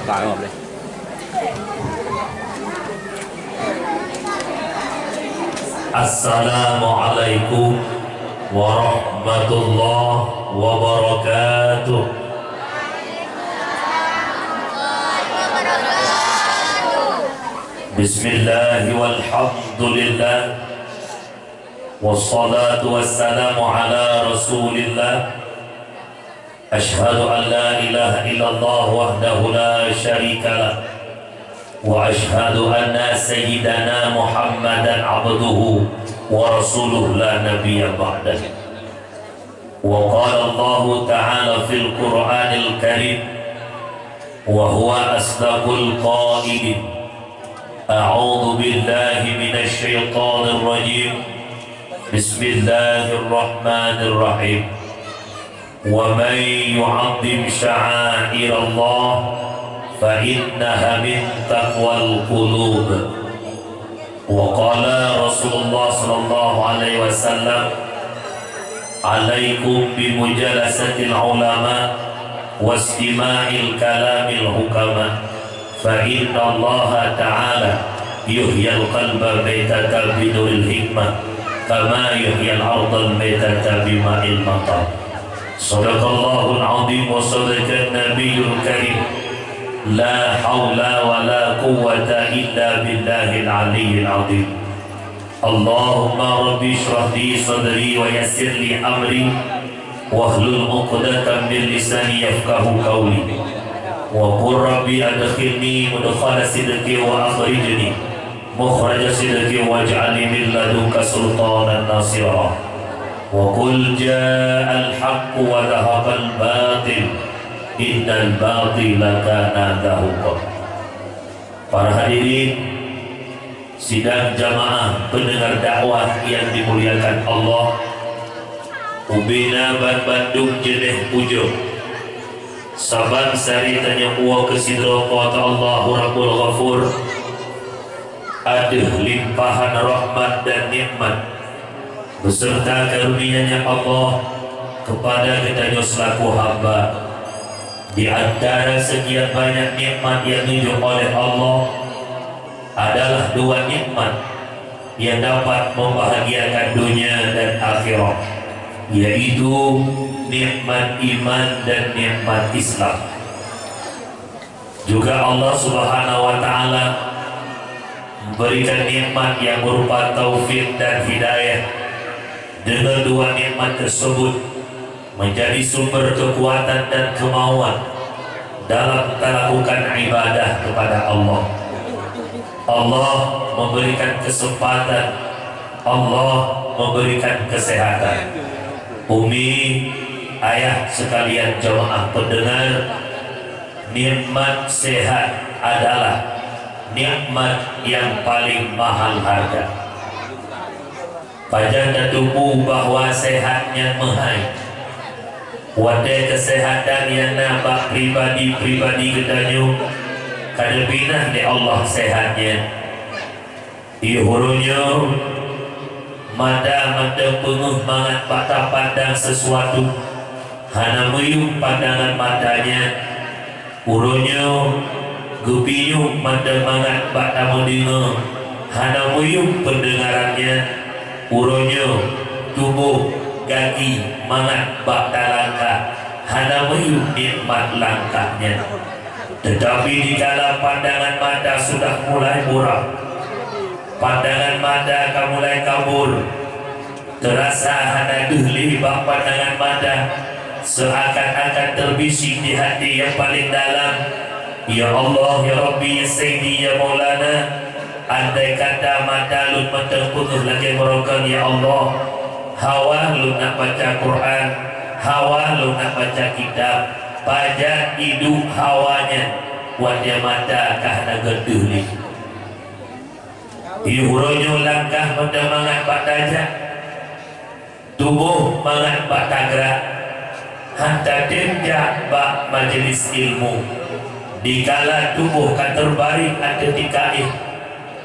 Cài hộp đi. Assalamualaikum warahmatullahi wabarakatuh. Bismillah walhamdulillah wassalatu wassalamu ala rasulillah. Ashhadu an la ilaha illallah wahdahu la syarika lah wa ashhadu anna sayyidana Muhammadan abduhu wa rasuluh la nabiyya ba'dah. Wa qala Allah ta'ala fil Qur'anil Karim wa huwa asdaqul qailin. A'udzu billahi minasy syaithanir rajim. Bismillahirrahmanirrahim. Wa man yu'azzim sya'airallah fa innaha min taqwal qulub. Wa qala Rasulullah sallallahu alaihi wasallam, alaikum bi mujalasatil ulama wa istima'il kalamil hukama fa inna Allah ta'ala yuhyal qalba baitaka biduril hikmah kama yuhyal ardal baitaka bima'il matar. Sadaqallahul azim wa sadaqan nabiyyul karim. La hawla wa la quwwata illa billahil aliyyil azim. Allahumma rabbi shrah li sadri wa yassir li amri wahlul 'uqdatam min lisani yafqahu qawli. Wa qur rabbi adkhilni mudkhala sidqi wa akhrijni mukhraja sidqi waj'alni min ladunka sultanan nasira. Wa qul ja'al haqqu wa dhahaqal batil innal batila kana zahuqa. Para hadirin sidang jamaah pendengar dakwah yang dimuliakan Allah, Ubina Bandung Jeneh Pujo Saban sari tanya uwa kesidro kuasa Allahu Rabbul Ghafur. Aduh limpahan rahmat dan nikmat beserta karunia-Nya Allah kepada kita selaku hamba. Di antara sekian banyak nikmat yang ditunjuk oleh Allah adalah dua nikmat yang dapat membahagiakan dunia dan akhirat, yaitu nikmat iman dan nikmat Islam. Juga Allah Subhanahu wa taala memberikan nikmat yang berupa taufik dan hidayah. Dengan dua nikmat tersebut menjadi sumber kekuatan dan kemauan dalam melakukan ibadah kepada Allah. Allah memberikan kesempatan, Allah memberikan kesehatan. Umi, ayah sekalian jamaah pendengar, nikmat sehat adalah nikmat yang paling mahal harga. Pajak tubuh bahwa sehatnya mahal. Wadah kesehatan yang nampak pribadi-pribadi ketanyu kadepinah di Allah sehatnya. Ihurunya mata penguh mangat patah pandang sesuatu hana meyuk pandangan matanya. Urunya gupiyu mata mangat patah mendengar hana meyuk pendengarannya. Urunya tubuh kaki mangat bakta langkah hana meyuk nikmat langkahnya. Tetapi dikala pandangan mata sudah mulai buram, pandangan mata akan mulai kabur, terasa hana dehli bak pandangan mata, seakan-akan terbisik di hati yang paling dalam, ya Allah, ya Rabbi, ya Sayyidi, ya Maulana, andai kata mata lu penuh lagi merokok, ya Allah, hawa lu nak baca Quran, hawa lu nak baca kitab, pajak hidup hawanya, wajah mata kahna geduli. Ihuronyo langkah pada mangat pak dajak, tubuh mangat pak tagrak, hantar denjak bak majelis ilmu. Dikala tubuh kan terbaring ada tikaih,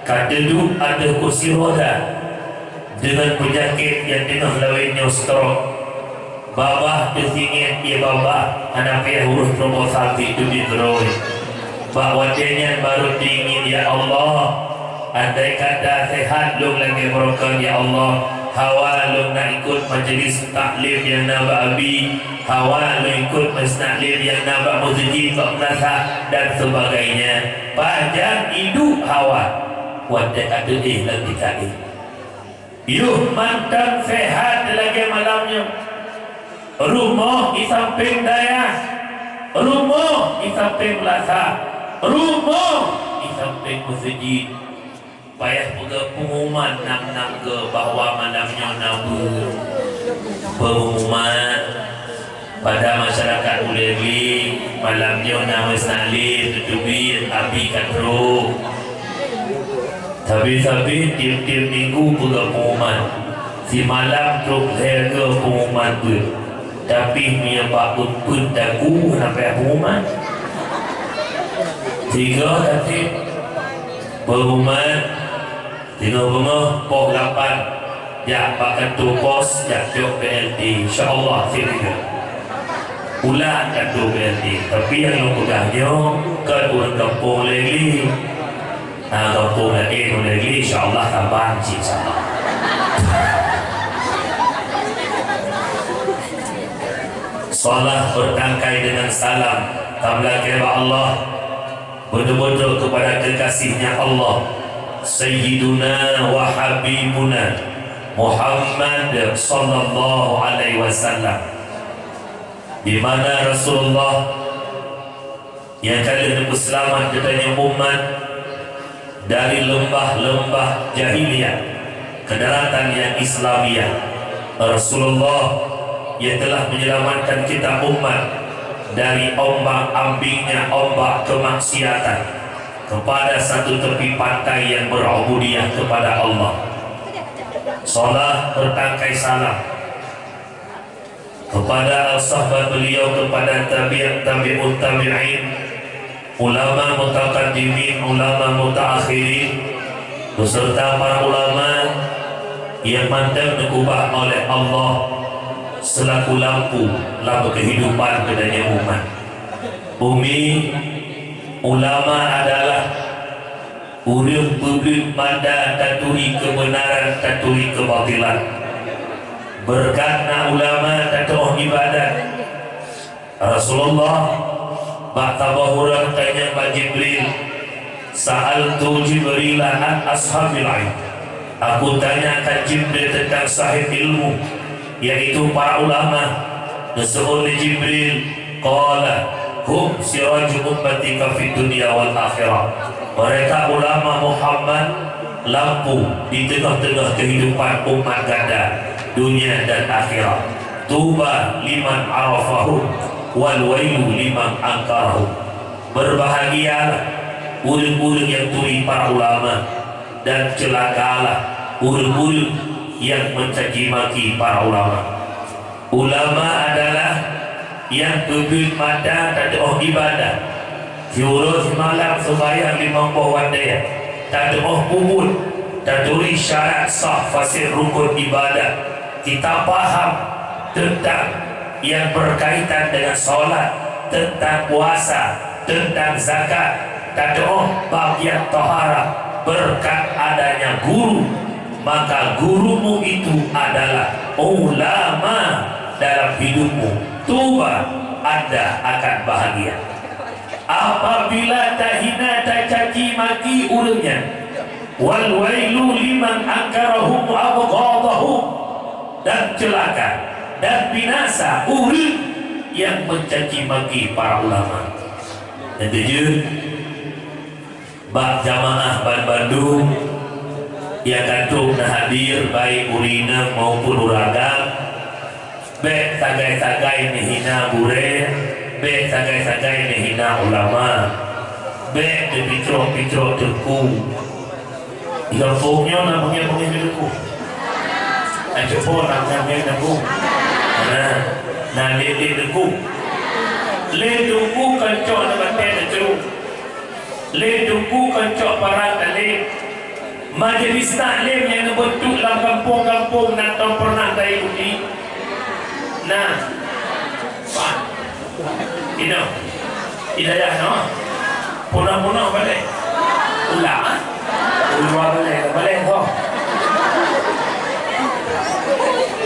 kan duduk ada kursi roda, dengan penyakit yang tengah lawinnya stroke, bawah tersingit ia bawah anak huruf promo salti itu digeroi. bahwa dia baru dingin ya Allah. Andai kata sehat lu lagi broken ya Allah, hawa lu nak ikut majlis taklim yang nabak abi, hawa lu ikut majlis taklim yang nabak masjid Qamnasa dan sebagainya. Panjang hidup hawa wadah ada lagi kali yuh mantan sehat lagi malamnya, rumah di samping daya, rumah di samping lasa, rumah di samping masjid. Payah juga pengumuman nak ke bahwa malamnya nabu pengumuman pada masyarakat Ulewi malamnya nama salib tutubi api katro. Tapi tiap-tiap minggu juga pengumuman si malam truk harga pengumuman pun. Tapi mia bakun pun dagu sampai pengumuman. Tiga tadi pengumuman tinggal bunga pos 8 ya pakai tu pos ya jok BLT insyaAllah sini ulang kan tu BLT. Tapi yang lu pegahnya ke orang kampung lagi kampung lagi insyaAllah tambah insyaAllah. Salat bertangkai dengan salam tabla kira Allah betul-betul kepada kekasihnya Allah Sayyiduna wa Habibuna Muhammad sallallahu alaihi wasallam, di mana Rasulullah yang kali ini selamat katanya umat dari lembah-lembah jahiliyah ke daratan yang Islamiyah. Rasulullah yang telah menyelamatkan kita umat dari ombak-ambingnya ombak kemaksiatan kepada satu tepi pantai yang berubudiyah kepada Allah. Salat bertangkai salam kepada sahabat beliau, kepada tabi'ut tabi'in, ulama mutaqaddimin, ulama mutaakhirin, beserta para ulama yang mantap diubah oleh Allah selaku lampu kehidupan kepada umat. Bumi ulama adalah urang publik manda taturi kebenaran, taturi kebatilan. Berkatna ulama tatuh ibadat. Rasulullah ba'tabahurah tanya Pak Jibril, sa'altu Jibril an ashabil ilm. Aku tanyakan Jibril tentang sahib ilmu, yaitu para ulama. Disebut oleh Jibril, qala hum siraju ummatika fid dunya wal akhirah. Mereka ulama Muhammad lampu di tengah-tengah kehidupan umat ganda dunia dan akhirat. Tuba liman arafahu wal wailu liman angkarahu. Berbahagialah urang-urang yang turi para ulama, dan celakalah urang-urang yang mencaci maki para ulama. Ulama adalah yang bebut mata tak ada ibadah, diurus malam sembahyang 50 wadaya, tak ada puput, tak turi syarat sah fasih rukun ibadah. Kita faham tentang yang berkaitan dengan solat, tentang puasa, tentang zakat, tak ada bagian taharah. Berkat adanya guru, maka gurumu itu adalah ulama dalam hidupmu. Tuba, Anda akan bahagia. Apabila tak hina, tak caci maki urangnya, wal wailu liman angkarahum wa abghadahum, dan celaka dan binasa urang yang mencaci maki para ulama. Dan tujuh, bak jamaah Bandung yang kantung hadir baik urina maupun uragam, baik tagai-tagai hina bure, baik tagai-tagai hina ulama, baik dipicro-picro teku. Di kampungnya namanya teku. Coba namanya teku. Nah, lele teku. Le teku kancok na batin teku. Le teku kancok parang tali. Majelis taklim yang bentuk dalam kampung-kampung nak tahu pernah dari budi. Nah, Pak, hidayah no. punah-punah balik ulang keluar balik kok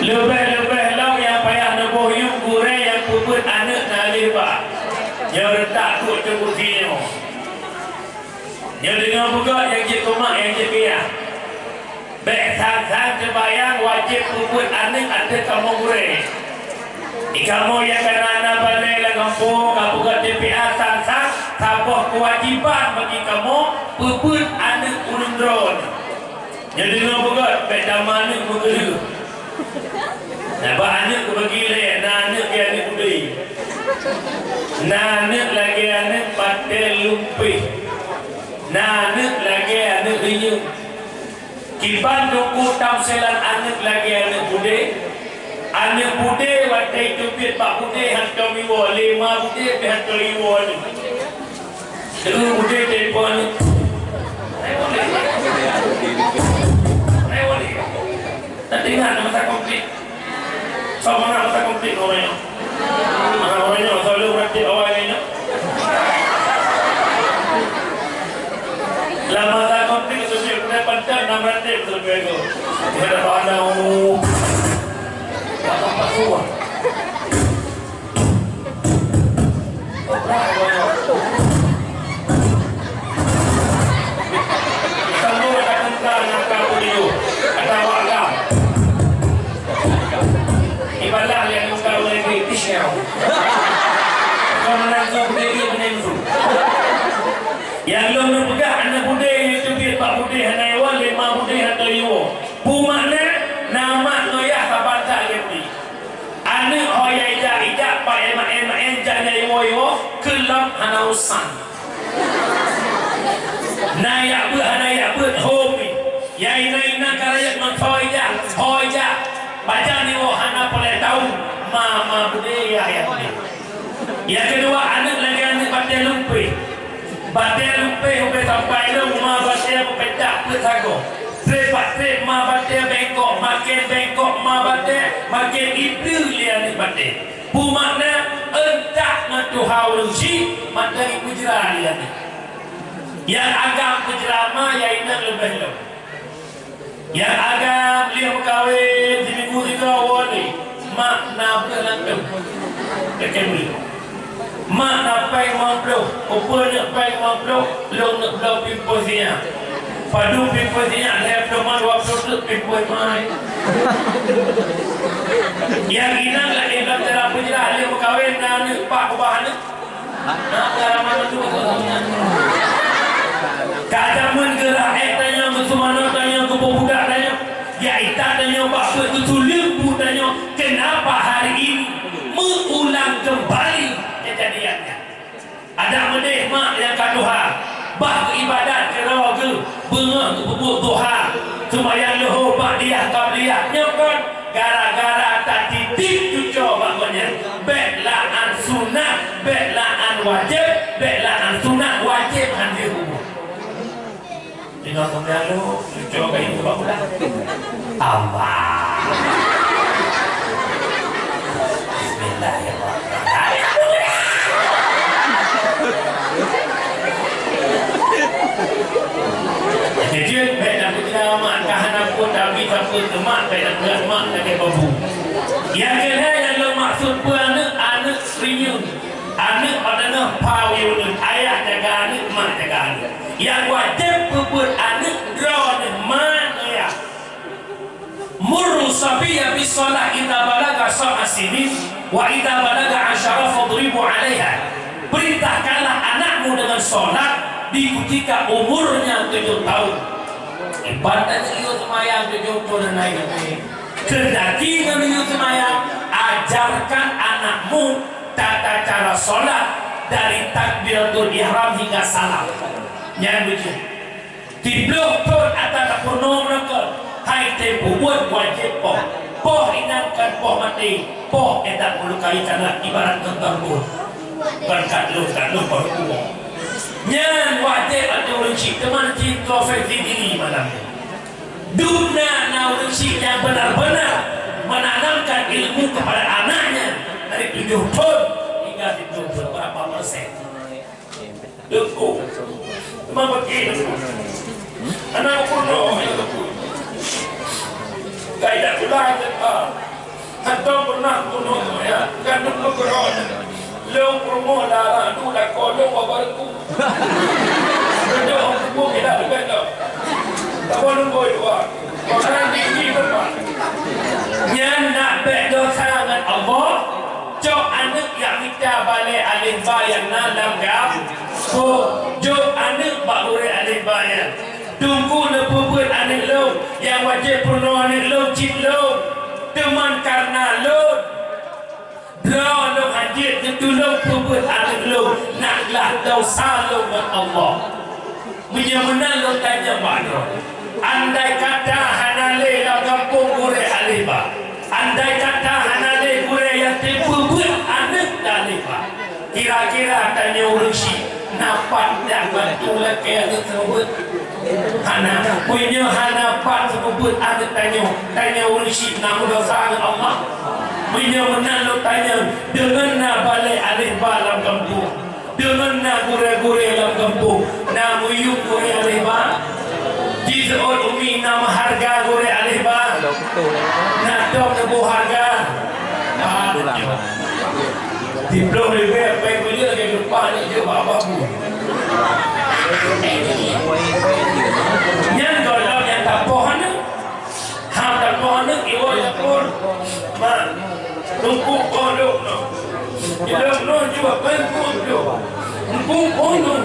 lebih-lebih lau yang payah nebuh yung gure yang puput anak nalih pak yang retak kut cembukinya yang dengar buka yang je komak yang je piyah baik sang-sang terbayang wajib puput anak ada kamu gure kamu yang kena balik lah kampung kamu ke TPA sang-sang sebuah kewajiban bagi kamu puput anak ulun drone yang dengar buka baik damai anak bergerak nampak anak ke bagi leh anak ke anak budai anak lagi anak patel lumpih anak lagi anak rinyum kiban duku tamselan anak lagi anak budai waktu itu biar pak budai hantar miwa 5 budai biar hantar miwa ni dulu budai telefon ni boleh tak dengar nama tak komplit sama nak tak komplit orangnya selalu berarti awalnya lama tak komplit sosial kena pantai 600 lebih itu dia ada pandang tak nampak semua selalu ada tentang angka video kata wakam ibadah yang kau lagi tisau kau menangkap diri menengsu yang lo berpegang anak budaya itu dia pak budaya hanaiwan 5 budaya atau iwo pumakna nama noyah kabata lepi anak hoya ijak pak emak jana iwo kelam hanausan nayak ber hobi ya ina karayak hoja baca ni wahana boleh tahu mama budaya yang kedua anak lagi anak batel lumpih sampai rumah batel petak pesago trip ma batel bengkok ma batel makin itu lian batel pumakna entak ngatuhau rusi materi pujra lian yang agam pujrama ya ina lebih yang agam beliau berkahwin di minggu 3 awal ni makna berlaku kekembali makna pai mamplo upanya pai mamplo long nak blau pimposinya padu pimposinya ada teman waktu pimpoi mai yang inang lah dalam cara penjelah dia berkahwin dan pak ubahan nak garaman tu kadaman gerak tanya musumana tanya ke budak tanya ya ita tanya apa itu lembu tanya kenapa hari ini mengulang kembali kejadiannya ada medeh mak yang kaduha bah ibadat kerawa ke bengah bubuk duha sembahyang lohor bak dia qabliyah nyokon gara-gara tak titik cucuk maknanya belaan sunat belaan wajib belaan sunat wajib handir umur tinggal pengalu cucuk kayak itu bak budak Allah Bismillahirrahmanirrahim jadi baik nak kita mak kahan aku tapi siapa temak baik nak berat mak nak ke babu yang kena yang lo maksud pun anak serius anak padana pawiyun ayah jaga anak mak jaga anak yang wajib puput anak draw mana ya murru sabiya bis salah idza balaga sab'a sinin wa idza balaga 10 fadribu 'alaiha perintahkanlah anakmu dengan salat di ketika umurnya 7 tahun ibadahnya itu semayang 70 dan naik kendati menuju semayang ajarkan anakmu tata cara sholat dari takbiratul ihram hingga salam yang begitu di blok pun atau purno mereka hai tempo buat wajib poh ingatkan poh mati poh edak melukai karena ibarat tentang pun berkat lu baru kuat nyan wajib atau urusi teman cik profesi diri malam dunia na urusi yang benar-benar menanamkan ilmu kepada anaknya dari 7 tahun hingga 70 berapa persen. Duku Mabagay na po. Anak ko no, kaya kulang pa. Hantam pernah kuno ya, kanun bergerak. Long promo lara dula kolong wabarku. Benda aku kita benda. Tak boleh buat. Orang ini berapa? Yang nak berdosa dengan Allah, jauh anak yang kita balik alih bayar dalam gap. Jauh anak bakure alih bayar. Tunggu lepuan anak lo yang wajib penuh anak lo cip lo. Teman karena lo Draw lo hadir ketulung pembuat anak lo naklah dosa lo buat Allah. Menyamana lo tanya mana? Andai kata hanale la kampung gure aliba. Andai kata hanale gure yang pembuat anak aliba. Kira-kira tanya urusi napak dak bantu lah kaya tersebut. Hana punya hanapan sebut ada tanya urusi nama dosa Allah. Punya menang lo tanya dengan na balai alih dalam kampung, dengan na gure-gure dalam kampung, na muyuk gure alih ba, jika umi nama harga gure alih ba, na dok nebu harga, diplom lebih baik punya lagi lupa ni je bapa bu. Yang kalau yang tak pohon ni, ham tak pohon ni, iwan tak pohon, mak tunggu kodok no, ilam no juga pengkut jo, tunggu kodok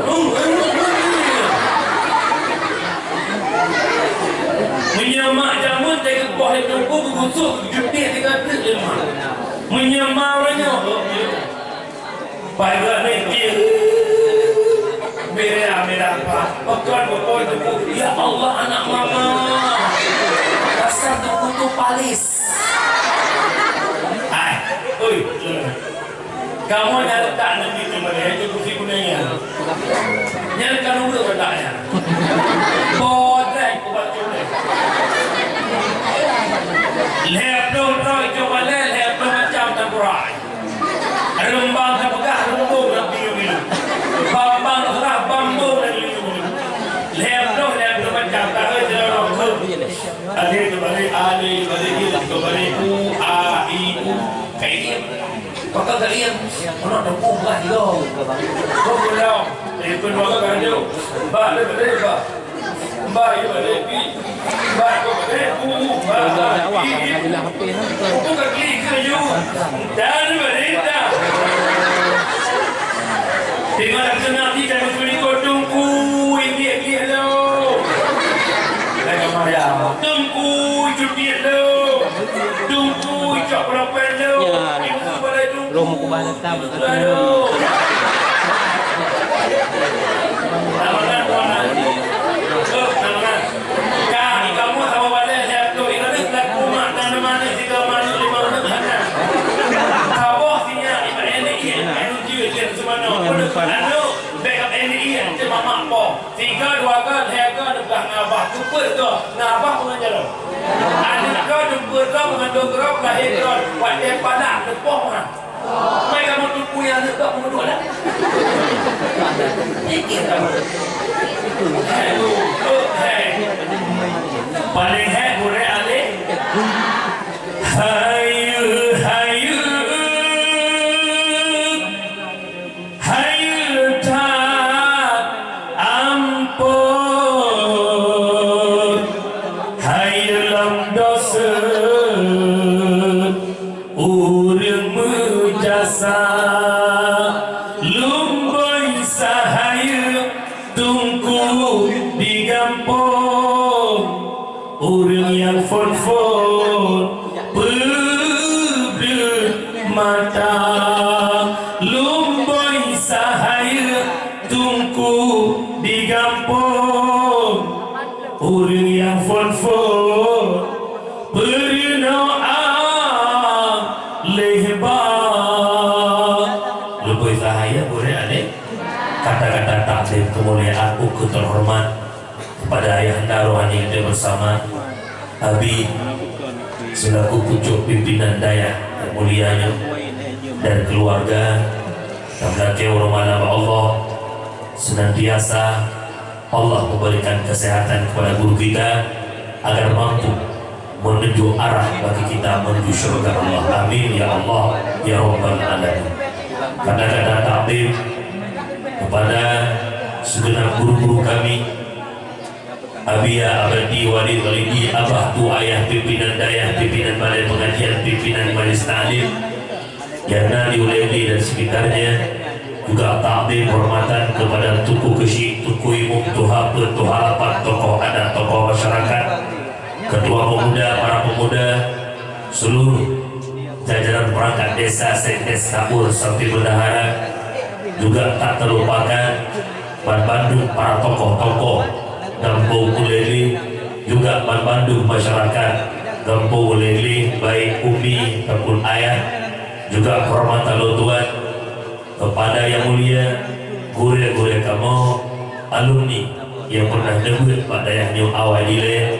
menyamak jamun dari buah itu buku busuk juti tiga terima, menyamak orangnya, baiklah ni dia. Merah apa? Pekan botol tu. Ya Allah anak mama. Asal tu kutu palis. Hai, oi. Kamu nak tak nak ni mana? Itu kursi kuningnya. Yang kan udah bertanya. Bodai ku baca ni. Lep dong itu boleh lep macam temporai. Rembang kapagah rembang nak biu-biu. Bambang kerah bambang dan biu-biu. Lep dong macam tahu dia orang. Ada tu balik dia tu balik u a i u kayak kau kalian orang tepung lah dia. Kau bilang itu dua kan dia. Ba le ba. Ba itu balik pi. Ba kau balik u ba. Bilang apa ni? Kau kali kerja. Dan balik dah. Tengok nak senang ni jangan beri kau tunggu ini lo. Jangan marah. Tunggu cuti lo. Tunggu cak berapa lo. Ibu boleh tunggu. Romo kubah letam. Aduh. Namakan tuan. Namakan. Kami kamu sama balik saya tu. Ini nak kumat dan mana tiga mana lima mana. Kau sinya ini energi semua. Anu backup NDI cuma mak po 3 2 kan harga dekat ngabah super tu ngabah mengajar ada kau jumpa kau mengandung kau lahir kau buat dia padak depoh kan mai kamu tupu yang dekat mengaduk dah ikut kamu paling hebat boleh alih hayu hayu lumbai sahaya tungku di kampung orang yang fon-fon berdua mata lumbai sahaya tungku di kampung orang yang fon-fon berdoa lebar lumbai sahaya boleh ada kata-kata taklim kemuliaan uku terhormat kepada ayahanda rohani kita bersama Abi selaku pucuk pimpinan daya yang mulianya dan keluarga dan belakang orang malam Allah senantiasa Allah memberikan kesehatan kepada guru kita agar mampu menuju arah bagi kita menuju surga Allah. Amin ya Allah ya Rabbal Alamin. Kata-kata takdim kepada segenap guru-guru kami, Abia, Abadi, Walid, Walidi, Abah, Tu, Ayah, pimpinan dayah, pimpinan balai pengajian, pimpinan majelis ta'lim, Yana, Liuleli dan sekitarnya. Juga takdim hormatan kepada Tuku Kesi, Tuku Imum, Tuha, Tuha Lapan, tokoh adat, tokoh masyarakat, ketua pemuda, para pemuda, seluruh jajaran perangkat desa, sedes, sabur, sampai bendahara. Juga tak terlupakan Ban Bandung, para tokoh-tokoh Gampung Uleli, juga Ban Bandung masyarakat Gampung Uleli, baik Umi ataupun ayah. Juga hormatan Tuan kepada yang mulia guru-guru kamu, alumni yang pernah debut pada yang new awal ile,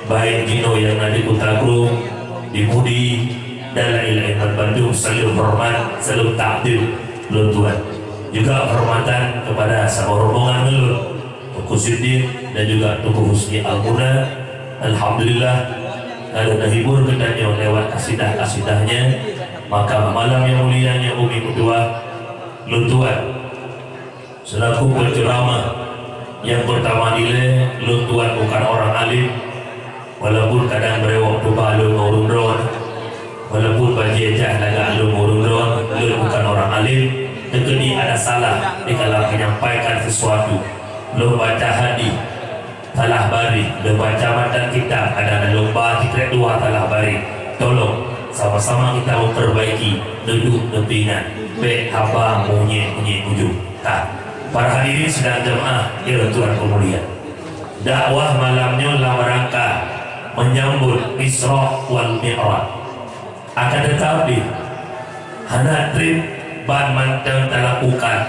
baik Dino yang nanti Kutagru, di Mudi dan lain-lain Bandung, selalu hormat, selalu takdim Tuan. Juga hormatan kepada sama rombongan Ngelur, Tuku Siddiq dan juga Tuku Husni Al-Muda. Alhamdulillah ada hibur kedannya lewat kasidah-kasidahnya. Maka malam yang mulianya Umi kedua Luntuan selaku penceramah yang pertama nilai. Luntuan bukan orang alim, walaupun kadang berewak tuba alun urung ron, walaupun bajejah laga alun urung ron, bukan orang alim. Tekeni ada salah di dalam menyampaikan sesuatu. Lu baca hadis salah bari, lu baca matan kitab ada lomba tikrek dua salah bari. Tolong sama-sama kita memperbaiki duduk depingan be haba munyi ujung. Para hadirin sedang jemaah ya Tuhan kemuliaan, dakwah malamnya dalam rangka menyambut Isra wal Mi'raj. Akan tetapi hana trip ban mantan lakukan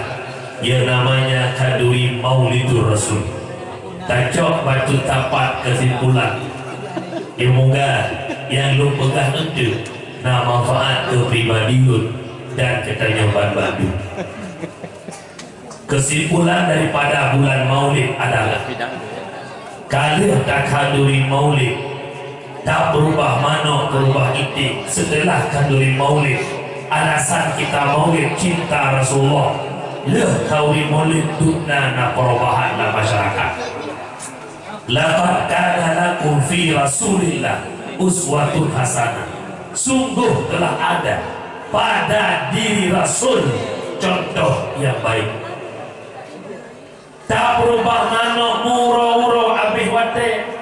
yang namanya kadui Maulidur Rasul. Tacok batu tapat kesimpulan yang moga yang lu pegang itu nah manfaat kepribadian dan ketanya Bandung. Kesimpulan daripada bulan Maulid adalah kalau tak kanduri Maulid tak berubah mano berubah itu setelah kanduri Maulid. Alasan kita Maulid cinta Rasulullah, leh kawin Maulid duna na perubahan la masyarakat. Laqad kana lakum fi Rasulillah uswatun hasanah. Sungguh telah ada pada diri Rasul contoh yang baik. Tak berubah mano muro-muro abih wate.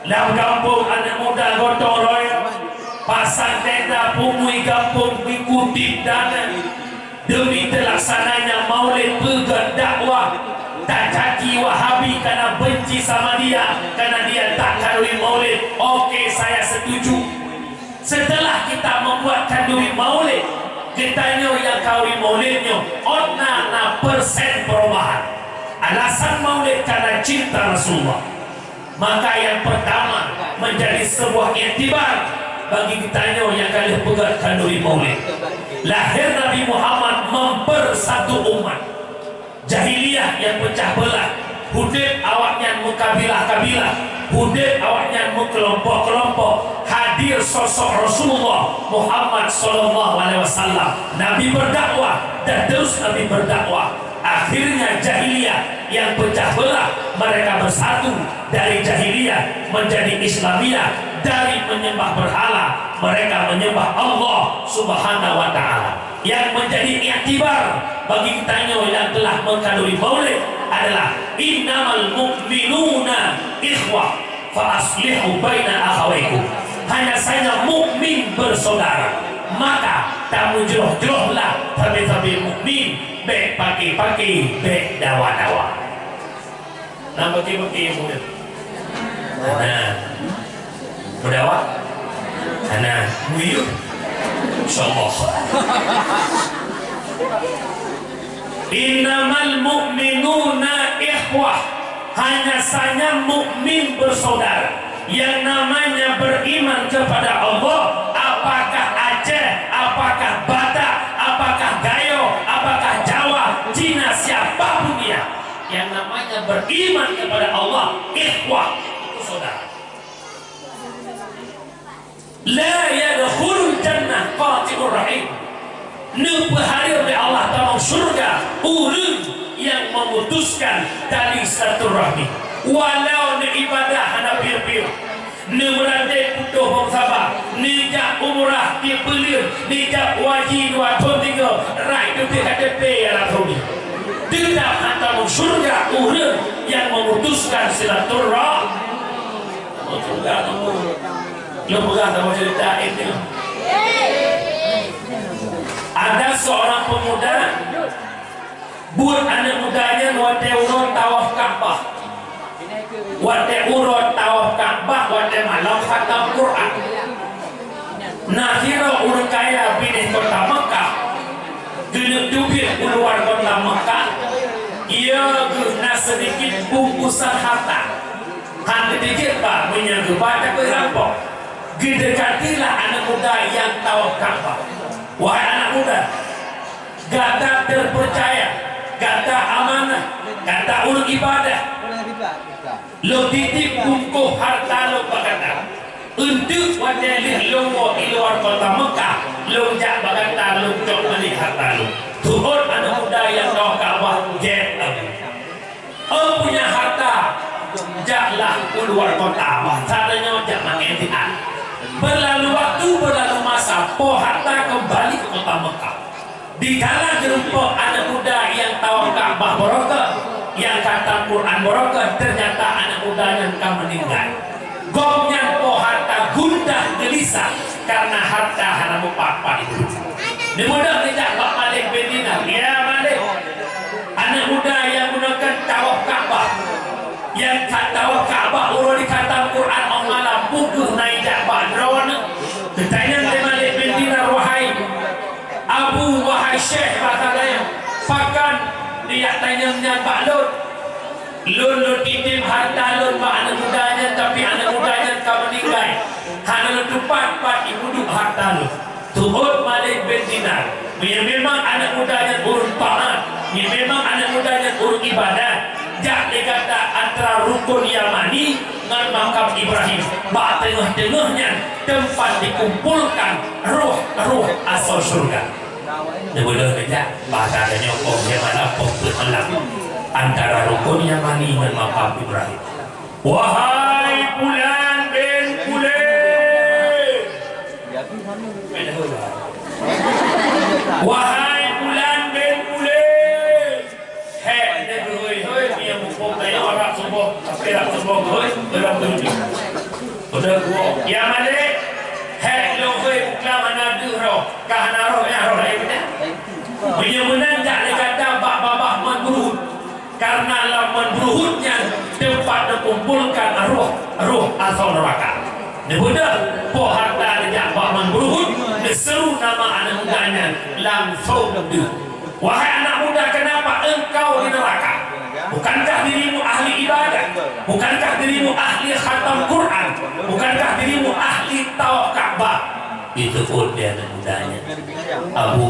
Lam kampung anak muda gotong royong, pasang tenda pumui kampung ikuti dana demi terlaksananya Maulid pegang dakwah. Tak caci Wahabi karena benci sama dia, karena dia tak kanduri Maulid. Oke, saya setuju. Setelah kita membuat kanduri Maulid, kitanya yang kawin Maulidnya ona persen perubahan. Alasan Maulid karena cinta Rasulullah. Maka yang pertama menjadi sebuah iktibar bagi kitanya yang kali pegang kanduri Maulid. Lahir Nabi Muhammad mempersatu umat. Jahiliyah yang pecah belah, hudib awaknya mukabilah-kabilah, hudib awaknya mukelompok-kelompok. Hadir sosok Rasulullah Muhammad SAW. Nabi berdakwah dan terus Nabi berdakwah. Akhirnya jahiliyah yang pecah belah mereka bersatu dari jahiliyah menjadi Islamiyah, dari menyembah berhala mereka menyembah Allah Subhanahu wa Ta'ala. Yang menjadi iktibar bagi kitanya yang telah mengkanduri Maulid adalah innamal mu'minuna ikhwah fa aslihu baina akhawaykum. Hanya saja mukmin bersaudara, maka tamu jeroh-jerohlah tabi-tabi mukmin be pagi-pagi be dawa-dawa. Nah pagi-pagi mukmin. Nah berdawa. Nah muyuk. Insyaallah. Innamal mu'minuna ikhwah. Hanya saja mukmin bersaudara. Yang namanya beriman kepada Allah, apakah Aceh, apakah Batak, apakah Gayo, apakah Jawa, Cina, siapapun dia, yang namanya beriman kepada Allah, ikhwah, itu saudara. La yadkhulul jannah qati'ur rahim. Nepahadir oleh Allah dalam surga orang yang memutuskan tali silaturahmi. Walau ne ibadah hana pir-pir, ne merandai putuh bang sabar, ne jak umrah dia belir, ne jak wajib 2 tahun 3 rai tu KTP ala tahu ni. Tidak hantar surga orang yang memutuskan silaturahmi. Surga tu. Lo pegang sama cerita ini. Ada seorang pemuda buat anak mudanya wate urut tawaf Ka'bah. Wate urut tawaf Ka'bah, wate malam khatam Quran. Nah, kira orang kaya pilih kota Mekah, genep duit keluar kota Mekah, ia guna sedikit bungkusan harta. Hanya dikit pak menyaga baca kerampok. Gedekatilah anak muda yang tawaf Ka'bah. Wahai anak muda, gata terpercaya, gata amanah, gata urut ibadah. Lo titip bungkuh harta lo berkata untuk wajah lo di luar kota Mekah, lo jak berkata lo cok balik harta lo. Turun anak muda yang tawaf Ka'bah, jet oh punya harta, jaklah keluar kota. Caranya jak mengetikan. Berlalu waktu, berlalu masa, po harta kembali ke kota Mekah. Di kala gerumpuk anak muda yang tawaf Ka'bah barokah, yang kata Quran barokah, ternyata anak mudanya akan meninggal. Gomnya po harta gundah gelisah karena harta haramu papa itu. Ini mudah tidak Pak Malik bin Dinar. Ya Malik, anak muda yang gunakan tawaf Ka'bah, yang tawaf Ka'bah urut di kata Quran malam pukul naik Ka'bah drawan. Ketanya Malik bin Dinar, wahai Abu, wahai Syekh, katanya pakan dia tanyanya Pak Lut, Lun titip harta Lun Pak anak mudanya, tapi anak mudanya kau meninggal. Hanya Lun tupat Pak ibu duk harta Lun. Tuhut Malik bin Dinar, dia memang anak mudanya urut taat, dia memang anak mudanya urut ibadah. Jak dia kata antara rukun Yamani dengan makam Ibrahim, bak tengah-tengahnya tempat dikumpulkan ruh-ruh asal surga. Dia boleh kejap bahasa adanya pok yang mana pok bermalam antara rukun Yamani dengan makam Ibrahim. Wahai Fulan bin Fulan, wahai Fulan bin Fulan, hei negeri hei dia mukul tanya orang semua perak semua hei berapa ni udah gua ya Malik, hei lo hei bukan mana roh kahana roh ya roh lain benar punya menanjak dia kata bak-babah menberut karena laman berutnya tempat dikumpulkan roh asal neraka. Dia benar po harta dia bak menberut diseru nama anak mudanya langsung dia. Wahai anak muda, kenapa engkau di neraka? Bukankah dirimu ahli ibadah? Bukankah dirimu ahli khatam Quran? Bukankah dirimu ahli tawaf Ka'bah? Itu pun dia anak mudanya. Abu,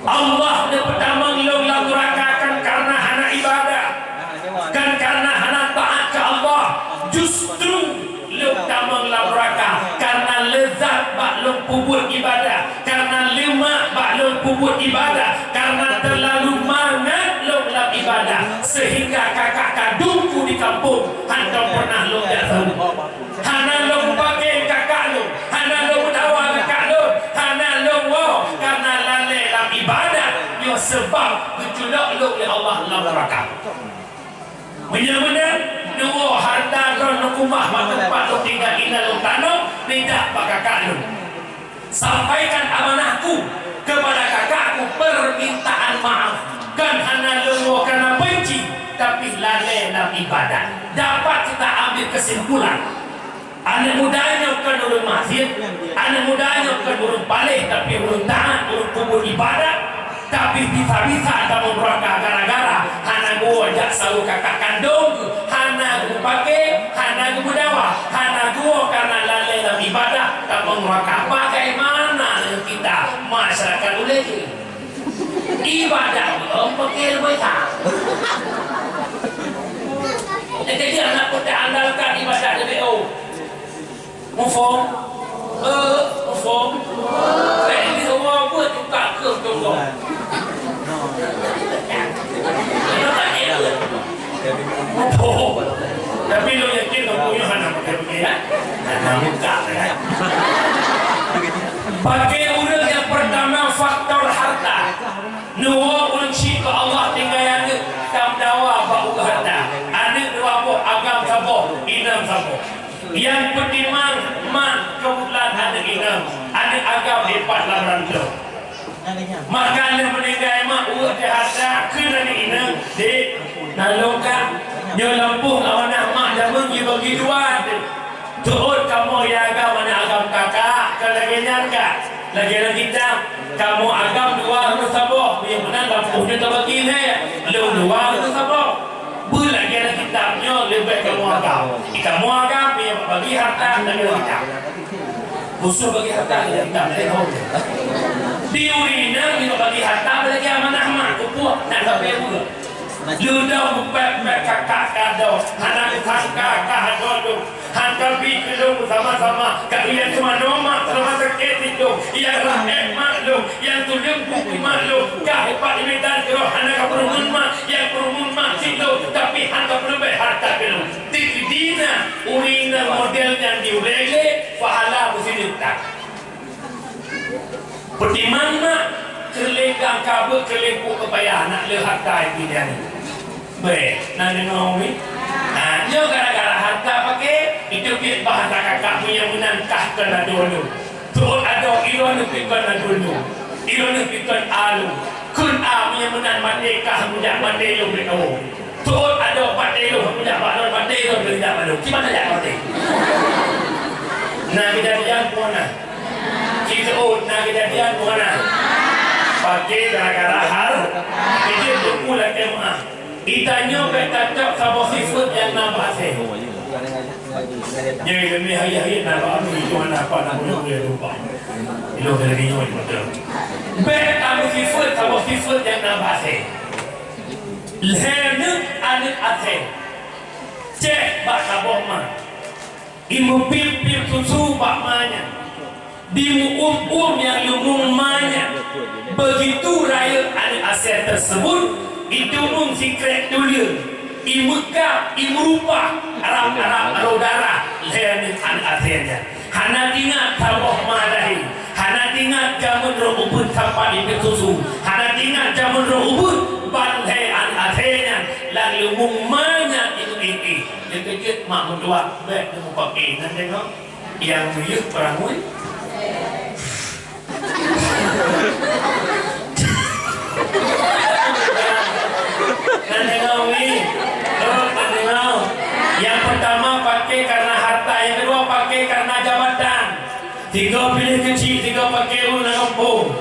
Allah dia pertama ngelong neraka kan karena hana ibadah, kan karena hana taat ke Allah. Justru lu tamang neraka karena lezat baklung pubut ibadah, karena lima baklung pubut ibadah, karena terlalu mangat lu dalam ibadah sehingga kakak kandungku di kampung hantar pernah lu tak tahu. Hana lu pakai kakak lu, hana lu dawa kakak lu, hana lu karena lalai dalam ibadah yang sebab keculak lu oleh Allah dalam neraka. Benar-benar nunggu harta kau nukumah tempat lu tinggal ina lu tanam tidak pak kakak lu. Sampaikan amanahku kepada kakakku, permintaan maaf kan hana lu karena benci tapi lalai dalam ibadah. Dapat kita ambil kesimpulan, anak mudanya bukan urut masjid, anak mudanya bukan urut balik, tapi urut taat, urut kubur ibadah. Tapi bisa-bisa kamu neraka gara-gara hana gua ajak selalu kakak kandung, hana gua pakai, hana gua dawa, hana gua karena lalai dalam ibadah. Kamu neraka bagaimana kita masyarakat boleh ibadah pakai lebih tak Jadi anak pun tak andalkan ibadah DBO. Mufong? Mufong? Ini semua buat juga ke contoh. Mufong. Tapi lo yakin kamu punya anak pakai begini ya? Anak muka ya. Pakai urang yang pertama faktor harta. Nuwa urang syika Allah tinggal yang kam dawa bau harta. Anak dua boh agam sabo, inam sabo. Yang pertimang mak kebetulan ada inam, ada agam hebat laran tu. Makanya meninggal mak urang harta kena ni inam di naloka nyo lampung amanah mak dah mengi bagi dua. Tuut kamu ya agam mana agam kakak kalagi nyangka lagi kita kamu agam dua sabo yang mana lampunya terbagi ni lu dua sabo lagi ada kitabnya lebih kamu agam yang bagi harta lagi kita musuh bagi harta lagi kita diurina yang bagi harta lagi amanah mak kupuh nak sampai pula lu dah buat kakak kado anak kakak kado hantapi kelung sama-sama kalian semua nomah selama sakit itu yang rahmat maklum yang tujuh buku maklum kahebat imitan keroh anak perumun mak yang perumun mak situ tapi hantar lebih harta kelung dina urina model yang diulele pahala muslim tak pertimang mak kelenggang kabel kelengku kepayah nak le harta itu dia ni baik nak dengar ni hanya gara-gara harta pakai itu biar bahasa kakak punya menangkah kena dulu tuh ada iron pikir dulu iron pikir alu kun am yang menang merdeka punya merdeka mereka tuh ada merdeka punya merdeka mereka baru gimana ya merdeka nah kejadian mana kita nah kejadian mana pakai gara-gara hal ini bermula kemah itanya berkata sama sifat yang nampak saya jadi demi hari-hari nampak itu apa namanya boleh lupa itu dari nyawa betul berkata sifat sama sifat yang nampak saya lehernya anak asing cek bak bohma imu pil-pil susu bakmanya di yang lumumanya begitu raya anak asing tersebut itu pun secret dulu imukah imurupa Arab darah lehernya anak asingnya hana ingat tawah madahi hana ingat jamun rohubun sampai di susu hana ingat jamun rohubun balai anak asingnya lalu mumanya itu yang kejut mak mendua baik dia pakai nanti tengok yang muyuk perangui yang pertama pakai karena harta, yang kedua pakai karena jabatan. Tiga pilih kecil, tiga pakai ulang kampung.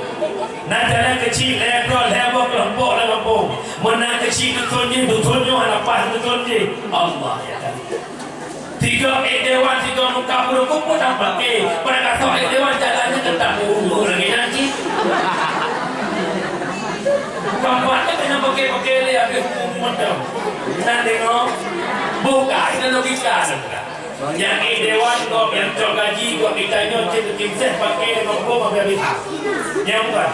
Nak jalan kecil, lebar, kelompok kampung. Menang kecil tutunnya, harapan tutunnya. Allah ya kan. Tiga dewan, tiga muka berhukum pun tak pakai. Pada kata dewan jalannya tetap buruk lagi nanti. Kampaknya kena pakai dia habis mudah. Nak tengok buka ini logika sudah. Yang dewan kau yang cok gaji kau kita nyocok tim seh pakai nombor habis. Yang bukan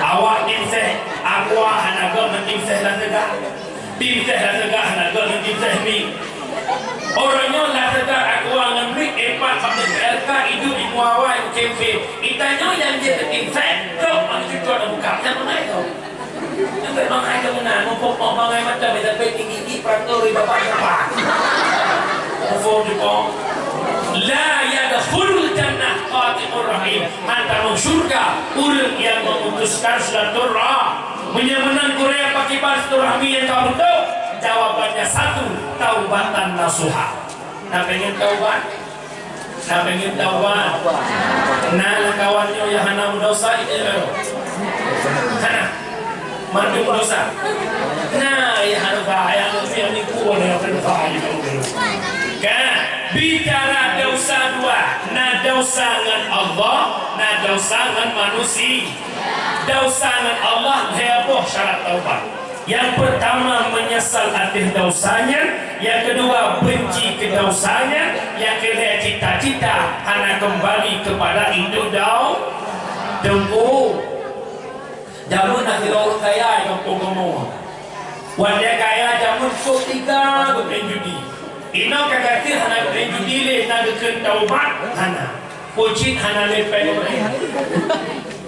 awak tim seh aku anak kau tim seh lah tegak. Tim seh lah tegak anak kau tim seh mi. Orangnya lah tegak aku angan beri empat pada LK itu di muawai kempe. Kita yang dia tim seh kau manusia kau dah buka yang mana itu? Yang bangai ke mana? Mumpuk bangai macam ni sampai tinggi peratur di bapak-bapak. Mumpuk juga. La yadkhulul jannah qatimur rahim. Antara surga orang yang memutuskan silaturahmi. Menyemenang Korea pakai silaturahmi yang kau tahu. Jawabannya satu, taubatan nasuha. Nak pengen taubat? Nak pengen taubat? Nah, kawannya yang hana dosa itu. Hana mandung dosa. Nah, ya harus bahaya yang niku oleh bahaya itu. Kan bicara dosa dua, nah dosa dengan Allah, nah dosa dengan manusia. Dosa dengan Allah heboh syarat taubat. Yang pertama menyesal atas dosanya, yang kedua benci ke dosanya, yang ketiga cita-cita hanya kembali kepada itu dengku. Jamun nak kira orang kaya yang kampung-kampung. Wanda kaya jamun kok tiga bermain judi. Ina kagati hana bermain judi le nak ken taubat hana. Pocit hana lepai bermain.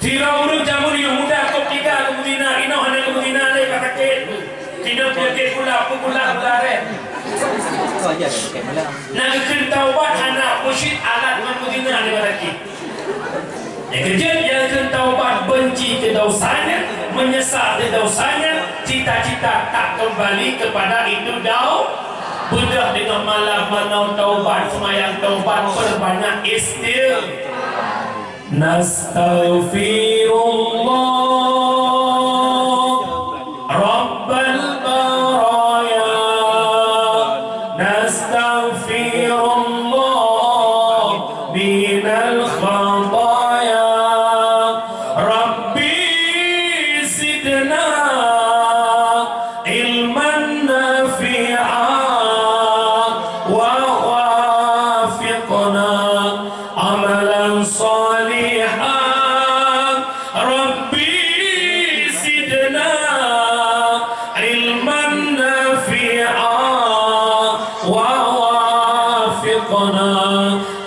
Tira urut jamun yang muda kok tiga kemudian ina hana kemudian le kataket. Tidak pergi pula ren. Nak ken taubat hana pocit alat kemudian le kataket. Yang kejadian yang ken taubat benci ke dosanya, menyesal ke dosanya, cita-cita tak kembali kepada itu bedah dengan malam manau taubat, semayang taubat, perbanyak istighfar. Nastaghfirullah Rabbal baraya, nastaghfirullah minal khataya, Rabbi zidna ilman nafi'a wa wafiqna amalan salihan, Rabbi zidna ilman nafi'a wa wafiqna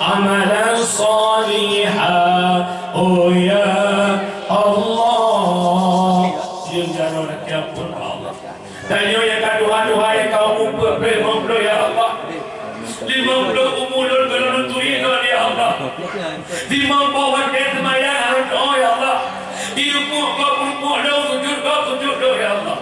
amalan salihan. Oh ya Allah, yang jangan pun Allah. Tanya yang kedua yang kau mumput bermemplo ya Allah. 50 umulul beruntuhi ya Allah. 50 warga semayang harus doa ya Allah. Di rukuk kau do, sujud kau do ya Allah.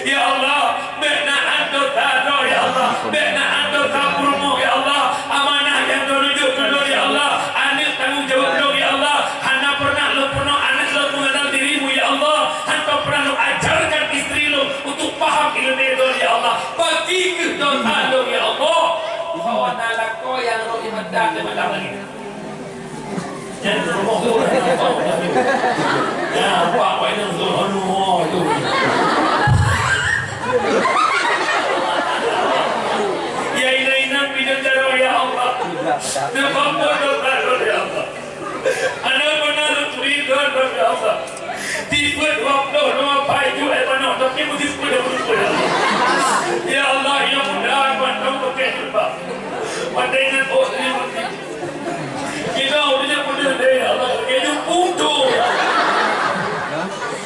Ya Allah, bena ando tado ya Allah. Bena ando taburmu ya Allah. Amanah yang tunjuk do ya Allah. Anis tanggung jawab do ya Allah. Hana pernah anak lo mengenal dirimu ya Allah. Hana pernah lo ajarkan istri lo untuk paham ilmu do ya Allah. Bagi ke dosa do ya Allah. Bawa nalak kau yang roh ibadah dan malam lagi. Jangan rumah tu. Ya, apa ini untuk anu tu. Ya ina bidang darah ya Allah. Terpampur dosa ya Allah. Anak benar turi dosa ya Allah. Tiba waktu doa paju emanok tapi mesti sepuluh. Ya Allah ya mudah bantu pakai juga. Padahal oh ini kita udah punya deh Allah itu punto.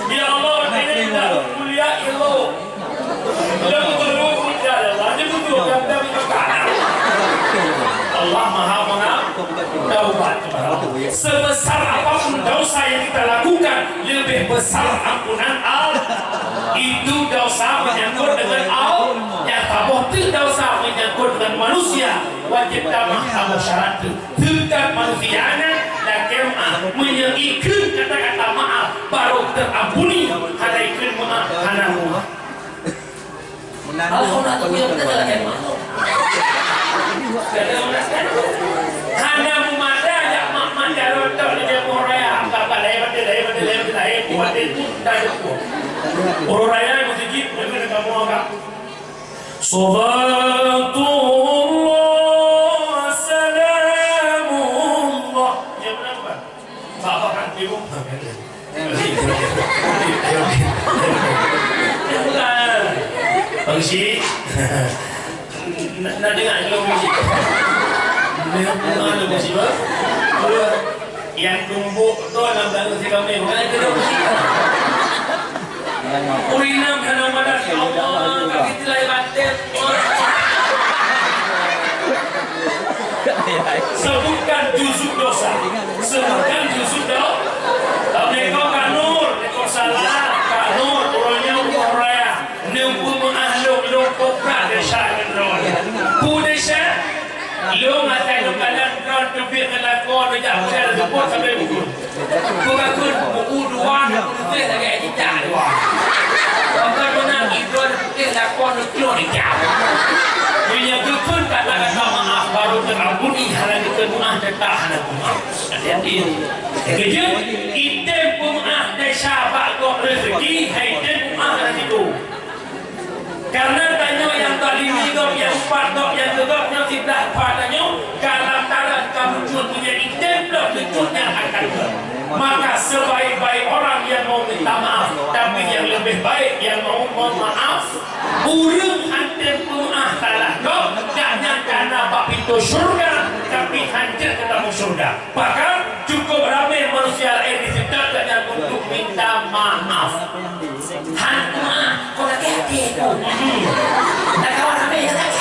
Ya Allah ini kita mulia ilmu. Kita perlu mulia Allah. Ini betul kita berkata. Allah Maha Taubat. Sebesar apapun dosa yang kita lakukan, lebih besar ampunan Allah. Itu dosa menyangkut dengan Allah. Yang tabotir dosa menyangkut dengan manusia. Wajib tamah kamu syarat itu. Dekat manusianya dan kemah menyeikan kata-kata maaf baru terampuni. Hana ikut maaf, hana maaf. Alhamdulillah tu yang kita lakukan maaf. Hana mumada ya mak jarot tu dia moraya apa lain buat itu dah itu. Orang raya masjid mana kamu agak. Salatullah salamullah. Ya berapa? Bapak kan ibu. Bangsi. Nak dengar juga musik. Dengar musik apa? Yang tumbuk tu dalam bahasa kami bukan ada musik. Urinam kana madan Allah kaki tilai batin. Sebutkan juzuk dosa. Sebutkan juzuk dosa. Neko kanur, neko salah, kanur orangnya orang. Nempu mengahluk loko pradesha kendron. Pudesha lo ngatai lo kalan kron tebik kelakon dia saya sebut sampai buku. Bukan buku dua putih lagi kita dua. Bukan benar itu putih lakon itu dia. Punya kekun kata-kata maaf baru terampuni halang kemuah tetah anak maaf. Hati-hati. Kejut item maaf desa bak kok rezeki hai item maaf itu. Karena tanya yang tadi minggu, yang empat dok, yang gegap, yang tidak padanya, kalau taran kamu punya item belum tentunya akan maka sebaik-baik orang yang mau minta maaf, tapi yang lebih baik yang mau mohon maaf, urung hancur punah salah kau, jangan karena bab itu surga, tapi hancur ketemu surga. Bahkan cukup ramai manusia di situ hanya untuk minta maaf. Hantu maaf, kau lagi hatiku. Tak kawan ramai yang lagi.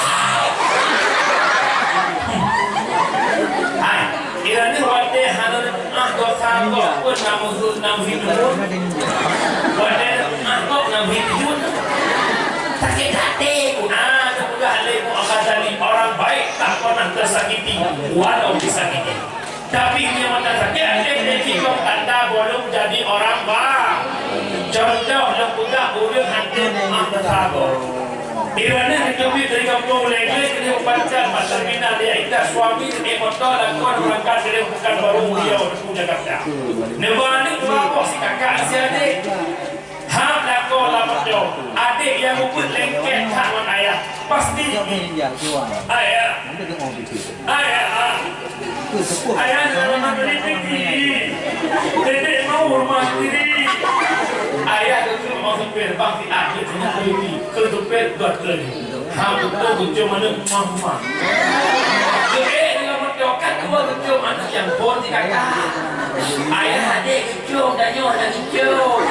Hai, ini wajah hantu dosa kok pun nam hidup. Wajah kok nam hidup. Sakit hati, juga leku akadani orang baik tak pernah tersakiti, walau disakiti. Tapi dia mengatakan, jika anda belum jadi orang baik, contoh lembuga urut hancur mahtasago. Di mana hidup dari kampung lele dia baca pasal bina dia ikat suami dia motor dan kawan berangkat dia bukan baru dia punya Jakarta. Nebani apa si kakak si adik? Hak lako lamat jauh. Adik yang uput lengket kawan ayah pasti. Ayah. Ayah. Ayah nama diri. Dedek mau hormat diri. Ayah itu mau supir bang si adik punya diri. Supir buat lagi. Ham itu cuma mama. Dengan mendokat dua kecil anak yang pun si kakak. Ayah adik kecil dan nyoh dan kecil.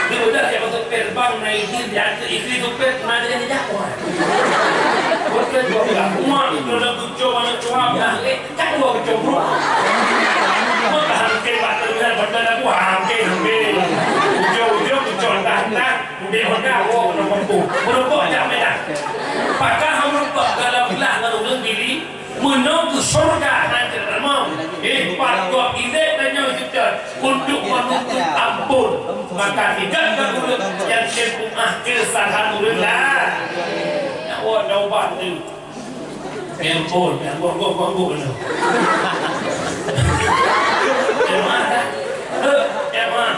Sudah dia masuk terbang naik dia istri supir mana dia tidak kuat. Bukan juga rumah itu ada kecil mana cuam dah kan dua kecil bro. Maka hangke batal dengan batal aku hangke. Ujung kecil tantang udah hendak oh merokok jam dah. Pakai merokok dalam belah ngarung diri menuju surga nanti termau. Patut ide tanya kita untuk menuntut ampun. Maka tidak terurut yang sempurna kesalahan urutlah. Awak dah ubat tu. Ampun, yang gua tu. Emang.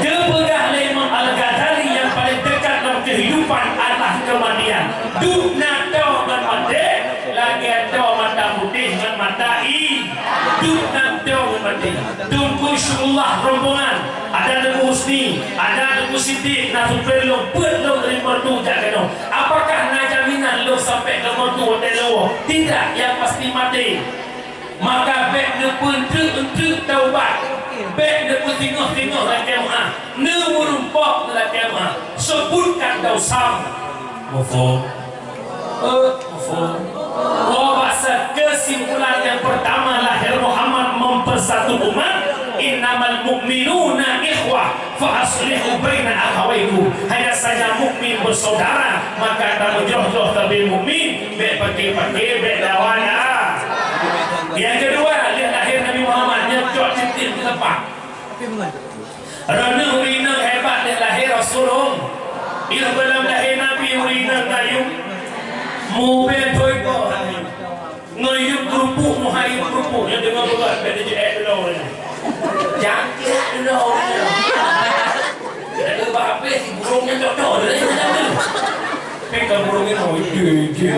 Kepedah Imam Al-Ghazali yang paling dekat dalam kehidupan adalah kematian. Dunia tahu dan mati, lagi tahu mata putih dan mata i. Dunia tahu dan mati. Tunggu syukurlah rombongan. Ada Nabi Husni, ada Nabi Siddiq, Nabi Perlo, perlu dari merdu jangan. Apakah najaminan lo sampai ke merdu hotel lo? Tidak, yang pasti mati. Maka baik dia pun untuk taubat, baik dia pun tengok dalam jemaah, merumpok dalam jemaah, sebutkan dosa. Mufum. Bahasa kesimpulan yang pertama lahir Muhammad mempersatu umat. Innamal mu'minuna ikhwah fa aslihu baina akhawaykum. Hanya saja mukmin bersaudara, maka kamu jodoh tapi mukmin, baik pakai baik lawana. Yang kedua, lihat lahir Nabi Muhammad nyocok cintin di tempat. Rana urina hebat lihat lahir Rasulullah. Ia belum lahir Nabi urina ngayum. Mube toiko. Ngayum kerupuk, muhayum kerupuk. Yang dengar berat, beda je dulu. Jangan kira dulu. Ada apa si burungnya cocok dulu. Pegang burungnya mau dia.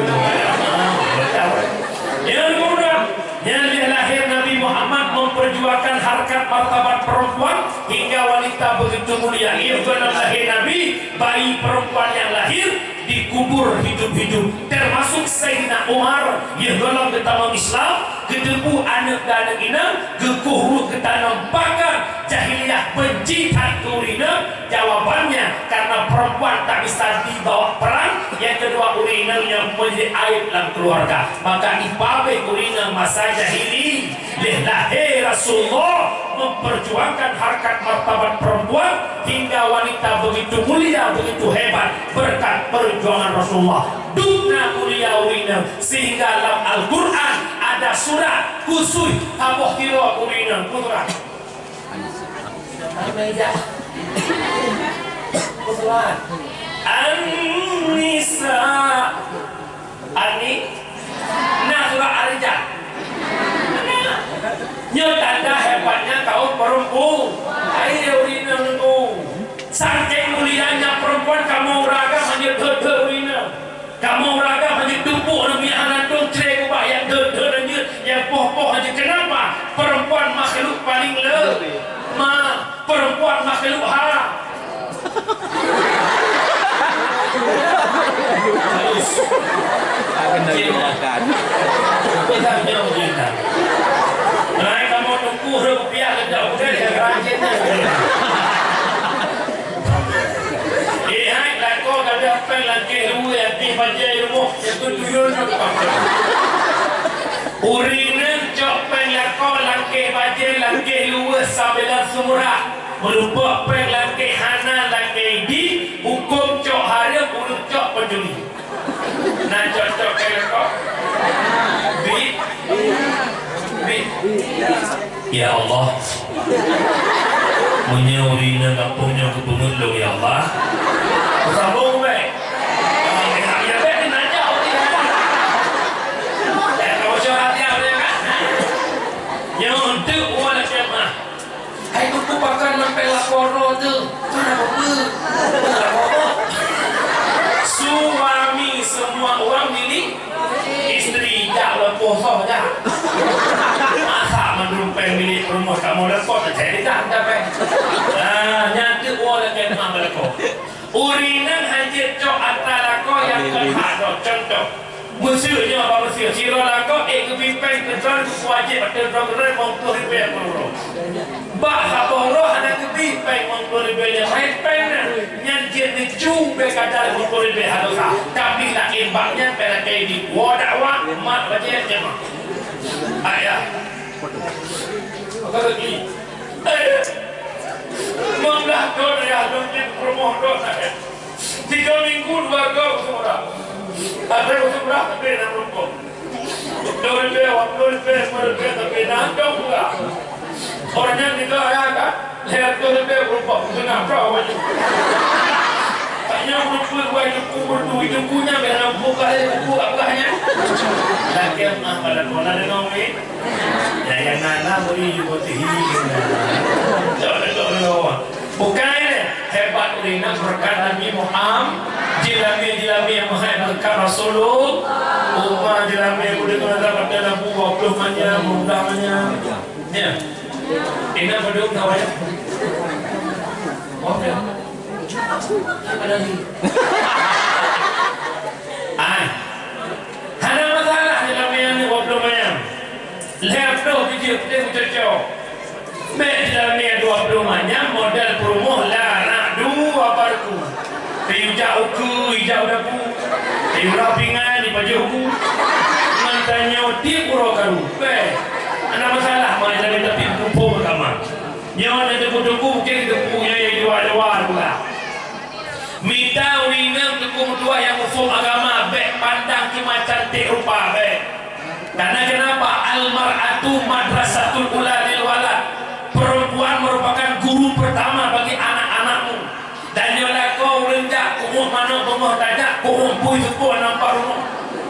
Yang kedua, yang lahir Nabi Muhammad memperjuangkan harkat martabat perempuan hingga wanita begitu mulia. Ia benar lahir Nabi, bayi perempuan yang lahir dikubur hidup-hidup, termasuk Sayyidina Umar yang dalam ketanam Islam kedebu anak dan anak ina kekuhru ketanam bakar jahiliyah benci urina. Jawabannya karena perempuan tak bisa dibawa perang. Yang kedua, urina yang menjadi aib dalam keluarga. Maka ibabe urina masa jahili lahir Rasulullah memperjuangkan harkat martabat perempuan hingga wanita begitu mulia, begitu hebat berkat perjuangan Rasulullah. Dunia mulia urina sehingga dalam Al-Quran ada surat khusus aboh kira urina putra. An-Nisa Ani Nahra Arjah. Tanda hebatnya kaum perempuan. Ayo urina nunggu. Saking mulianya perempuan Kamu raga hanya tumpuk demi anak dong cerai kubah yang aja, yang poh-poh aja. Kenapa? Perempuan makhluk paling lemah, perempuan makhluk akan dilakukan. Kita punya ujian. Nah, kamu tunggu rupiah ledak udah yang rajinnya. Kau ada pen lagi rumah yang dipajai rumah yang tujuan apa? Urinan cok pen lako lagi bajai lagi luas sambil semurah merupakan pen lagi hana lagi di hukum cok hari urut cok penjuri. Nah cok pen lako bi ya Allah menyurinan kampungnya kepungut lo ya Allah. Sambung baik. Ya baik ni nak jauh ni dah. Ya kau syarat dia boleh kan? Yang untuk wala jemaah. Hai tu pakai sampai lapor tu. Mana apa? Suami semua orang milik isteri dah lepas dah. Masa menumpai milik rumah kamu lepas jadi dah sampai. Nyata wala jemaah berlaku. Urinan hajat cok antara kau yang terhadap contoh musuhnya apa musuh siro lako kepimpin kecuali wajib ada program untuk ribuan peluru bah boro ada kepimpin untuk ribuan yang nyanjir dicu bekadar untuk ribuan halusa tapi nak imbangnya pada kayak di wadawa mak baca jemaah ayah apa lagi Membelah kau ya, mungkin promoh kau saya. 3 minggu 2 kau semua. Ada semua tapi nak rokok. Waktu lebih tapi nak juga. Orangnya juga ya kan, lihat tu lebih rokok. Tengah kau aja. Tanya rokok wajib kubur tu itu punya benar buka buka-bukanya. Lagi apa pada kau nak dengar ni? Yang nana beri juga bukan hebat urina berkat Nabi Muhammad jilami yang maha berkat Rasulullah umat jilami yang boleh kena pada lampu 20 manya mudah manya ya ini berdua kawan oke ada lagi ada masalah jilami yang 20 manya laptop video kita Mek dalam ni 20 banyak model promo lah nak dua barku. Kayu jauh ku, hijau dapu. Kayu rapingan di baju ku. Mantanya di pura karu. Ada masalah mana jadi tapi kumpul bersama. Nyawa ada buku mungkin bukunya yang jual-jual pula. Minta urinam tukum dua yang usul agama baik pandang cuma cantik rupa baik. Karena kenapa almar'atu madrasatul ula lil walad. Perempuan merupakan guru pertama bagi anak-anakmu. Dan yola kau rendah kumur mana rumah tajak kumpul sepuh nampak rumah.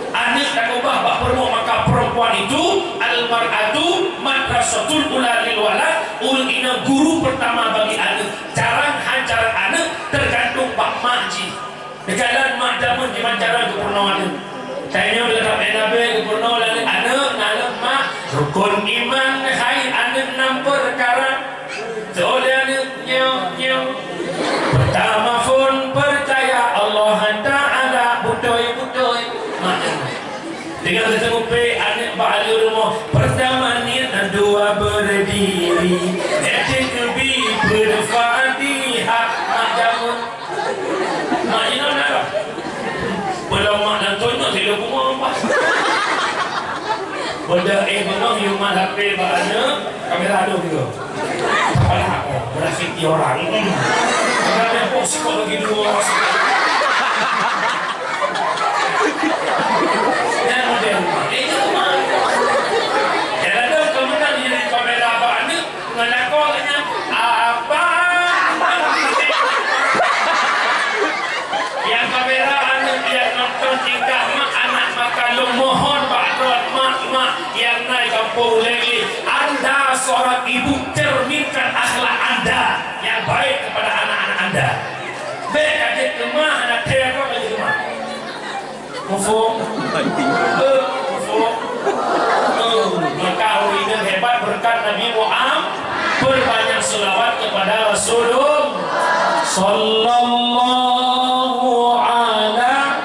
Anak tak ubah bak perempuan maka perempuan itu al-mar'atu madrasatul ula lil walad. Ina guru pertama bagi anak. Cara hajar anak tergantung bak makji. Dekat mak jaman gimana cara kepurnaan. Kayaknya dekat Nabi kepurnaan anak ngalah mak rukun iman hai anak 6 perkara. Soalnya pertama pun percaya Allah Ta'ala butoy tinggal sesuai anak balik rumah pertama niat dua berdiri etik berfatihah macam maknya nak belum nak tunjuk sila kumah benda benar yang malah bagaimana kamera ada gitu alah berasiki orang ada psikologi dua dan model itu mah ya ada kemudian di kamera apa ni ngelakonnya apa yang kamera anak yang nonton tingkah mak anak maka lu mohon bakron mak yang naik kampung lagi anda seorang ibu cerminkan akhlak anda yang baik kepada anak-anak anda baik adik lemah anak teror lagi lemah Mufuk. Mufuk. Maka ini hebat berkat Nabi Muhammad. Berbanyak selawat kepada Rasulullah sallallahu ala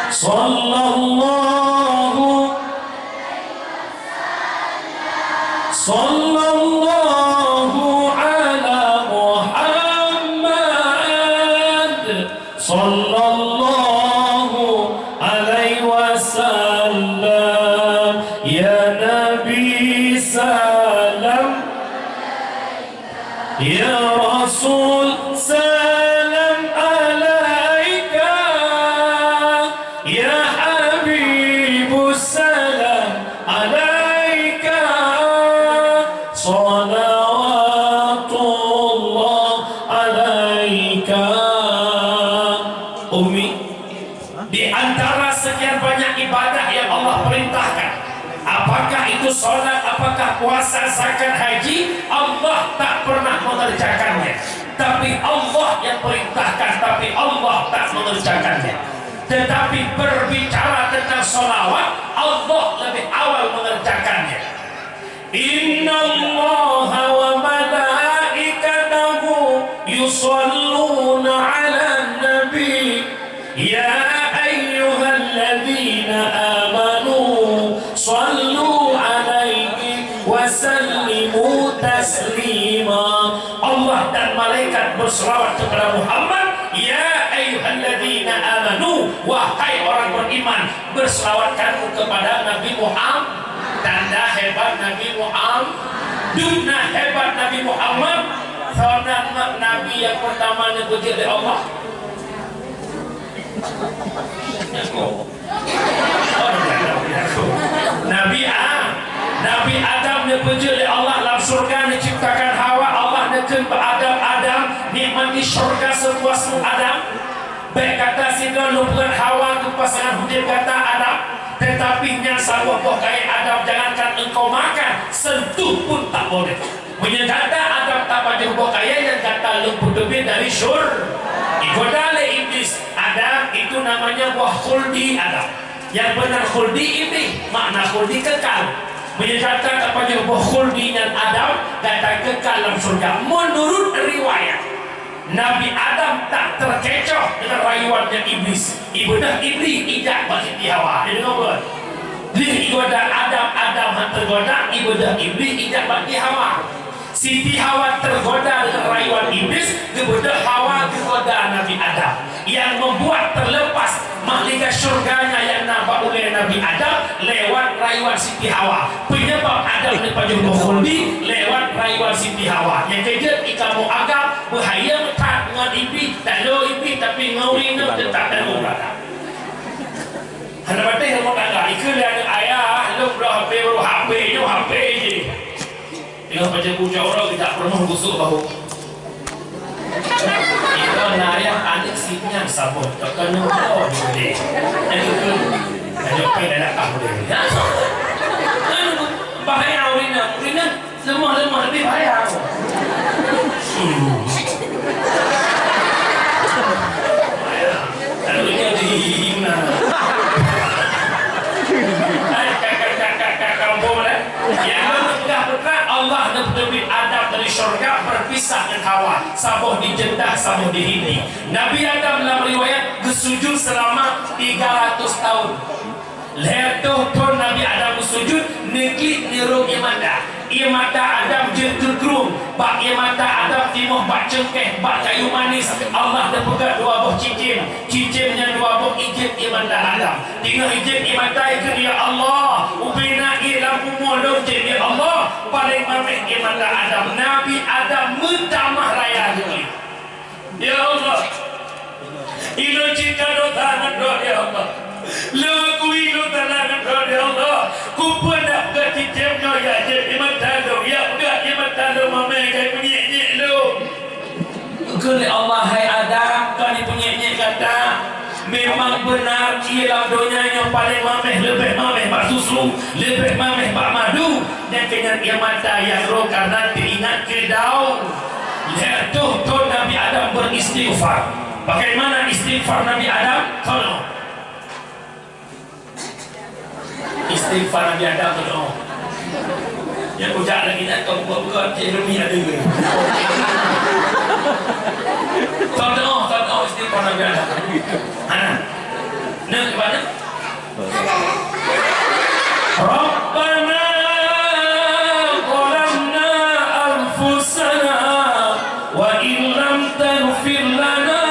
sallallahu ala Muhammad sallallahu alaihi wasallam. Ya Nabi salam, ya Rasul salam alaika, ya Habibus salam alaika, salawatullah alaika. Umi, di antara sekian banyak ibadah yang Allah perintahkan, apakah itu sholat, apakah puasa, zakat, haji, Allah tak pernah mengerjakannya. Tapi Allah yang perintahkan, tapi Allah tak mengerjakannya. Tetapi berbicara tentang sholawat, Allah lebih awal mengerjakannya. Inna Allaha wa malaikatahu yusalluna ala nabi, ya ayyuhalladzina amanu sallu alaihi wasallimu taslima. Allah dan malaikat berselawat kepada Muhammad. Ya ayyuhalladzina amanu, wahai orang beriman, berselawatkanmu kepada Nabi Muhammad. Tanda hebat Nabi Muhammad, dunia hebat Nabi Muhammad. Karena Nabi yang pertama dipuji oleh Allah. Nabi Adam dipuji oleh Allah dalam surga, diciptakan Hawa. Allah neken Adam nikmati surga sepuasmu Adam. Baik kata sehingga lupakan Hawa ke pasangan hidup kata Adam. Tetapi yang sawah bokai Adam, jangankan engkau makan, sentuh pun tak boleh. Menyangkata Adam tak baju bokai yang kata luput lebih dari syur. Igodale iblis. Adam itu namanya buah khuldi Adam. Yang benar khuldi ini makna khuldi kekal. Menyatakan apa yang buah khuldi dan Adam kata kekal dalam surga. Menurut riwayat, Nabi Adam tak terkecoh dengan rayuannya iblis. Ibadah iblis tidak bagi Hawa. Dia dengar Lih ibadah Adam tergoda, ibadah iblis tidak bagi Hawa. Siti Hawa tergoda dengan rayuan iblis, kemudian Hawa tergoda Nabi Adam, yang membuat terlepas mahlika surganya yang nampak oleh Nabi Adam lewat rayuan Siti Hawa. Penyebab Adam lepas jumpa khuldi lewat rayuan Siti Hawa. Yang kejut ikamu agak bahaya tak dengan iblis, tak lo iblis tapi ngawin tetap dan berada. Hanya batin kamu agak ikut ada ayah lo berapa HP je. Dia macam pucuk orang tidak pernah busuk bahu. Itu naya anik sipnya sabun. Takkan nyuruh dia. Ada pun ada kamu dia. Bahaya urina lemah lebih bahaya. Kalau dia di mana? Kampung lah. Yang berat Allah Nabi Adam dari syurga berpisah dengan Hawa. Sabuh dijendah, sabuh dihindi. Nabi Adam dalam riwayat bersujud selama 300 tahun. Leher tu Nabi Adam bersujud negeri nirung imada. Imada Adam jengkerum, bak imada Adam timuh bak cengkeh, bak kayu manis. Allah dah pegang 2 buah cincinnya 2 buah ijib imada Adam. Tinggal ijib imada itu ya Allah, ubina lampu molok je ya Allah, paling mameh imada Adam. Nabi Adam mentamah raya ini. Ya Allah, ilo cinta dotangan doa ya Allah. Lagu ilo tangan doa ya Allah. Kupendak ke cicipnya ya je imada do. Ya udah imada do mameh kai punya lo. Kali Allah hai Adam kali punya kata memang benar ialah dunia yang paling mameh, lebih mameh bak susu, lebih mameh bak madu, dan dengan ia mata yang roh karena teringat ke daun. Lihat tu Nabi Adam beristighfar. Bagaimana istighfar? istighfar Nabi Adam? Tolong. Istighfar Nabi Adam tolong. Yang ujak lagi nak kau buka-buka cik lebih ada ke? Tolong istighfar Nabi Adam. Nak ke mana? Rabbana qalamna anfusana wa illam taghfir lana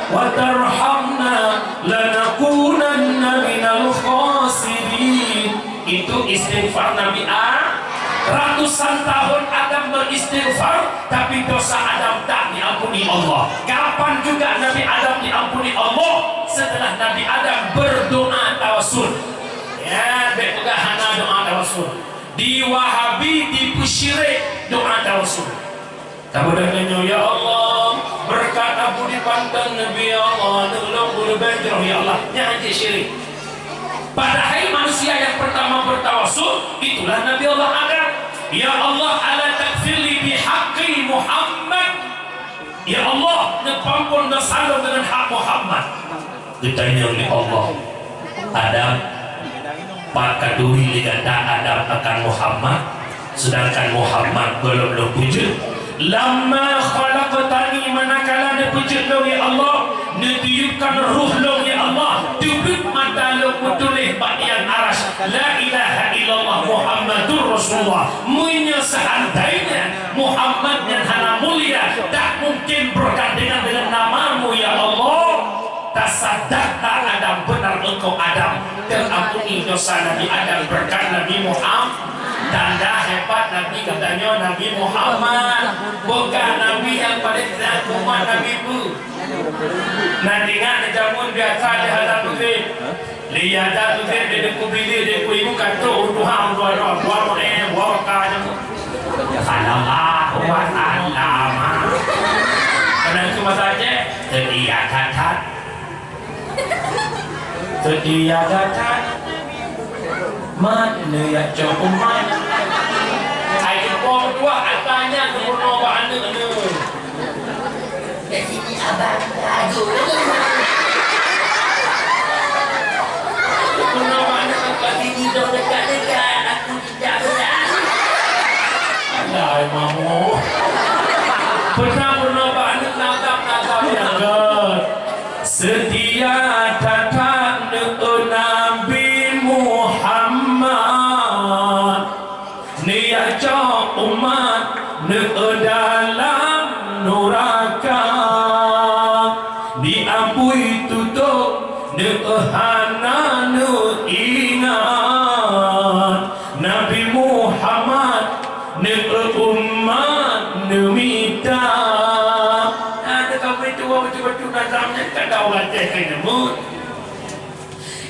wa tarhamna lanakunanna minal khasirin. Itu istighfar Nabi Adam. Ratusan tahun Adam beristighfar, tapi dosa Adam tak diampuni Allah. Kapan juga Nabi Adam diampuni Allah? Setelah Nabi Adam berdoa tawassul. Ya, betul hana doa tawassul. Di Wahabi, di Pusyirik doa tawassul. Kemudian ya Allah, berkat Abu dipandang Nabi Allah, nolong bulu benjol ya Allah, jangan syirik. Padahal manusia yang pertama bertawassul itulah Nabi Allah Adam. Ya Allah, ala takfirli bihaqqi Muhammad. Ya Allah, nepampun dosa dengan hak Muhammad. Ditanya oleh Allah, Adam, maka duri diganda Adam akan Muhammad, sedangkan Muhammad belum wujud. Lama khalaqtani, manakala wujud lo ya Allah, netiupkan ruh lo ya Allah, tutup mata lo mutulih bagian aras, la ilaha illallah Muhammadur Rasulullah. Munya seandainya Muhammad yang hana mulia tak mungkin bergandengan dengan namamu ya Allah. Tasaddaqta Adam, benar engkau Adam, terampuni dosa Nabi Adam berkat Nabi Muhammad. Tanda hebat Nabi katanya Nabi Muhammad, bukan Nabi yang paling tidak umat Nabi pun. Nanti ingat jamun biasa di hadap tu lihat tu di deku bilik deku ibu kata Tuhan dua kaya Allah wa ta'ala. Karena itu masalahnya sedia cacat mana ya coba air bom dua katanya gubernur mana di sini abang laju gubernur mana tempat ini dong dekat-dekat aku tidak berat ada mau pernah gubernur mana nakap yang setia datang Nabi Muhammad niaja umat dalam neraka diampui tutup hana ingat Nabi Muhammad umat minta ada kau itu betul-betul nazamnya kadaulah ceknya mut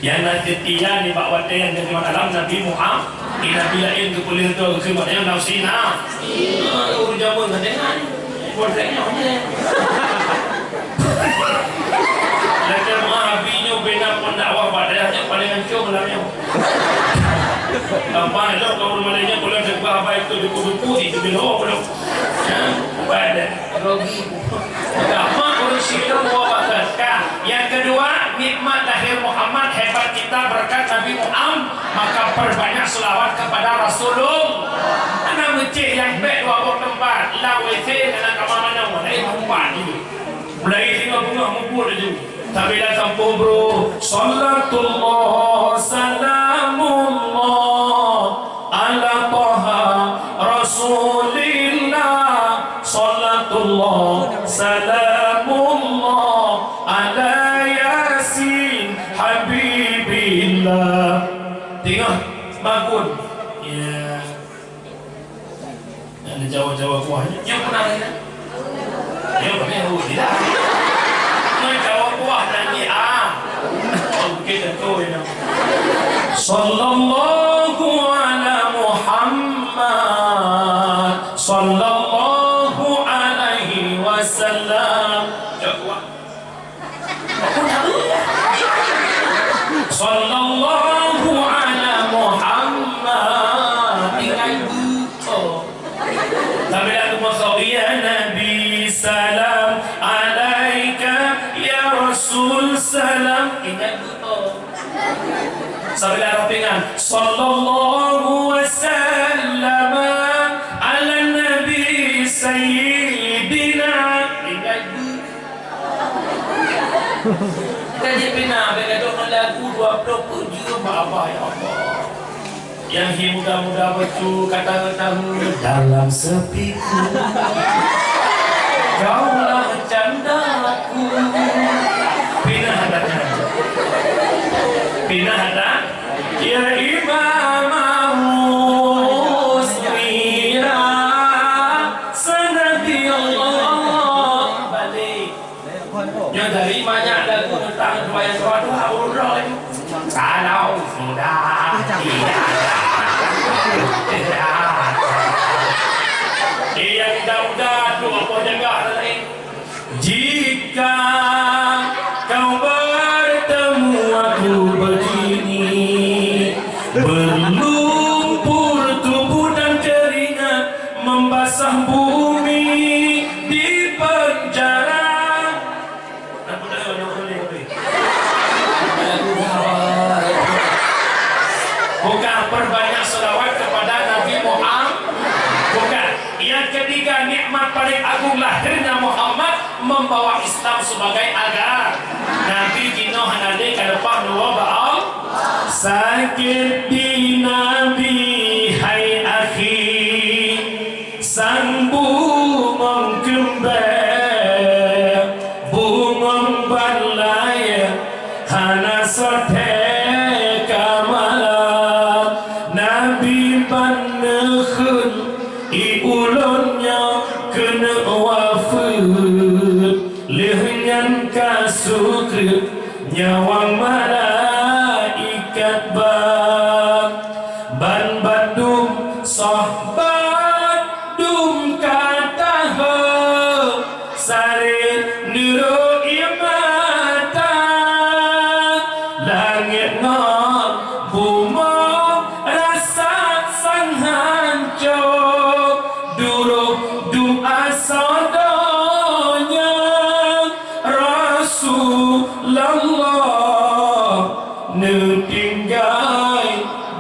yang nanti tiada ni bawa yang jadi dalam Nabi Muhammad ina bilain ke kulit tu ke mana nak sina urjamun dengan bolehnya lagi Nabi-nya bina pendakwah padanya paling hancur dalamnya apa itu kau rumahnya boleh sebuah apa itu buku itu bilo belum pada rogi apa urusan yang kedua nikmat lahir Muhammad hebat kita berkat Nabi Muhammad maka perbanyak selawat kepada Rasulullah anak mencik yang baik dua tempat lawese dengan kamar-mana mulai empat itu mulai lima bunga mumpul itu tapi datang bro sallatullah salamullah ala taha rasulillah sallatullah salamullah ala yasin habibillah. Tengok bangun ya ada Jawa-Jawa kuahnya yang pernah ya pakai tidak Jawa kuah lagi kita tu ya sallallahu ala Muhammad sallallahu alaihi wasallam sallallahu ala Muhammad tinggal buka tapi lalu masuk ya Nabi salam alaika ya Rasul salam ingat betul sambil rapingan sallallahu wasallam ala nabi sayyidina ingat kaji pina begitu lagu 27 apa ya Allah yang muda-muda betul kata-katamu dalam sepiku kaulah candaku pina ada ya imam musliya sanadi Allah balik yang dari banyak lagu tentang yang suatu Allah kalau sudah tidak yang dah tu apa jaga lain jika kau bertemu aku begini berlumpur tubuh dan keringat membasah bumi di penjara bukan perbanyak selawat kepada Nabi Muhammad bukan yang ketiga nikmat paling agung lahirnya Muhammad membawa Islam sebagai agama Nabi Dino Hanade ke depan dua ba'al sakit di Nabi hai akhi sang bumong kembang bumong balaya hana sote kasukrit nyawang malaikat ban badum sohbat dum kata sare nuru imata langit ngok bumi rasa sang hancur duruk doa sodonya Rasulullah tinggal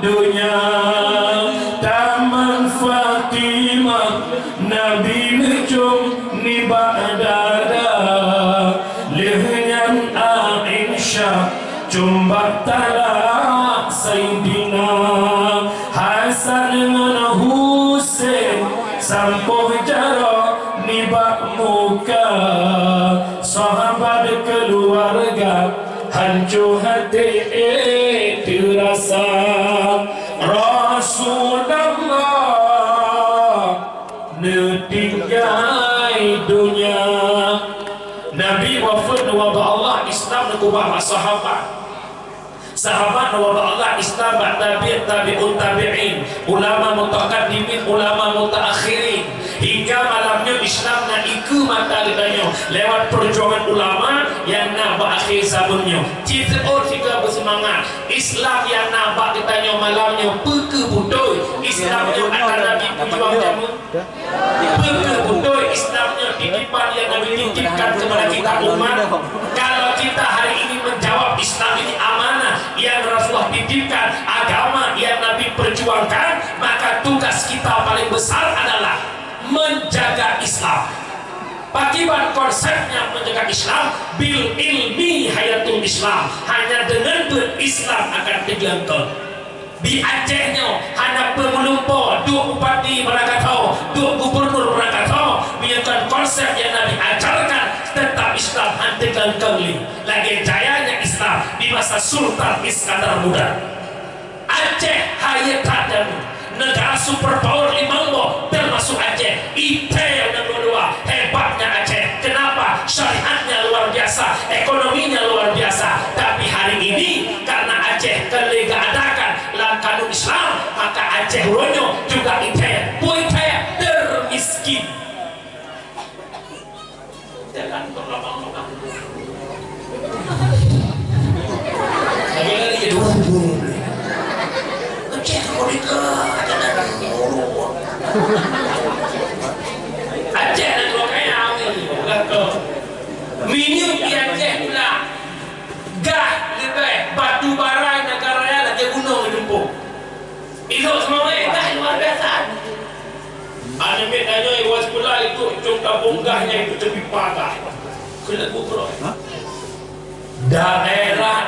dunia Taman Fatimah Nabi Najum ni ba'dada lihnya Aisyah cumbak talak Sayyidina Hasan dengan Husain sampuh jarak ni bak muka sahabat keluarga hancur hati terasa Rasulullah tinggal dunia Nabi wafat wabah Allah Islam kubah sahabat wabah Allah Islam tabi'un tabi'in ulama mutaqaddimin ulama mutaakhirin hingga malamnya Islam nak iku mata ditanya lewat perjuangan ulama yang nak berakhir sabunnya kita bersemangat Islam yang nampak ditanya malamnya peke putoi Islamnya akan Nabi berjuang jamu peke putoi Islamnya titipan yang Nabi titipkan kepada kita umat kalau kita hari ini menjawab Islam ini amanah yang Rasulullah titipkan agama yang Nabi perjuangkan maka tugas kita paling besar adalah menjaga Islam. Pakiban konsepnya menjaga Islam bil ilmi hayatul Islam hanya dengan berislam akan digelangkan. Di Acehnya hanya pengelumpo dua bupati Merakatau, dua gubernur Merakatau menyatakan konsep yang Nabi ajarkan tentang Islam hantikan kembali. Lagi jayanya Islam di masa Sultan Iskandar Muda. Aceh hayat tadamu negara superpower Limangbo termasuk Aceh. Itu yang kedua hebatnya Aceh. Kenapa? Syariatnya luar biasa, ekonominya luar biasa. Tapi hari ini karena Aceh kelega adakan kanun Islam maka Aceh Ronyo juga Itaya Puitaya termiskin. Jangan berlama-lama. Lagi-lagi jadi Aceh Kodika Aceh dan dua kaya ini minum di Aceh pula ambil tanya iwas pula itu contoh bonggahnya itu tepi pagar. Kena buka. Daerah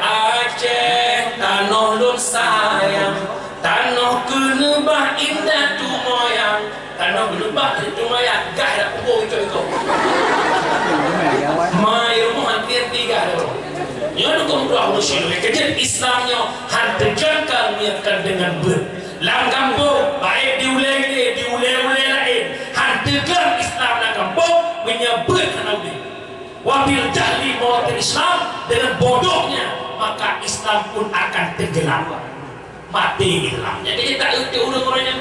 Aceh, tanah lun sayang, tanah kenebah indah tu moyang, tanah kenebah itu moyang, gah dah pukul itu. Mai rumah hampir 3 orang. Yang dukung doa muslim, kerja Islamnya hantar jangka niatkan dengan ber. Lam kampung baik diulai lain. Hantarkan Islam dalam kampung menyebut nabi. Wabil jahli mawatin Islam dengan bodohnya maka Islam pun akan tenggelam. Mati Islam. Jadi tak erti orang-orangnya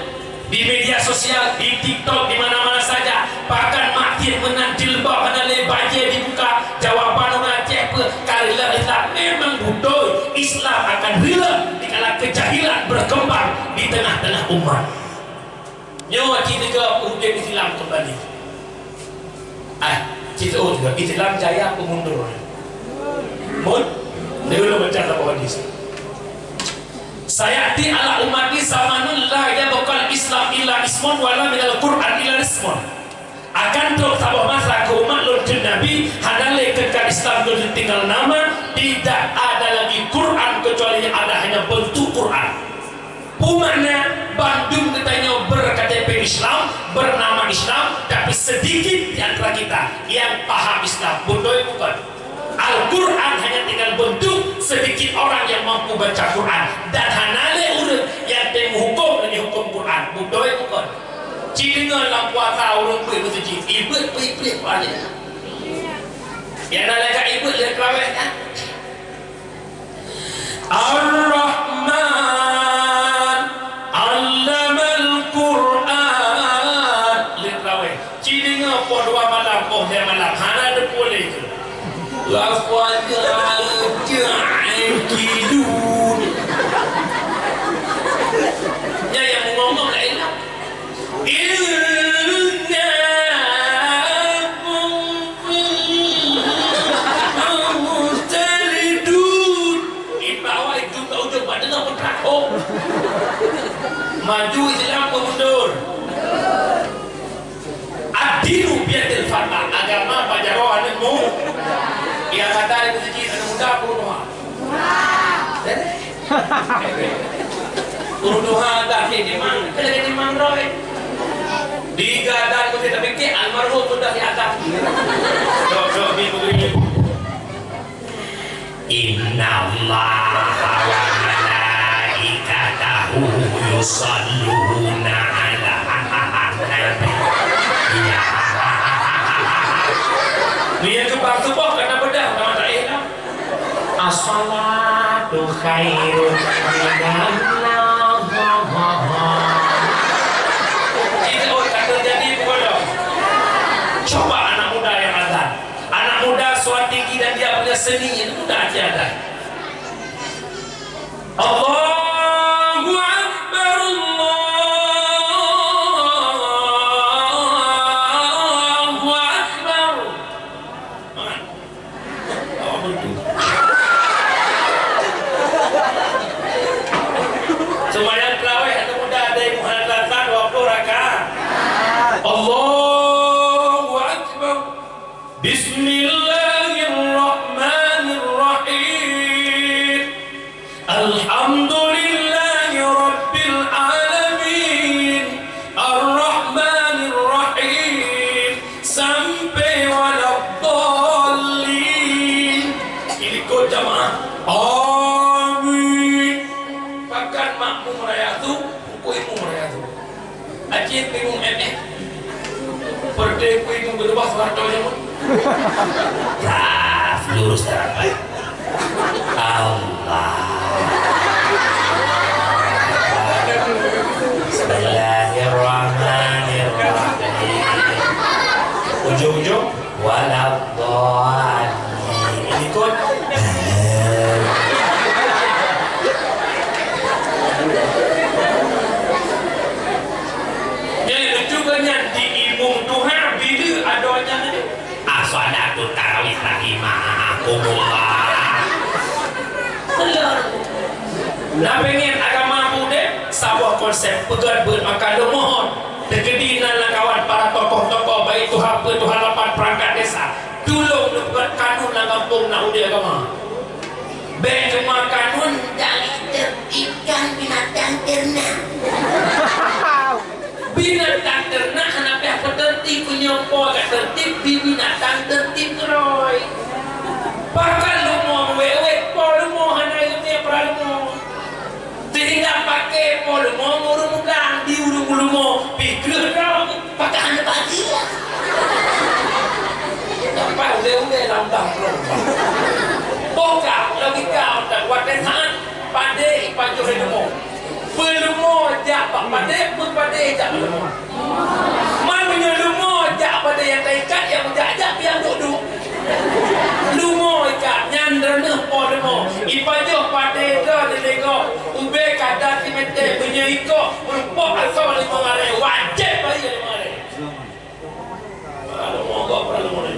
di media sosial, di TikTok, di mana-mana saja. Bahkan makin menanti lebak menalai baja dibuka jawaban orang Aceh karena Islam memang bodoh. Islam akan rela dikala kejahilan berkembang di tengah-tengah umat. Nyawa kita ke kemudian Islam kembali. Kita juga Islam jaya pemundur. Mun, dia belum baca apa hadis. Sayati ala umati zamanun la yabqal Islam illa ismun wala minal Qur'an illa ismun. Akan tu tabah masa ke umat lurjun Nabi hadale kekal Islam lurjun tinggal nama, tidak ada lagi Quran kecuali ada hanya bentuk Quran. Umatnya Bandung katanya berKTP Islam, bernama Islam, tapi sedikit di antara kita yang paham Islam. Bodoh bukan? Al-Quran hanya tinggal bentuk, sedikit orang yang mampu baca Quran dan hanale urut yang temu hukum dan hukum Quran. Bodoh bukan? Cidingan lampu atau orang beri bersuci, ibut beri balik. Yang nak lihat ibut lihat kerawat kan? Ar-Rahman Allamal Quran. Lihat kerawat. Cidingan po 2 malam, po 3 malam. Hana ada boleh ke? Lafadal ja'akidun. Ya yang ngomong lain lah. Maju Islam ke mundur. Adilu biadil fatah. Agama pajaroh anakmu. Ia kata itu sejid anak muda Uruduha. Uruduha tak dimang. Kalau dimang roy. Digadang mesti tak fikir almarhum sudah di atas. Dok begini. Inna Allah wa malaikatahu yusalluna ala nabi. Dia kebak-kebak karena bedah sama tak enak. As-salatu khairun minan nawm. Itu kata jadi bodoh. Coba anak muda yang azan. Anak muda suara tinggi dan dia punya seni itu mudah aja ada. Allahu Akbar, Allahu Akbar. Semuanya terawih atau muda ada yang muhadzatsah 20 rakaat. Allahu Akbar. Bismillahirrahmanirrahim. Alhamdulillahi Rabbil Alamin. Ar-Rahmanir-Rahim. Sampai waladhdallin. Ini kau jamaah. Amin. Bahkan makmum raya tu, kuimu raya tu. Acih kuimu Perde kuimu berdua suaranya pun. Ya, lurus terapai. Allah. Bismillahirrahmanirrahim. Ujung-ujung waladhdallin. Ini kot. Jadi lucunya di imum Tuhan bila adanya ni. As-salatu tarawih rahimakumullah. Nak pengen agama Buddha, sebuah konsep pegat bermakan mohon terkedi nan kawan itu apa tu halapan perangkat desa tolong buat kanun lah kampung nak udah agama baik cuma kanun dari tertibkan binatang ternak binatang ternak anak pihak tertib punya po agak tertib binatang tertib keroy bahkan lu mau wewek po lu mau hanai dia pra lu mau sehingga pakai po lu mau ngurung udang di urung lu mau pikir dong pakai anak pagi lah sampai udah lambang bro bokap logika tak kuat dan pada ipajo redumo pelumo jak pak pada pun pada jak pelumo manunya lumo jak pada yang terikat yang jak yang duduk lumo ikat nyandrena po lumo ipajo pada ke delego ube kada timete punya iko rupo asal lima ngare wajib bayar lima ngare lumo kok lumo ni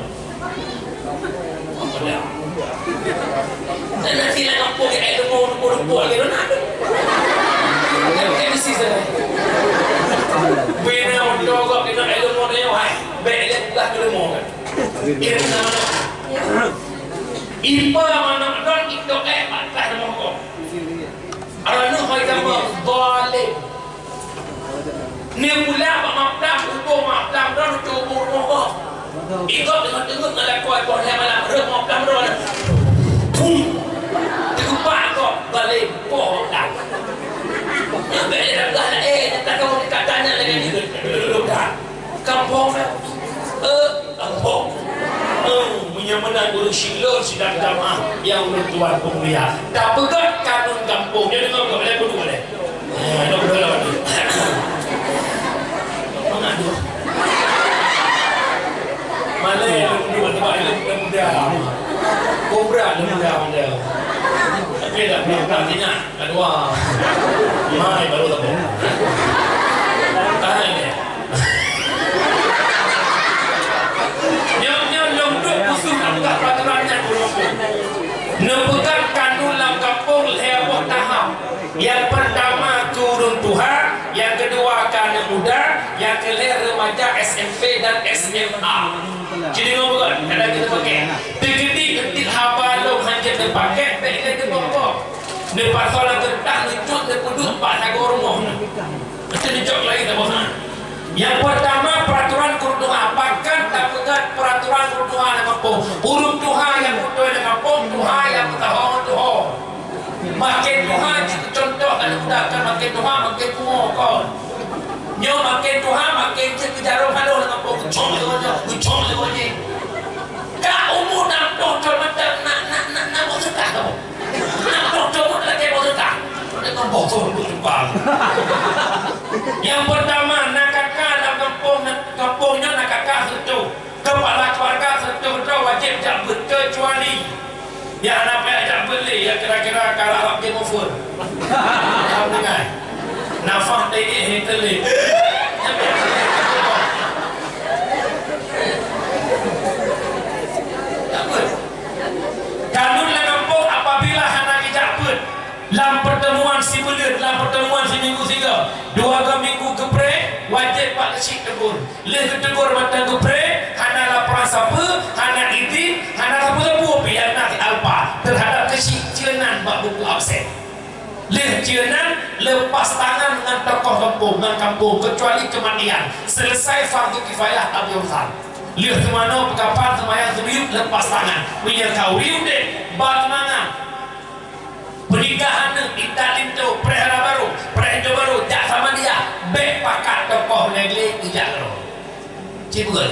dan nanti lah kampung yang lumo lagi nak kan mesti sana bina untuk kau kena ilmu ni wah bela bukan ilmu kan ilmu mana ipa mana don itu patah ilmu kau orang tu kau sama boleh ni pula maafkan untuk maafkan don untuk ilmu kau ikut tengok ngelakuan kau yang malam maafkan don terkupak kau balik kau dah bela dah tak kau katanya lagi ni dah kampung kampung punya menang guru silur sidang jamaah yang bertuan pemulia tak pegat kanun kampung dia dengar kau boleh duduk boleh duduk lagi mengadu mana yang dua-dua yang muda kobra yang muda tapi tak artinya kedua mai baru tak tahan ni yang duduk musuh tak peraturannya nepekan kanun dalam kampung lewat tahap yang pertama turun Tuhan yang kedua kanak muda yang kelima remaja SMP dan SMA jadi ngomong kadang kita pakai tegedi habalong hanya terpakai tak ada apa depan solat tentang lucut dan puduk pak sagor moh macam lucut lagi tak bosan yang pertama peraturan kurduha apakan tak pegat peraturan kurduha nak apa huruf Tuhan yang betul nak apa Tuhan yang bertahun Tuhan makin Tuhan contoh kalau mudahkan makin Tuhan makin kuat kau nyo makin Tuhan makin kejarum halau nak apa kucong lewatnya kau umur nak doktor macam nak bersetah kau nak doktor lagi bersetah dengan botol berjumpa yang pertama nak kakak dalam kampungnya nak kakak itu kepala keluarga itu wajib jabut kecuali yang anak ajak beli yang kira-kira kalau Arab Game Over yang dengar nafas tinggi hiteli kanun lah kampung apabila anak dijabut dalam pertemuan si bulan dalam pertemuan si minggu 3 2 minggu kepre wajib pak kecik tegur leh tegur mata kepre hana laporan siapa hana izin hana sapu-sapu pihak nanti alpa terhadap kecik cienan bak buku absen leh cienan lepas tangan dengan tokoh kampung kecuali kematian selesai fardu kifayah Abu Khan lihat ke mana pekapan semayang semiyuk lepas tangan punya kau riu deh bagaimana pernikahan italin tu perhara baru jak sama dia bek pakat tokoh negeri ijak roh cibul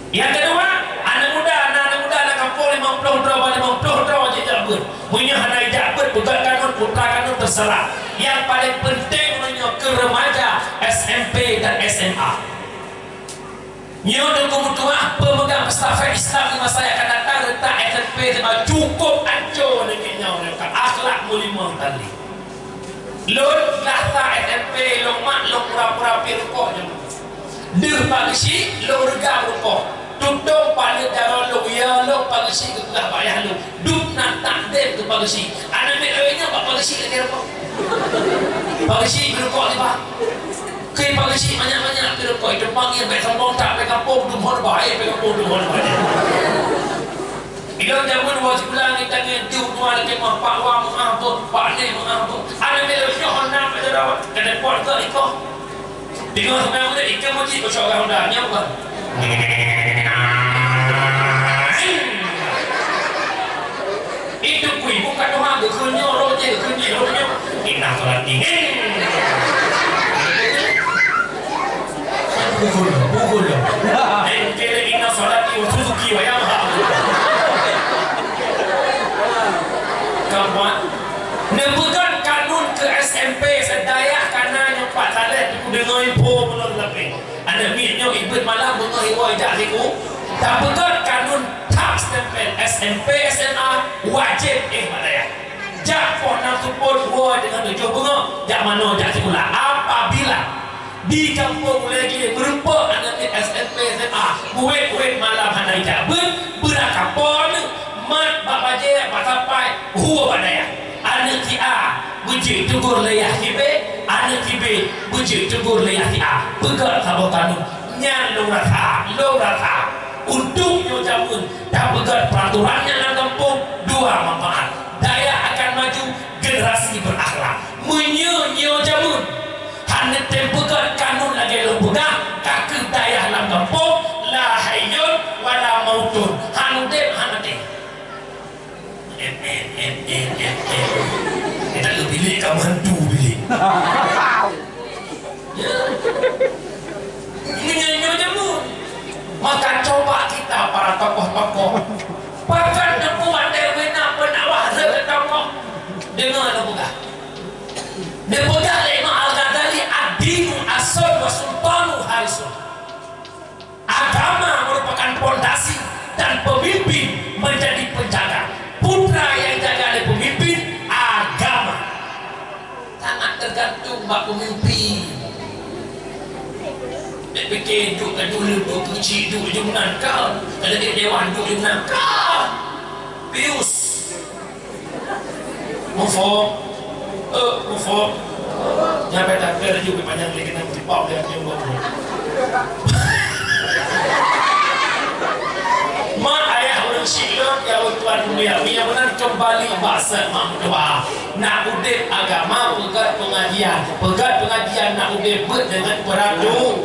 yang kedua anak muda anak kampung 50 draw jejak ber punya anak ijak ber pegang kanun putra kanun terserah yang paling penting punya ke remaja SMP dan SMA nyo dan kebutuhan pemegang estafet Islam di masa yang akan datang letak SMP cukup ancur dengan akhlak mulimah tadi lon lata SMP long mak long pura-pura pirukok je deh pagisi long regam rukok tutup pada darah long ya long pagisi ke belah bayah long duk nak takdim ke pagisi anak mek lawainya pak pagisi lagi rukok pagisi pirukok ni pak Kaya pag-isip banyak-banyak pero kau itu panggil baik kampung tak baik kampung dumhon baik baik kampung dumhon baik. Ilang zaman buat sebulan kita ngedu dua lagi mah pak wang apa pak ni apa. Ada bela syok nak ada rawat kena pot ke iko. Dengar sampai aku ikan moji kau syok orang dah nyapa. Itu kui bukan doang gekunyo roje gekunyo roje. Kita solat tinggi. Pukul lah. Kira ina solat di Suzuki wayang. Kawan, nebukan kanun ke SMP sedaya karena nyempat salat dengan info belum lebih. Ada mitnya ibut malam dengan iwa ijak liku. Tak betul kanun tak stempel SMP SMA wajib madaya. Jak pun nak support gua dengan tujuh bunga. Jak mana jak sekolah. Apabila di kampung lagi berupa anak SMP SMA buat malam handai jabut berakapon mat babaje batapai huwa badaya anak ti A buji tugur layah ti B anak ti B buji tugur layah ti A pegat kabotanu nyan lo rata untuk nyo jamun dah pegat peraturannya dalam kampung dua manfaat daya akan maju generasi berakhlak menyo jamun hanya tempegat kanun lagi lembuga kakek daya dalam kampung la hayyun wala mautun hanudem hanade kita lu bilik kamu hantu bilik ini jamu maka coba kita para tokoh-tokoh bahkan nepuan derwena penawah tokoh dengan lembuga lembuga lima al-Ghazali ad-dinu as-sul wa sultanu harisun. Agama merupakan fondasi dan pemimpin menjadi penjaga. Putra yang jaga oleh pemimpin agama. Sangat tergantung bak pemimpin. Dia fikir duk dulu berpuji duk je menangkal. Kalau dia dewan duk je menangkal. Pius. Mufo. Mufo. Nyampe tak ada juga panjang lagi nak tipau dia yang buat. Mak ayah orang silap ya tuan dunia punya benar kembali bahasa mak doa. Nak udip agama pegat pengajian nak udip ber dengan beradu.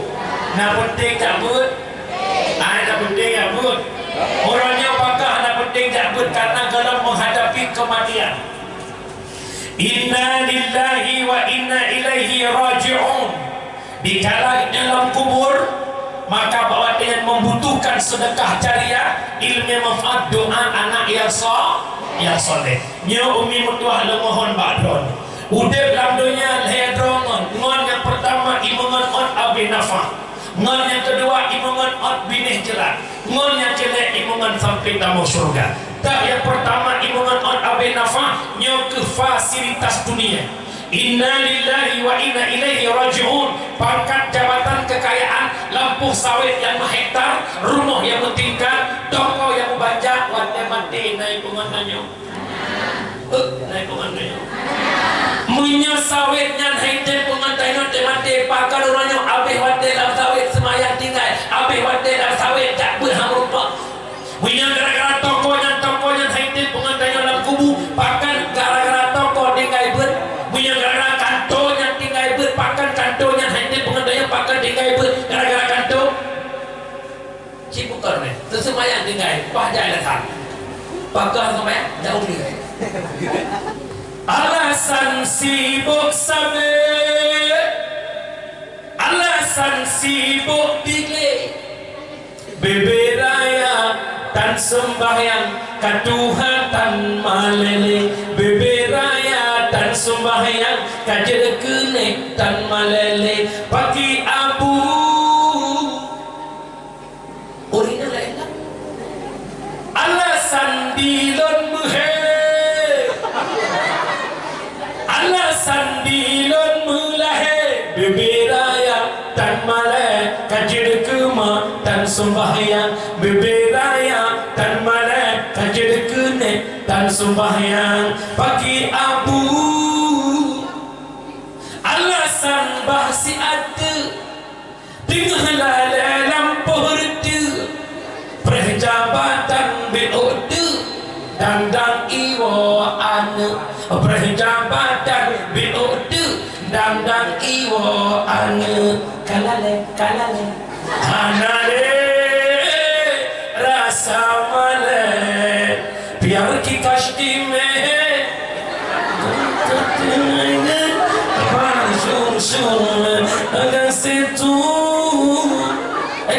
Nak penting tak ber. Nak penting tak ber. Orangnya pakah nak penting tak ber karena dalam menghadapi kematian. Inna lillahi wa inna ilaihi raji'un. Dikala dalam kubur maka bahwa dengan membutuhkan sedekah jariah ilmu manfaat doa anak yang soleh nya umi mutuah lemohon badron udep dalam dunia ledrongon ngon yang pertama imungan on abi nafa ngon yang kedua imungan on binih jelat ngon yang ketiga imungan sampai tamu surga. Tak yang pertama imungan on abi nafa nya ke fasilitas dunia. Inna lillahi wa inna ilaihi raji'un. Pangkat, jabatan, kekayaan, lampu sawit yang menghektar, rumah yang bertingkat, toko yang membaca, wate mati naik pengantannya. Naik pengantannya. Munya sawitnya hektar pengantannya temate pakar orangnya abih wate dalam sawit semayang tinggal, abih wate dalam sawit tak berhamrupa. Munya gara-gara tokonya hektar pengantannya dalam kubu, pakan gara-gara toko tinggal ber. Punya gara-gara kantornya tinggal ber, pakan kantornya hanya pengendalian pakan tinggal ber, gara-gara kantor cipukan ni, tersemayang tinggal, pahjai datang pakan semayang, jauh ni alasan sibuk sabar, alasan sibuk bigli beberaya dan sembahyang katuhan tan malele beberaya dan sembahyang kajer kenek tan malele pagi abu orina lain alasan dilon muhe alasan dilon mulahe beberaya tan malele kajer kema tan sembahyang beberaya tan malele kajer kenek tan sembahyang pagi abu alasan bahsi ada Dengarlah dalam perda perjabatan BOD dandang iwa ane perjabatan BOD dandang iwa ane kalale anale rasa male biar kita stime agak situ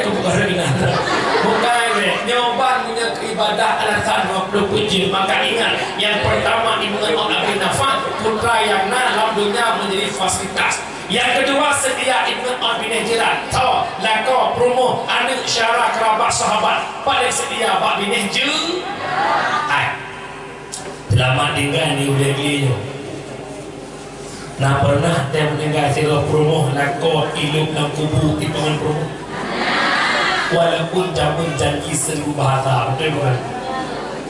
bukan lagi nada bukan nyoba punya ibadah alasan 20 puji. Maka ingat yang pertama Ibnu Abi Nafa putra yang dalam dunia menjadi fasilitas. Yang kedua sedia Ibnu Abi Najran tahu lako promo anak syarah kerabat sahabat paling sedia Pak Binih je lama tinggal ni udah gini. Nah pernah dia meninggal sila promo lako hidup dalam kubu di pengen promo walaupun jamun janji 1000 bahasa betul bukan?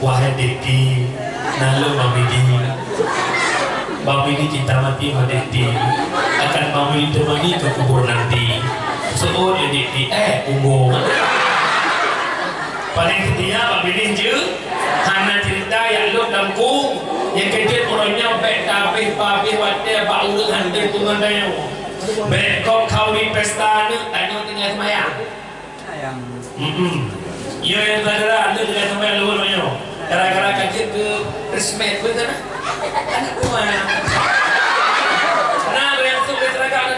Wahai Dedi nalu Mami di cinta mati Dedi akan Mami ditemani ke kubur nanti seorang ya Dedi umur paling ketiga Mami je hana cerita yang lu dalam kung yang kejut orangnya baik tapi papi wadah bau dengan dia tungan daya baik kau kawin pesta ni tanya tinggal semayang ya yang saudara anda tinggal semayang luar banyak kadang-kadang kejut ke resmet pun sana anak kuat nah yang tu berteragak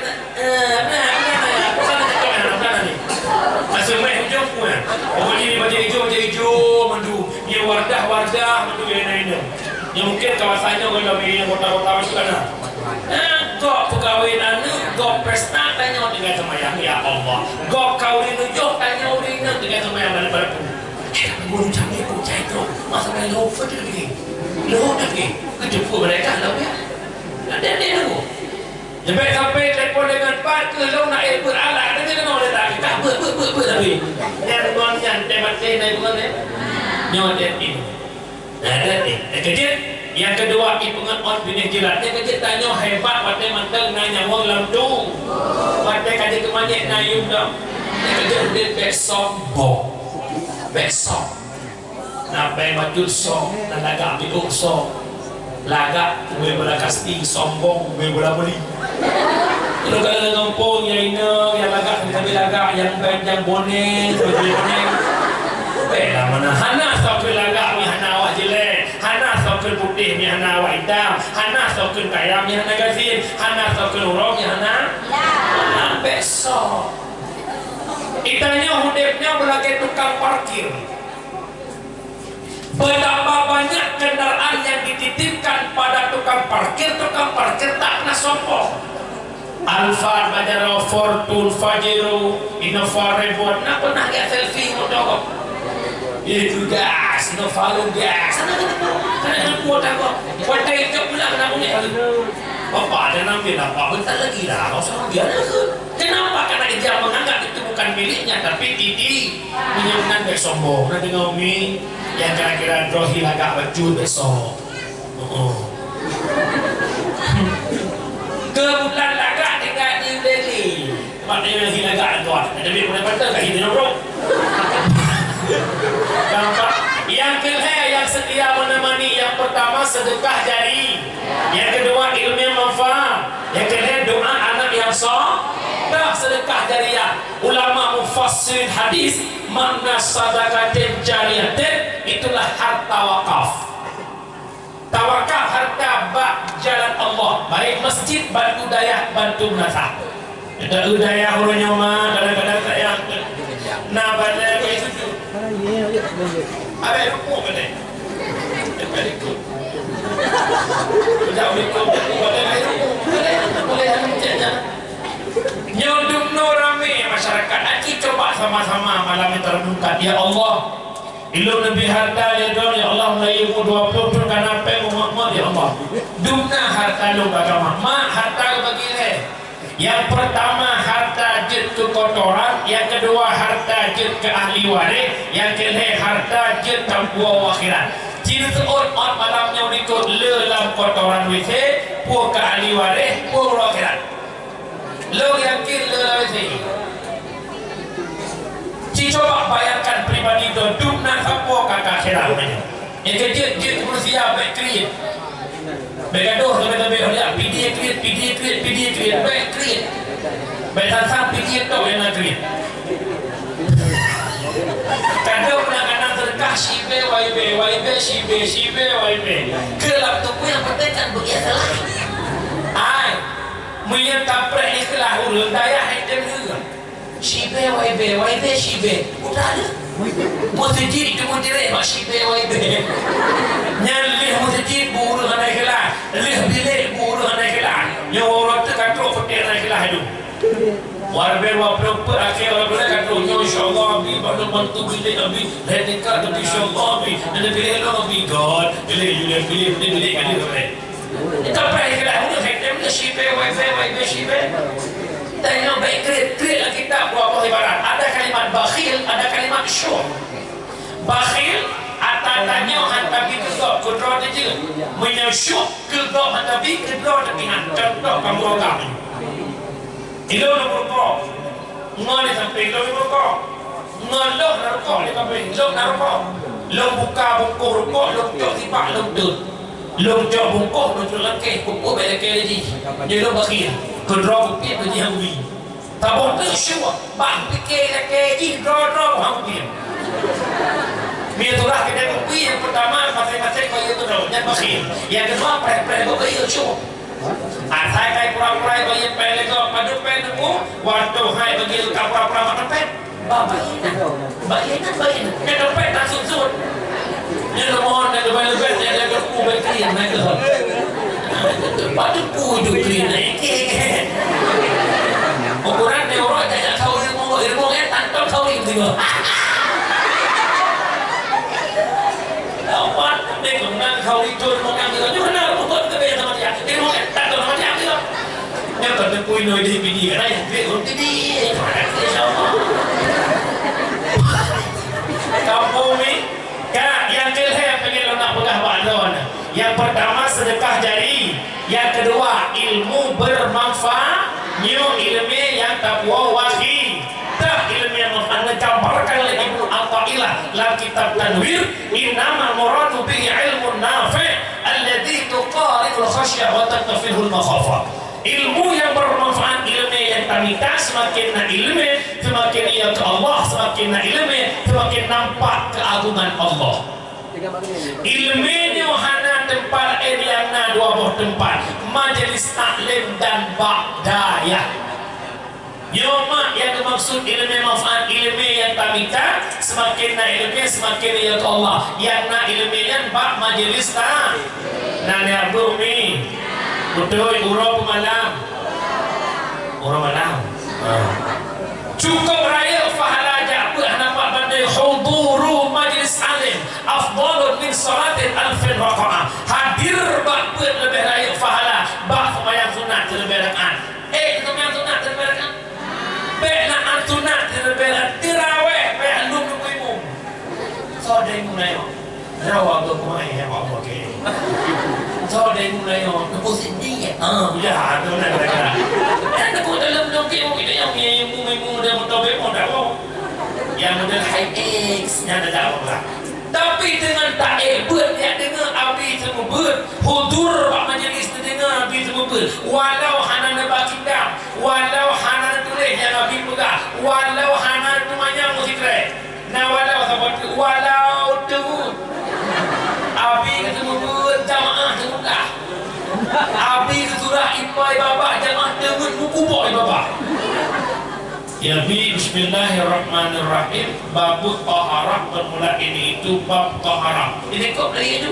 masuk main hujung pun pokoknya ni baca hijau mandu dia wardah mandu yang lain yang mungkin kawasannya kalau yang kota-kota masuk sana kok pegawai anu kok pesta tanya dengan semayang ya Allah kok kawin nujuh tanya urina dengan semayang pada pun guru canggih ku cai tu masa main lofa tu lagi kejumpa mereka lah ya ada aku sampai telefon dengan Pak ke lo nak air beralat dia kena oleh tak kita ber tapi yang tuannya temati naik bukan nyawa dia ini ada ni kejut yang kedua ipungan on binih jilat dia kejut tanya hebat wadah manteng nanya wong lamdung wadah kaji kemanyek nayum dah dia kejut dia besok napai majul sok dan lagak bikuk sok lagak gue bola casting sombong gue bola beli kalau kalian ngompong yang ini yang lagak kami lagak yang panjang bonek bela mana hana sokul lagak mi hana awak jelek hana sokul putih mi hana awak hitam hana sokul kaya mi hana gazin hana sokul urang mi hana besok itanya hudepnya berlaku tukang parkir. Betapa banyak kendaraan yang dititipkan pada tukang parkir tak pernah sombong. Alfa, Bajaro, Fortune, Fajero, Innova, Revolt, nak pernah lihat selfie motor? Itu gas, Innova lu gas. Karena kuat aku, kuat itu pula kenapa ni? Bapak ada nambil apa? Bentar lagi lah, kau sama dia ke? Kenapa? Karena dia menganggap itu bukan miliknya, tapi Didi punya sombong. Nanti ngomi yang kira-kira rohi agak baju besok. Kebetulan agak tinggal di Delhi. Maknanya yang hilang agak tuan. Ada lebih boleh patah kat hidup bro. Nampak? Yang kedua yang setia menemani, yang pertama sedekah jari, yang kedua ilmu yang manfaat, yang ketiga doa anak yang soleh, sedekah jariah. Ulama mufassir hadis makna sedekatin jariyatin itulah harta wakaf. Tawakaf harta bak jalan Allah, baik masjid, bantu dayah, bantu menasah. Ada udayah orangnya mah kadang-kadang saya nah pada itu ada rukuk kan ni ada rukuk jauh rukuk boleh macamnya nyoduk no rame masyarakat aki coba sama-sama malam terbuka ya Allah ilmu Nabi harta ya Tuhan ya Allah mulai ilmu 20 pun kanapa Muhammad ya Allah dumna harta lu bagama mak harta bagi le. Yang pertama harta jid ke kotoran, yang kedua harta jid ke ahli waris, yang ketiga harta jid ke buah akhirat. Ciri seorang malamnya ikut le dalam kotoran WC, buah ke ahli waris, buah akhirat. Lo yakin le WC? Coba bayangkan pribadi itu duduk nak kapur kakak kerana yang kerja dia manusia baik create baik gaduh sampai dia PDA create baik create baik tentang PDA tu yang nak create kadang kadang terkah sibe YB sibe YB kelap tu pun yang penting kan begitu lah ai punya kaprek ikhlas urut daya item juga sibe YB sibe udah ada masjid itu mutirai mak sibe YB nyalih masjid buru hana ikhlas lih bilik buru hana ikhlas yang orang tu katrok petir hana ikhlas itu warber wapropper akhir warber katroknya insyaAllah abi pada bantu bilik abi letika tapi insyaAllah abi ada bilik lo abi God bilik kita pernah ikhlas udah item sibe YB sibe dan yang baik create lah kita buat ibarat ada kalimat bakhil ada kalimat syuh bakhil atatanya hantabi kedok kudro aja menyasyuh kedok hantabi kedok tapi contoh kamu orang ilo nomor kau ngani sampai ilo nomor kau ngelok narukok ni kabe ilo narukok lo buka bungkuh rukok lo cok tipak lo tut lo cok bungkuh lo cok lekeh bungkuh belakeh lagi jadi lo bakhil kedua bukti tu dia hui. Tabung tu syuah, bang fikir lagi ji kedua bukti. Mia tu lah kita bukti yang pertama masing-masing kau itu dah dan bakhil. Yang kedua pre kau itu syuah. Asal kai pura-pura kau yang pen itu padu pen tu, waktu hai bagi kau pura-pura mata pen. Bagian. Kita pen tak sud. Ni mohon nak lebih dia ada ku bagi yang nak tu. Padu ku tu clean ukuran dia orang tak tahu ilmu tanpa tahu ilmu apa dia kenal tahu itu ilmu yang dia juga nak buat kerja sama dia ilmu tak tahu sama dia juga yang tertepui noi di bini kan ayah dia untuk dia insyaallah kamu ni kan yang kelihatan pengen lo nak pegang balon yang pertama sedekah jari yang kedua ilmu bermanfaat ilmu yang takwa wahid tak ilmu yang mencabarkan oleh Ibnu Athaillah dalam kitab Tanwir innamal muradu bihi ilmun nafi' alladhi tuqaribul khasyah wa taktafihul makhafah ilmu yang bermanfaat ilmu yang tamita semakin ilmu semakin ia ke Allah semakin ilmu semakin nampak keagungan Allah ilmunya hana tempat eriana dua buah tempat majelis taklim dan ba'dayah Yoma yang dimaksud ilmu manfaat ilmu yang tamika semakin nak ilmu semakin ia ke Allah yang nak ilmu yang bak majelis tak nak lihat bumi betul urau pemalam cukup raya fahala ja'bu nampak bandai huduru majlis alim afdalun min salatin alfin raqa'ah hadir bak lebih raya fahala bak sembahyang sunat lebih rakaat sembahyang sunat lebih rakaat nak sunat lebih rakaat tirawih baik lu nungguimu so dai mulai rawa tu mai ya Allah ke so dai mulai tu sendiri ya ada nak kata ada ko dalam nungki mo kita yang mu dah mutabe mo dah yang model high X nya ada dah lah tapi dengan tak buat dia dengar abi semua buat hudur pak majlis dengar abi semua buat walau hana nak kitab walau hana tulis yang abi pegang walau hana tu manya musik rek nah walau sahabat walau tu abi semua buat jamaah semua abi surah ipai bapa jamaah dengan buku boy bapa ya bi bismillahirrahmanirrahim bab taharah bermula ini itu bab taharah ini kok dari itu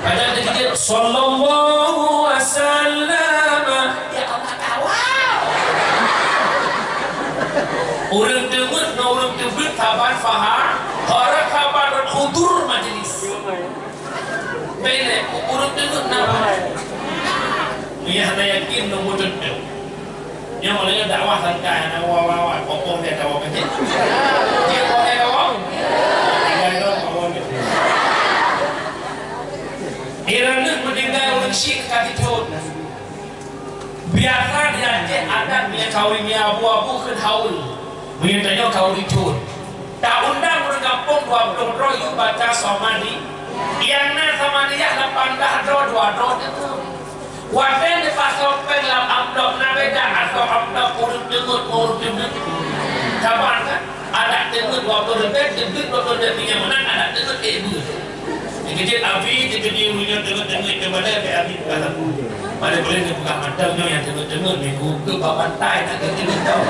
ada dia sallallahu wasallam ya Allah kawal orang dengar orang dengar taban faham orang kabar hudur majlis bele urut dengar nama dia hanya yakin nombor tentu yang mulanya dakwah santai wa kokong dia dakwah kecil dia boleh dakwah Irana mendengar orang syik kaki turun adat punya kawin punya abu-abu ke haul punya tanya kau ricun tak undang orang kampung 20 royu baca somadi yang na somadi ya 8 dro 2 dro waten di pasal penglam amdok na beda atau amdok urut dengut kapan kan adat dengut 20 lebih dengut 20 lebih yang menang adat dengut ibu kecil api jadi punya dengut kepada abi kata mana boleh ni bukan madamnya yang dengut minggu ke babantai nak dengut tahu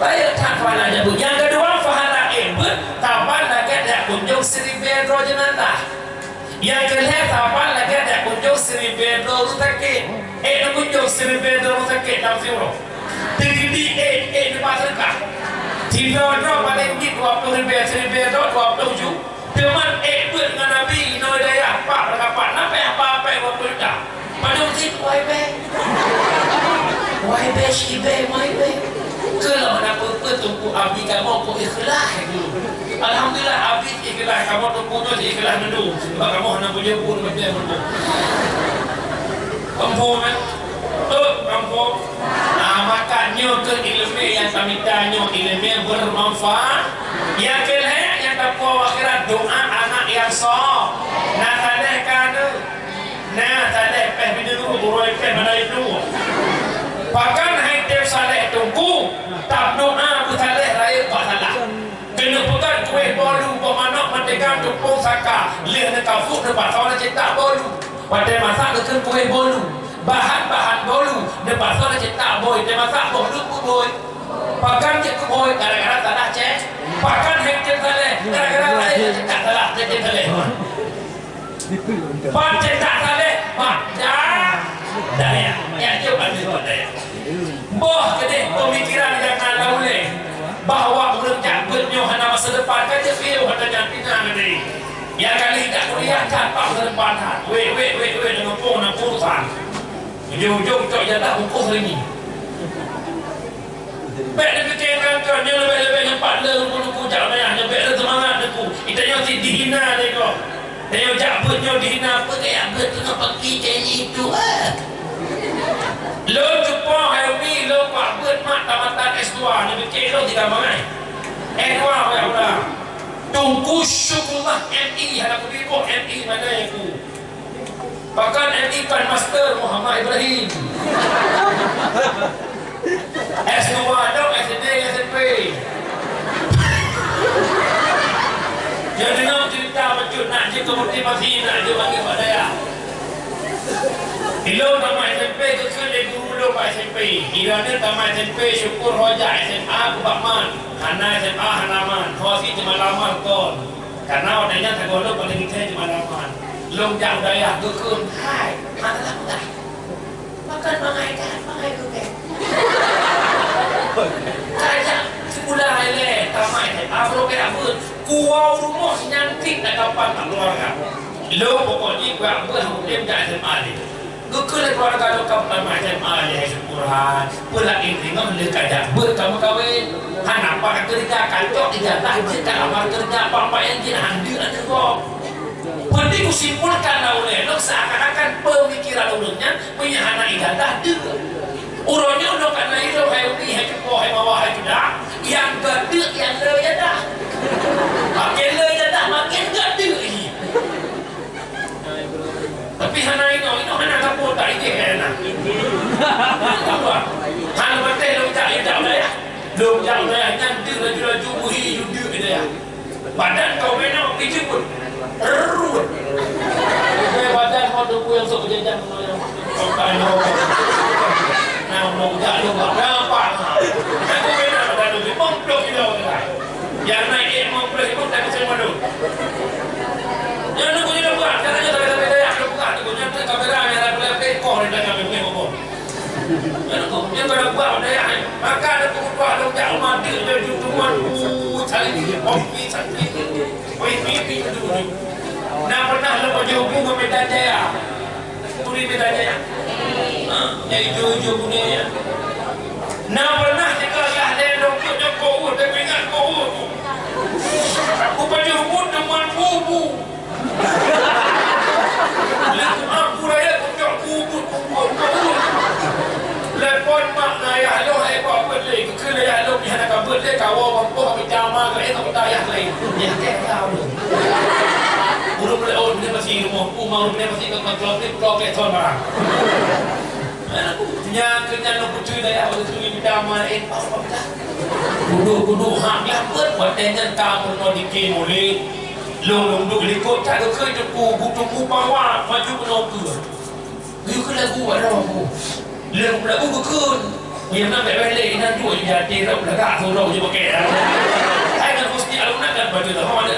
baik tak pada aja bu yang kedua fahala ibu taban lagi ada kunjung Sri Bedro jenazah yang kedua taban lagi ada kunjung Sri Bedro rutakit kunjung Sri Bedro rutakit dalam siro tinggi di pasar kah tidak paling di 20 ribu Sri Bedro 27 teman buat dengan Nabi no daya pak berapa apa yang berpulda pada usit YB shibe kalau nak tunggu abi kamu kau ikhlas dulu alhamdulillah abi ikhlas kamu tunggu tu ikhlas dulu sebab kamu hendak punya pun macam mana kampung kampung makanya ke ilmu yang kami tanya ilmu yang bermanfaat yang kelihatan yang takwa akhirat doa anak yang sah nak tadeh kanu nak tadeh peh biduru uroi peh mana itu bahkan haitef saleh tunggu tak doa aku saleh raya tak salah kena pegang kue bolu pemanok mendegang tupung saka leh nak kafuk depan soalnya cetak bolu pada masak dengan kue bolu bahan-bahan bolu depan soalnya cetak boy dia masak bolu boy pakan cek boy gara-gara salah cek pakan haitef saleh gara-gara raya cetak salah cetak saleh pak cetak saleh pak daya ya coba daya boh jadi pemikiran yang anda boleh bahawa bekerja penyuhan masa depan kan je feel kata jantina tadi yang kali tak kuliah kan pak masa depan we dengan pun nak urusan ujung-ujung cok jatah hukum hari ni baik dia fikirkan kan dia lebih-lebih nampak lu jauh banyak dia baik semangat aku kita yang dihina dia kau dia yang jabutnya dihina apa kayak betul pergi jadi itu lo jumpa hari ni lo pak buat mak tamatan S2 ni fikir lo tiga mangai S2 ya udah tunggu syukurlah MI ada aku ibu MI mana aku bahkan MI kan master Muhammad Ibrahim S2 dong SD SMP jadi nak cerita macam nak je ke motivasi nak je bagi pada ya Ilo tamat SMP ke guru lo Pak SMP. Irana tamat SMP syukur Roja SMA ke Bakman. Hana SMA Hanaman. Hosi cuma lamar kon. Karena wadahnya tergolong pada kita cuma lamar. Long jauh daya gekun. Hai, mana lah mudah. Makan mangai kuke. Kaja sebulan le tamat SMA lo kira pun. Kuau rumah nyantik nak dapat tak keluarga. Lo pokoknya gua dia jadi SMA ni. Gukul keluarga lo kamu nama SMA ya syukuran pula ini ngam lekat dah berkamu kawin apa kerja kantor ijazah kita lamar kerja apa yang kita ambil ada kok penting kusimpulkan oleh lo seakan-akan pemikiran ulunnya punya anak ijazah dia urutnya udah karena itu happy happy mawah dah yang gede yang le ya dah makin le ya dah makin gede tapi hana ini hana kamu tak ini kena. Apa? Hana betul lo tak ya. Lo jauh dah nanti laju buhi judi dia. Badan kau benar kerja pun. Terus. Badan kau tu yang sok jajan kau kan lo. Nah mau tak lo apa? Aku benar badan tu mengplok dia orang. Yang naik mengplok itu tak bisa malu. Yang nak punya buat caranya tak ada. Kamera yang ada lebih kau ni dah kami punya ngomong. Yang berapa ada yang maka ada pengubah dong jauh mati ada jutuan cari kopi cari kopi itu. Nah pernah lepas jauh ke Medan Jaya, turi Medan Jaya, yang hijau punya ya. Nah pernah jika ada dong kau dia ingat kau. Aku baju rumput dengan bubu. Aku raya kau kubur lepon mak Apa kami jama ke itu kita ayah lain. Ya kayak tahu. Urut boleh dia masih rumah. Umar dia masih ke klub thon barang. Nya kena nak cuy dah awak tu ni jama apa dah. Kudu hak lah buat dengan kamu mau dikit boleh. Long duk likut tak ada ke butuh bawa maju menokor. Dia ke lagu ada aku. Lagu bekun. Yang nak balik nan tu jadi dah belakang sorok je pakai. Hai kan mesti alumni kan baju dah ada.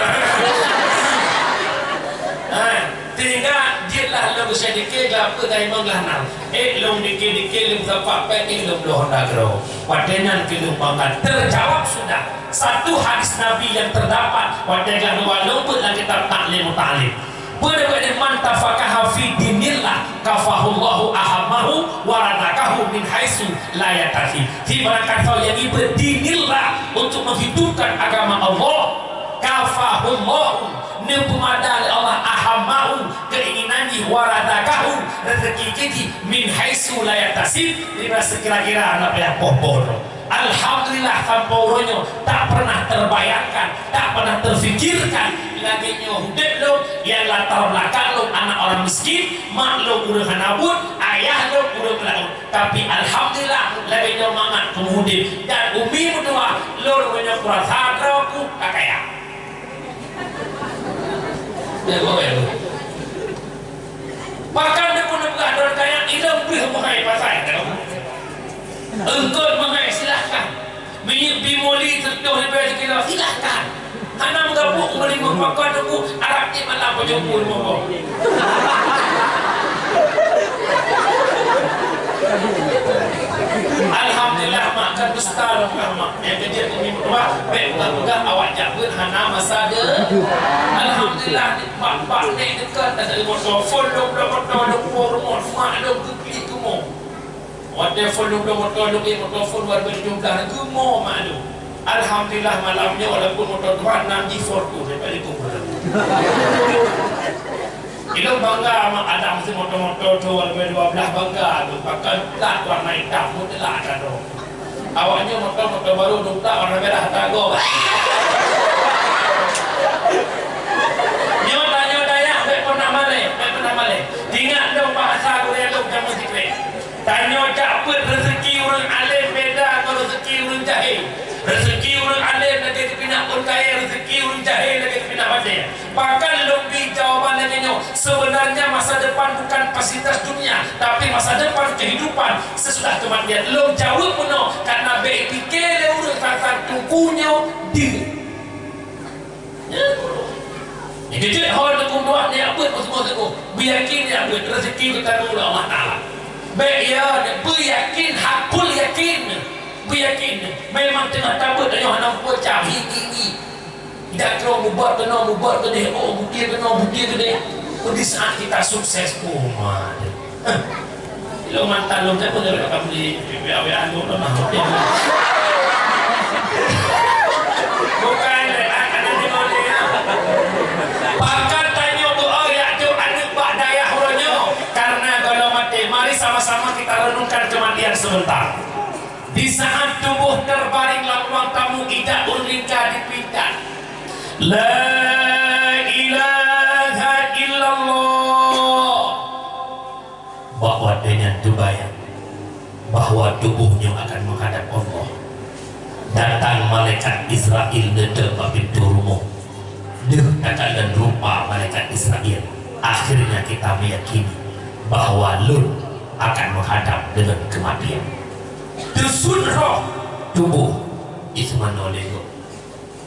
Tinggal dia lah lagu sedikit apa dah memang lah nak. Long dikit lem sampai pek lem doh nak ro. Padenan kelum bangat terjawab sudah. Satu hadis Nabi yang terdapat pada walaupun dalam kitab Ta'lim Ta'lim. Benar-benar man tafaqaha fi dinillah kafahullahu ahammahu wa radakahu min haitsu la yatahi. Di barang kata yang berdinillah untuk menghidupkan agama Allah, kafahullahu nepumadal Allah ahammahu keinginannya wa radakahu rezeki kita min haitsu la yatahi. Dirasa kira-kira apa yang bodoh. Alhamdulillah tanpa uronyo tak pernah terbayangkan, tak pernah terfikirkan lagi hidup lo yang latar belakang lo anak orang miskin, mak lo udah kanabut, ayah lo udah kelaut. Tapi alhamdulillah lagi mangat kemudian dan umi berdua lo punya kurasa aku kakaya. Ya boleh lo. Bahkan dia pun ada kaya ilang bih mengai pasai kan. Engkau mengai silahkan bimoli tertuh lebih kita silahkan hana menggabung beli memakan aku Arab ni malah berjumpa rumah alhamdulillah makan besar mak yang kerja ni berdua baik bukan awak jabut hana masa dia alhamdulillah pak ni dekat ada motor phone dok rumah mak dok pergi ke rumah. Wadah follow motor phone baru berjumlah gemuk malu. Alhamdulillah malamnya walaupun motor tuan 94 tu daripada itu. Itu bangga sama ada mesti motor tu walaupun 12 bangga tu pakai plat warna hitam mutlak ada tu. Awaknya motor baru tu tak warna merah tak go. Nyoda ya baik pernah male. Ingat dong bahasa Korea dong zaman sikit. Tanya cak apa rezeki orang alim beda dengan rezeki orang jahil. Rezeki orang alim lagi kepinah pun kaya, rezeki orang jahil lagi kepinah badai. Bahkan lebih jawaban lagi sebenarnya masa depan bukan fasilitas dunia, tapi masa depan kehidupan sesudah kematian. Lo jawab penuh karena BPK le urut tentang tungkunya diri. Jadi jadi hal tu buat ni apa semua tu. Biarkin dia buat rezeki kita oleh Allah Taala. Baik beryakin hakul yakin beryakin memang tengah takut dengan anak bocah ini tidak kena buat tu deh bukti tu deh di saat kita sukses lo mantan lo tak boleh kamu di PPAWA lo lemah bukan ada di mana bahkan tanya doa ya tu anak bak daya huranyo karena kalau mati mari sama-sama kita renungkan kematian sebentar. Di saat tubuh terbaring dalam ruang tamu tidak ulingka dipindah. La ilaha illallah. Bahwa dengan tubayang bahwa tubuhnya akan menghadap Allah. Datang malaikat Israel datang ke pintu rumah. Dia dan rupa malaikat Israel. Akhirnya kita meyakini bahwa Lut akan menghadap dengan kematian. Dusun roh tubuh itu mana lego,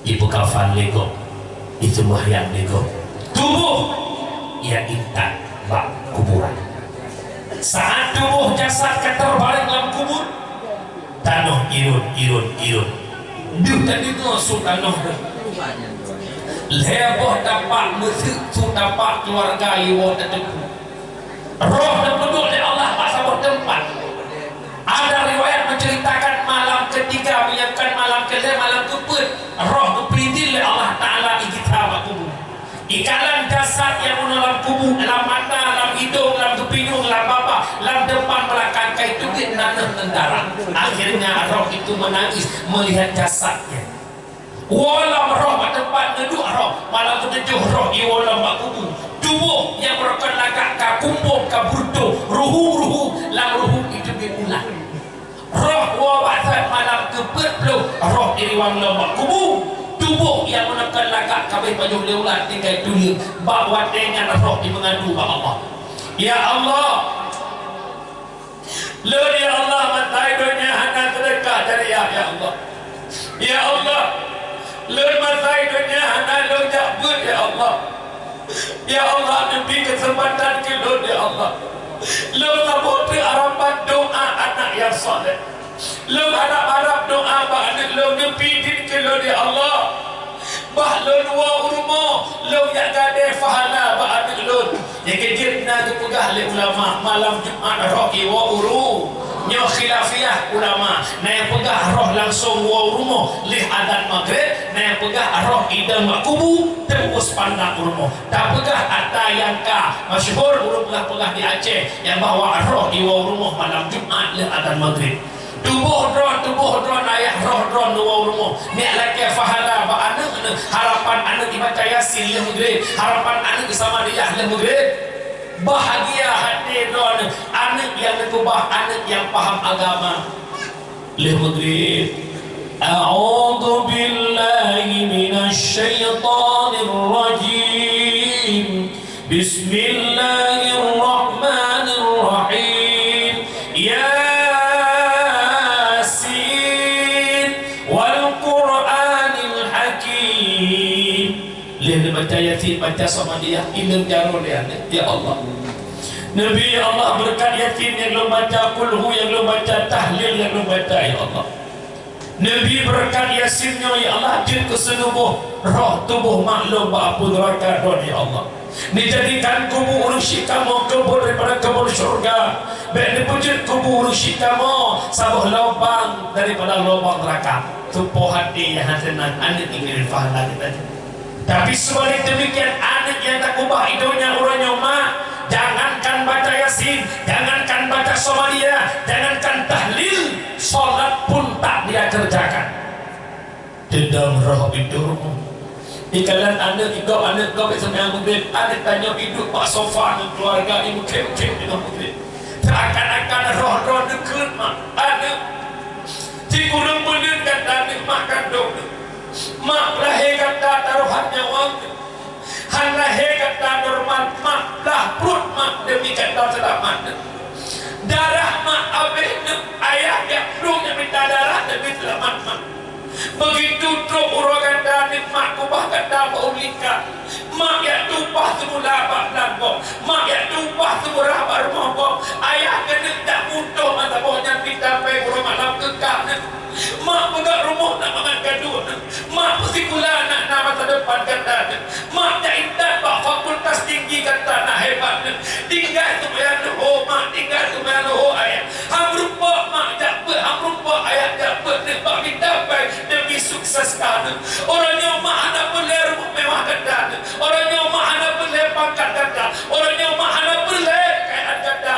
ibu kafan lego, itu mahyang lego. Tubuh ia intan bak kuburan. Saat tubuh jasad terbaring dalam kubur, tanah irun. Dia tadi tu sultan noh. Leboh dapat musik dapat keluarga iwo tertentu. Roh dan duduk oleh Allah pas sebuah tempat. Ada riwayat menceritakan malam ketiga menyiapkan malam kedua malam keempat roh diperintil oleh Allah Taala ikitaba kubur. Ikalan jasad yang dalam kubur, dalam mata, dalam hidung, dalam kepinung, dalam bapa, dalam depan belakang kai tubik nanah tentara. Akhirnya roh itu menangis melihat jasadnya. Walam roh mak tempat ngeduk roh malam ketujuh roh i walam mak kubur tubuh yang merupakan lagak ka kumpul ka burdo ruhu lang ruhu itu berulang roh wa ba'da malam ke-40 roh iri wang mak kubur tubuh yang menekan lagak kabeh pajuh leulat tinggal dunia bawa dengan roh di mengadu ba Allah ya Allah lo ya Allah matai dunia hana terdekat dari ya Allah ya Allah Lur masai dunia hana lo jabut ya Allah ya Allah demi kesempatan ke lo ya Allah lo sabut harapan doa anak yang soleh lo harap doa anak lo nepi ke lo ya Allah bah lo dua rumah lo yang gade fahala anak lo yang kejirna tu pegah le ulama malam Jumat roki wa uru nyo khilafiyah ulama na yang pegah roh langsung wa rumah lih adan maghrib na yang pegah roh idam kubu tembus pandang rumah tak pegah atta yang ka masyhur urut pegah di Aceh yang bawa roh di wa rumah malam Jumat lih adan maghrib tubuh drone ayah roh drone wa rumah ni laki fahala ba anak harapan anak dibaca yasin lih maghrib harapan anak sama dia lih maghrib bahagia hati don anak yang nekubah anak yang paham agama leh maghrib a'udzu billahi minasy syaithanir rajim bismillahirrahmanirrahim yasin wal qur'anil hakim leh baca yasin baca sama dia ilmu jarul ya Allah Nabi Allah berkat yakin yang lo baca kulhu yang lo baca tahlil yang lo baca ya Allah Nabi berkat yasinnya ya Allah jin keseluruh roh tubuh maklum ba'apun raka don ya Allah dijadikan kubur urusi kamu kubur daripada kubur syurga baik dipujud kubur urusi kamu sabuh lubang daripada lubang neraka tupuh hati yang hasilkan anak ingin fahala kita tapi sebalik demikian anak yang tak ubah hidupnya orangnya mak jangankan baca yasin jangankan baca somalia jangankan tahlil solat pun tak dia kerjakan dendam roh hidupmu ikalan anak kau bersama mungkin anak tanya hidup pak sofa dan keluarga ibu kek dengan mungkin seakan-akan roh dekat mak anak cikurung bener kata anak mak kandung mak lahir kata taruhan nyawa han lahir kata normal mak lah perut mak demi kata selamat darah mak abis ayah yang belum yang minta darah demi selamat mak begitu truk urang kata mak kubah kata paulika mak yang tupah semula abak langkok mak yang tupah semula abak rumah kok ayah kena tak mudah mata bohnya kita pergi urang malam kekak mak pegang rumah nak makan gaduh mak mesti pula nak masa depan kata mak tak ingat bak fakultas tinggi kata nak hebat tinggal tu bayar doh mak tinggal tu bayar doh ayah ham rupa mak tak ber ham rupa ayah tak ber bak kita pergi demi sukses kan orangnya mak nak boleh rumah mewah kata orangnya mak nak boleh pangkat kata orangnya mak nak boleh kaya kata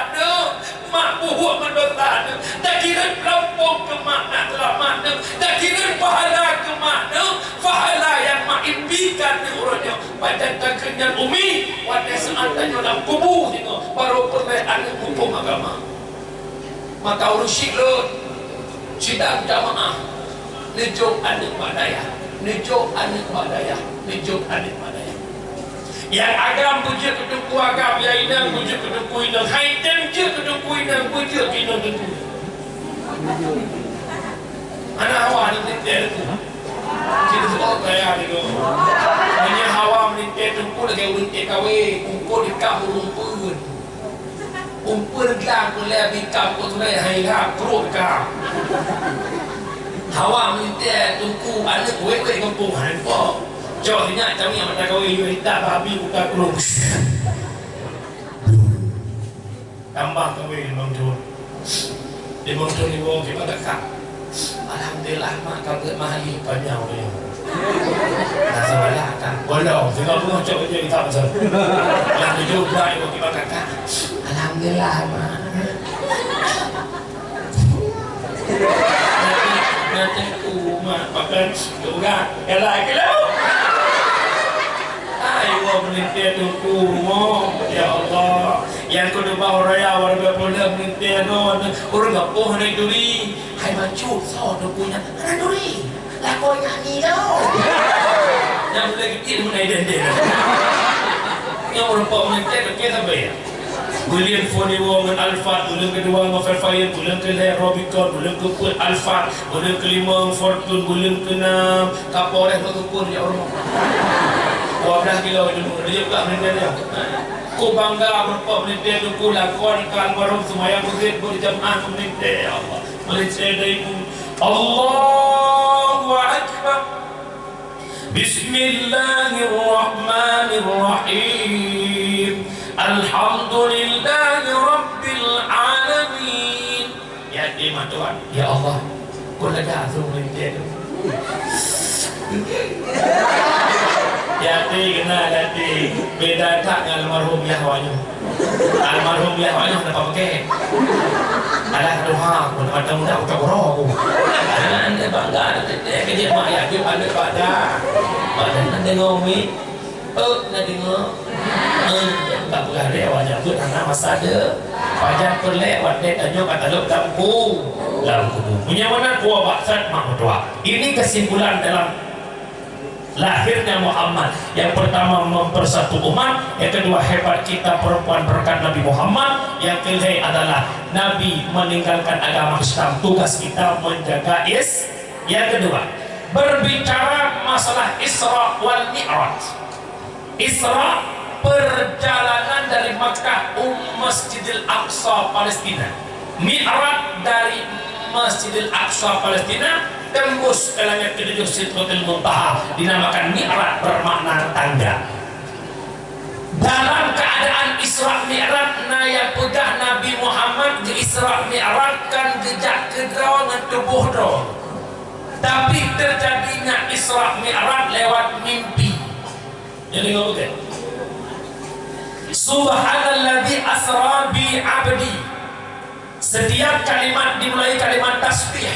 mak buhuk mendosa tak kira pelampung ke mak nak selamat tak kira pahala ke mak pahala yang mak impikan orangnya baca kenyang umi wadah seantanya dalam kubur baru boleh ada hukum agama maka urusi lo sidang jamaah nejuk anak badaya nejuk anak badaya nejuk anak badaya yang agam pujuk ketuku agam yang inang pujuk ketuku inang haitem je ketuku inang pujuk inang ketuku anak hawa ni menitih tu kita sebut kaya ni tu hanya hawa menitih tu lagi menitih kawin ukur dikap umpun umpun gelang boleh bikap kau tu lagi hai kerut kau hawa menitih tungku anak wek-wek kampung handphone jauh ingat kami yang mata kawin hitam babi buka kurung tambah kawin mangtun di mangtun ni bawa kita dekat alhamdulillah mak kau ke mahali panjang ni tak salah kan walau tinggal pun cok je kita pasal yang tujuh buat ibu kita kakak alhamdulillah mak nanti umat pakai juga elak kelau. Ayo melintir tuku mo, ya Allah. Yang kedua raya warga pula melintir non, orang gapoh naik duri. Hai maju, so tukunya, mana duri? Lakon nyanyi dah. Yang lagi itu naik dendeng. Yang orang pok melintir kita bayar. William Foney Woman Alphard, bulan kedua Fire, bulan ke Robicon, bulan ke Alphard, bulan kelima Fortune, bulan ke-6 Kapolres Kekepun ya Allah. 12 kilo dia pula menindak dia. Ku bangga berpok menindak tu ku lakon kan baru semayang bukit berjamaah menindak ya Allah. Melintir darimu. Allahu Akbar. Bismillahirrahmanirrahim. Alhamdulillahi Rabbil Alamin. Ya terima Tuhan. Ya Allah, kau lega tu melintir tu. Ya kena nanti beda tak dengan almarhum Yahwanya. Almarhum Yahwanya kenapa pakai? Alah doa pun ada muda ucap roh. Anda bangga dia mak ya dia ada pada nanti ngomi. Nanti ngom. Tak boleh lewat tu anak masa ada. Pajak perlewat dia tanya kata lu kampung. Punya mana kuah baksat mak tua. Ini kesimpulan dalam lahirnya Muhammad. Yang pertama mempersatu umat, yang kedua hebat kita perempuan berkat Nabi Muhammad, yang ketiga adalah Nabi meninggalkan agama Islam, tugas kita menjaga yang kedua berbicara masalah Isra wal Mi'raj. Isra perjalanan dari Makkah Masjidil Aqsa Palestina, Mi'raj dari Masjidil Aqsa Palestina tembus ke langit ketujuh Sidratul Muntaha, dinamakan Mi'raj bermakna tangga. Dalam keadaan Isra Mi'raj yang pegang Nabi Muhammad di Isra Mi'raj kan jejak kedrawangan tubuh doh. Tapi terjadinya Isra Mi'raj lewat mimpi. Jadi ngomong Subhanalladzi asra bi 'abdi. Setiap kalimat dimulai kalimat tasbih.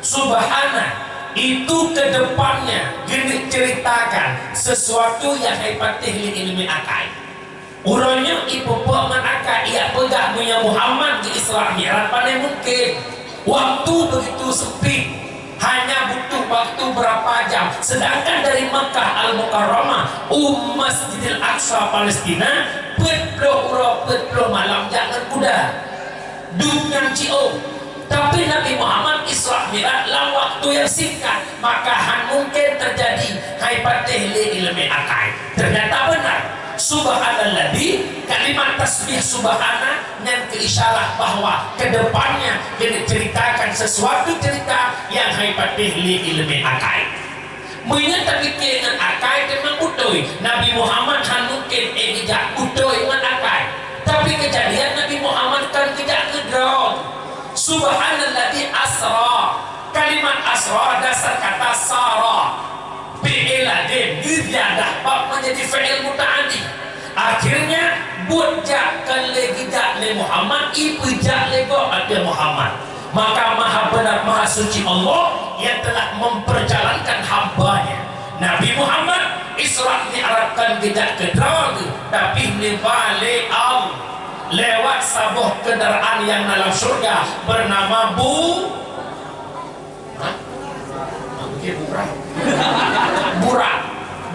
Subhana itu kedepannya gini ceritakan sesuatu yang hebat li ilmi akai. Urangnya ibu pengan akai ia pegang punya Muhammad di Isra Mi'raj pada mungkin waktu begitu sempit, hanya butuh waktu berapa jam. Sedangkan dari Makkah Al-Mukarramah Masjidil Aqsa Palestina petlo malam jangan kuda dengan cio. Tapi Nabi Muhammad Isra Mi'raj dalam waktu yang singkat, maka mungkin terjadi hypertehli ilmi akai. Ternyata benar. Subhanalladzi, kalimat tasbih subhana yang keisyarah bahwa kedepannya diceritakan sesuatu cerita yang hypertehli ilmi akai. Mungkin tapi dengan akai memang utoi. Nabi Muhammad mungkin tidak utoi dengan akai. Tapi kejadian Nabi Muhammad kan tidak ngedrop. Subhanalladzi asra. Kalimat asra dasar kata sara. Fi'il diziyadah bab menjadi fi'il muta'addi. Akhirnya bujak kelegijak le Muhammad ibujak le ada Muhammad. Maka maha benar maha suci Allah yang telah memperjalankan hambanya Nabi Muhammad Isra Mi'rajkan tidak ke draga tapi lebale Allah lewat sebuah kendaraan yang dalam surga bernama Burak.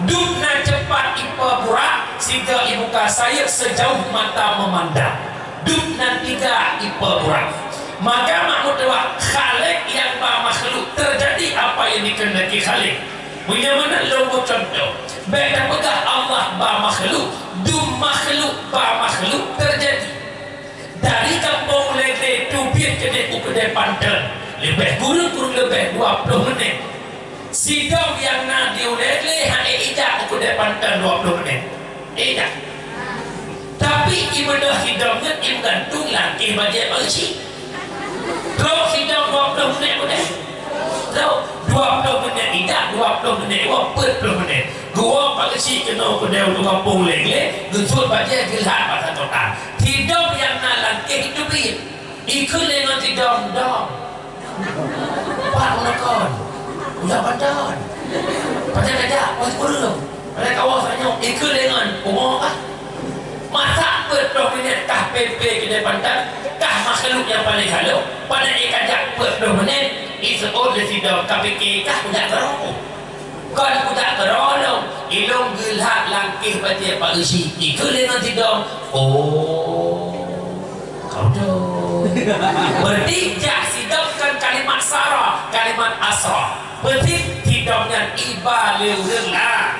Dukna cepat ipa Burak sehingga ibu saya sejauh mata memandang. Dukna tiga ipa Burak. Maka makmudwa Khalik yang makhluk terjadi apa yang dikehendaki Khalik. Punya mana logo contoh. Beda pegah Allah makhluk, makhluk terjadi. Dari kampung Lele Tubir ke Kedai Panten lebih kurang lebih 20 menit. Sidau yang nadi Lele hanya ijak Kedai Panten 20 menit. Ijak. Tapi ibadah hidupnya gantung lagi bajai bangsi. Terus hidup 20 menit boleh. Terus 20 menit ijak, 20 menit 40 menit. Gua pakai si kena kedai untuk kampung Lele, gusur bajai gelap pada total. Hidup yang nalan ke hidup ini ikut dengan hidup dong Masak menekon. Udah pandan. Pandan aja, pas kurang. Ada kawasannya ikut dengan umur ah. Masak berdoa minit kah pepe kedai pandan, kah makhluk yang paling halus. Pada ikan jak berdoa minit, isu desido KPK kah udah teruk. Kan udah terolong, ilong gelak langkih baca Pak Usi. Ikut dengan tidak. Oh, kau dah. Bertijak sidapkan kalimat sarah, kalimat asra. Berarti tidaknya iba leulah.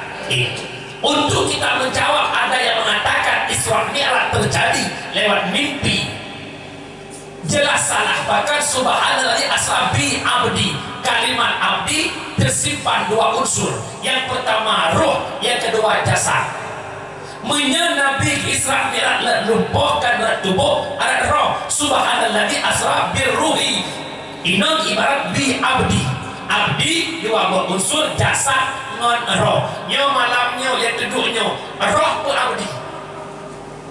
Untuk kita menjawab ada yang mengatakan Isra Mi'raj terjadi lewat mimpi, jelas salah. Bahkan subhanallah asrabi abdi, kalimat abdi tersimpan dua unsur. Yang pertama roh, yang kedua jasad. Nabi Isra Mi'raj lumpuhkan tubuh ada roh. Subhanallah asra birruhi, inang ibarat bi abdi. Abdi dua unsur, jasad ngon roh. Nyo malamnya yang duduknya roh pun abdi.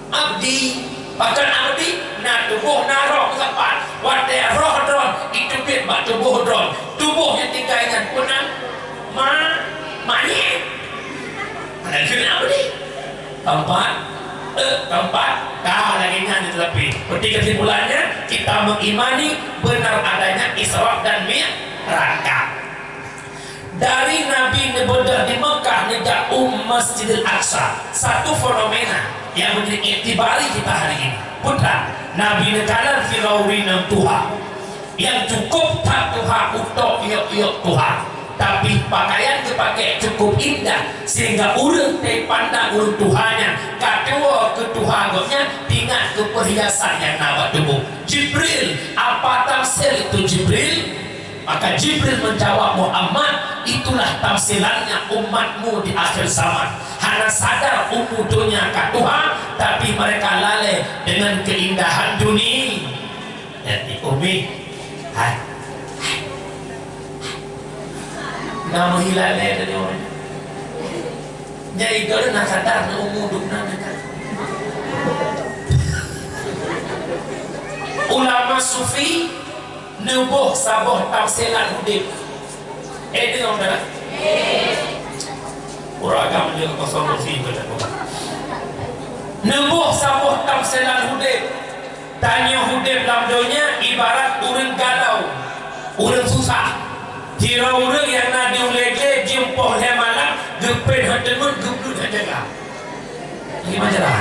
Abdi bahkan abdi na tubuh na roh sempat wadah roh dron itu biar bak tubuh dron. Tubuh yang tinggal ingat punang manyet ada kena abdi tempat dah lagi nyanyi tetapi seperti kesimpulannya kita mengimani benar adanya Isra dan Mi'raj. Dari Nabi Nebudah di Mekah nejak Masjidil Aqsa, satu fenomena yang menjadi iktibari kita hari ini. Putra Nabi negara Firawi nam Tuhan yang cukup tak Tuhan untuk yuk Tuhan, tapi pakaian dipakai cukup indah sehingga urut pandang urut Tuhannya kedua ke Tuhannya tinggal ke perhiasan yang nawat tubuh. Jibril, apa tafsir itu Jibril? Maka Jibril menjawab, Muhammad, itulah tafsirannya umatmu di akhir zaman. Hanya sadar umudunya ke Tuhan, tapi mereka lalai dengan keindahan dunia. Jadi Umi, hai, nama hilalnya dari orang. Jadi kalau nak sadar nak umuduknya kan. Ulama Sufi nubuh sabuh tafsiran hudib. Dengar tak? Uragam dia kosong Sufi betul. Nubuh sabuh tafsiran hudib. Tanya hudib dalam dunia ibarat orang galau, orang susah. Kira orang yang nak diulege jumpa le malam gepet hantemun geblut hanjaga. Gimana cara?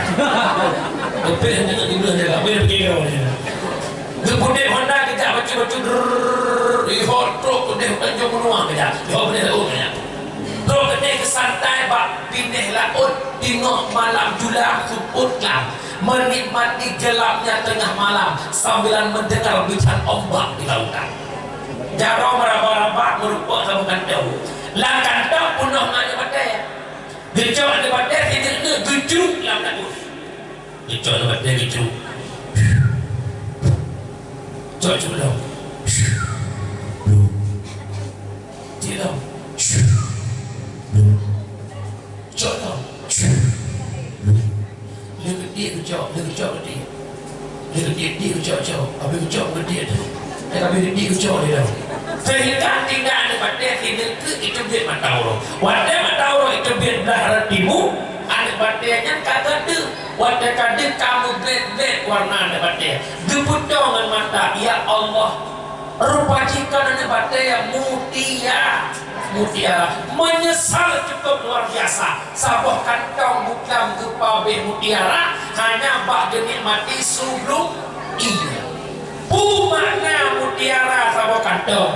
Gepet hantemun geblut hanjaga. Boleh pergi kau ni. Gepet Honda kita baca-baca ihot truk kedeh panjang menua kita. Jauh boleh laut kita. Truk kedeh ke santai bak pindah laut tengok malam julang subutlah menikmati gelapnya tengah malam sambilan mendengar bicara ombak di lautan. Jaro meraba-raba merupakan sabukan tahu. Langkan tahu punah nak badai. Gejau ada badai tidak nak gejruk lam nak. Gejau ada badai gejruk. Jauh belum. Tidak. Jauh. Lagi dia gejau dia. Lagi dia gejau. Habis gejau dia tu. Tapi dia gejau dia. Sehingga tidak ada badai tidak itu biar matauro. Wadah matauro itu biar belah timu. Ada badainya kata tu. Wadah kata kamu bled warna ada badai. Gebudongan mata ya Allah. Rupa jika ada badai yang mutiara menyesal cukup luar biasa. Sabuh kantong buklam gepabe mutiara hanya bak dinikmati sebelum iya. Makna mutiara sabuh kantong,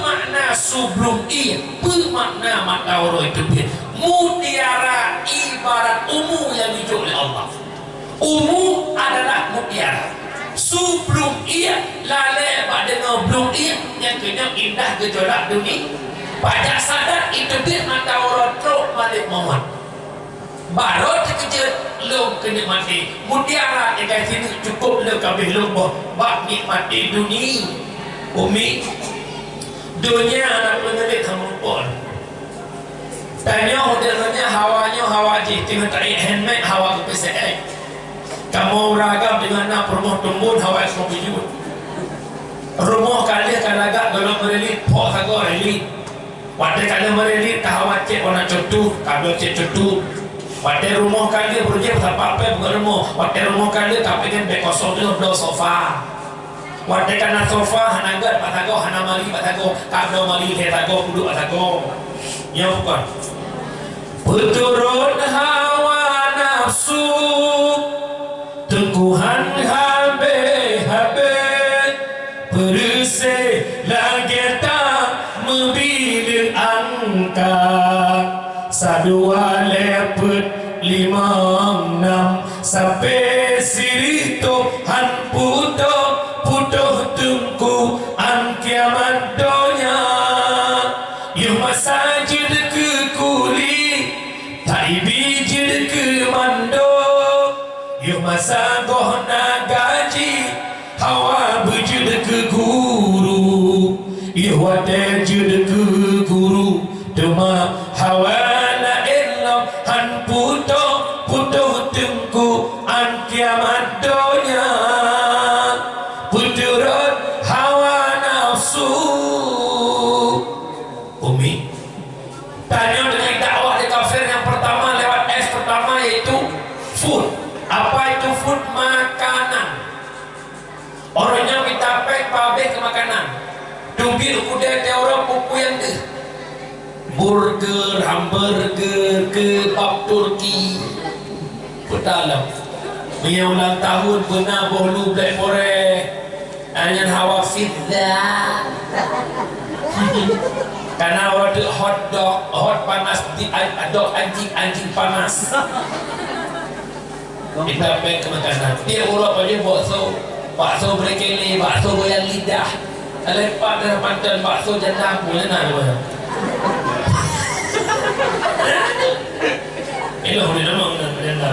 makna sebelum iya, makna matauro itu dia. Mutiara ibarat ungu yang dijual oleh Allah. Ungu adalah mutiara. Sebelum ia lalai pada belum ia yang kena indah gejolak dunia. Pajak sadar itu dia matauro truk balik Muhammad. Baru terkejut lu kena mati. Mutiara dekat sini cukup lu kabeh lumpuh bak nikmati dunia. Umi dunia anak pengelit hampun. Tanya hotelnya hawanya hawa je tengah tarik handmade hawa ke PCX. Kamu ragam dengan nak rumah tumbun hawa semua bijut. Rumah kali akan agak kalau beri pok tahu relit. Pada kalau merelit tahu cek warna cutu, kabel cek cutu. Pada rumah kali berjaya apa bukan rumah. Pada rumah kali tapi kan bek kosong tu belah sofa. Pada kana sofa hanagat patago hanamali patago kabel mali patago duduk patago. Ya bukan. Berturut hawa nafsu, teguhan habe-habe, bersih lagi tak membilik angka. Sadua lepet 5 6 sampai siri Tuhan putuh tungku an kiamat donya. You masajid ke kuli, tak bijid ke mando. You masagoh na gaji, hawa bujud ke guru. You wate jud ke guru, cuma hawa la illam han putuh tungku an kiamat donya. Puturut hawa nafsu. Umi tanya dengan dakwah di kafir yang pertama lewat S pertama yaitu food. Apa itu food? Makanan. Orangnya kita pek pabrik ke makanan. Tubir kuda teora pupu yang deh. Burger, hamburger, kebab Turki. Putalam. Punya ulang tahun benar bolu black forest. Hanya hawa fitnah. Karena ada hot dog, hot panas di dog anjing panas. Kita pakai ke makanan. Dia urut aja bakso berkeli, bakso goyang lidah. Lepas dari pantan bakso janda boleh nak boleh. Ini boleh nama janda.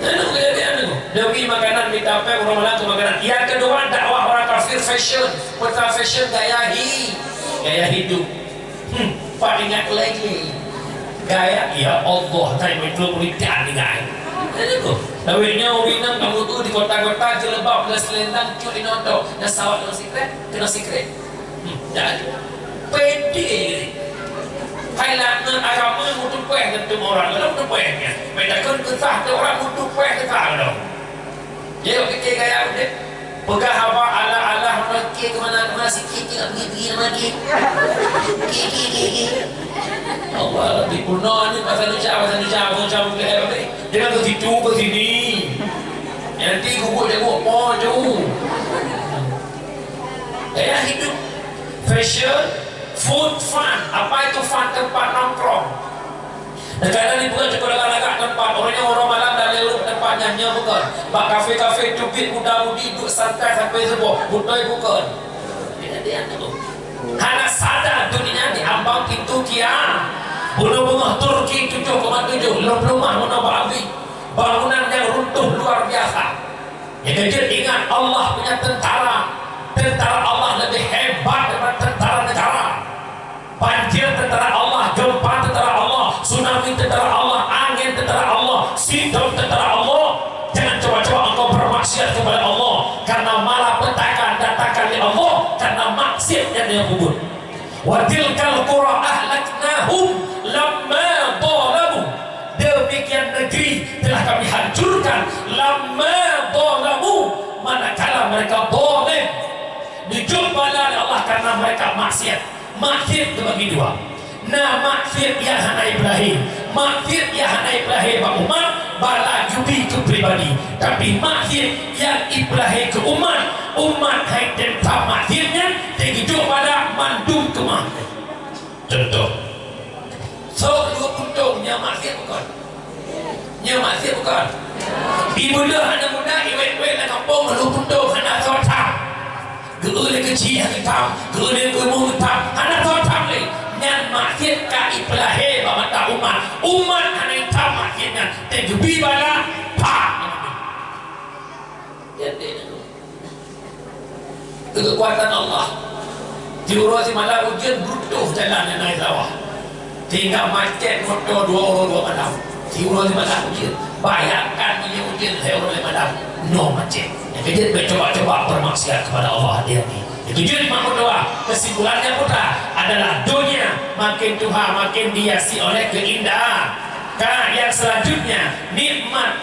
Nak kejadian tu. Demi makanan minta pakai orang malam tu makanan. Yang kedua dakwah orang kafir fashion. Pertama fashion gaya hidup. Pak ingat lagi gaya ya Allah saya metropolitan ni gaya. Jadi tu lawenya orang kamu tu di kota-kota jelebab plus selendang curi noto dan sawat kena secret. Jadi pede. Kailangan agama mutu kueh tentu orang kalau mutu kuehnya. Bedakan kesah tu orang mutu kueh kesah dong. Dia fikir gaya udah pegah apa ala mereka kemana sikit tidak pergi lagi. Allah di kuno ni pasal ucap dia nak situ ke sini. Nanti gubuk apa tu. Gaya hidup, fashion, food, fun. Apa itu fun? Tempat nongkrong. Kadang ni bukan cukup agak tempat orang malam dah leluk tempat nyanyi bukan. Bak kafe-kafe cubit muda-mudi duduk santai sampai subuh. Butoi bukan. Dia tu. Karena sadar dunia ni ambang pintu kiam. Bunga-bunga Turki 7,7 rumah Bali. Bangunan yang runtuh luar biasa. Yang kecil ingat Allah punya tentara. Tentara Allah lebih hebat daripada tentara negara. Banjir tentara Allah, gempa tentara Allah, tsunami tentara Allah, angin tentara Allah, sitom tentara Allah. Jangan coba-coba engkau bermaksiat kepada Allah karena malapetaka datangkan oleh Allah karena maksiat yang dia kubur. Wa tilkal qura ahlaknahum lamma dhalamu. Demikian negeri telah kami hancurkan lamma dhalamu, manakala mereka zalim. Dijumpai oleh Allah karena mereka maksiat. Maksiat terbagi dua. Nah maksiat yang hana Ibrahim, maksiat yang hana Ibrahim umat bala jubi ke pribadi. Tapi maksiat yang Ibrahim ke umat hai tentang maksiatnya terhidup pada mandum kemah. Contoh so dua puntung yang maksiat bukan. Yang maksiat bukan. Ibu dah anak muda iwet-iwet nak kampung lu puntung anak sotak. Gula kecil yang hitam, gula gemuk hitam, anak hitam ni. Yang maksiat ka Ibrahim mata umat anak hitam maksiatnya. Terjubi bala pak. Jadi kekuatan Allah. Jurus malam ujian brutuh jalan yang naik sawah. Tinggal macet motor 2 malam. Jurus malam ujian. Bayangkan ujian saya orang malam. No macet. Jadi coba-coba bermaksiat kepada Allah hati-hati. Itu jadi makmum doa. Kesimpulannya putra adalah dunia makin tua makin dihiasi oleh keindahan. Yang selanjutnya nikmat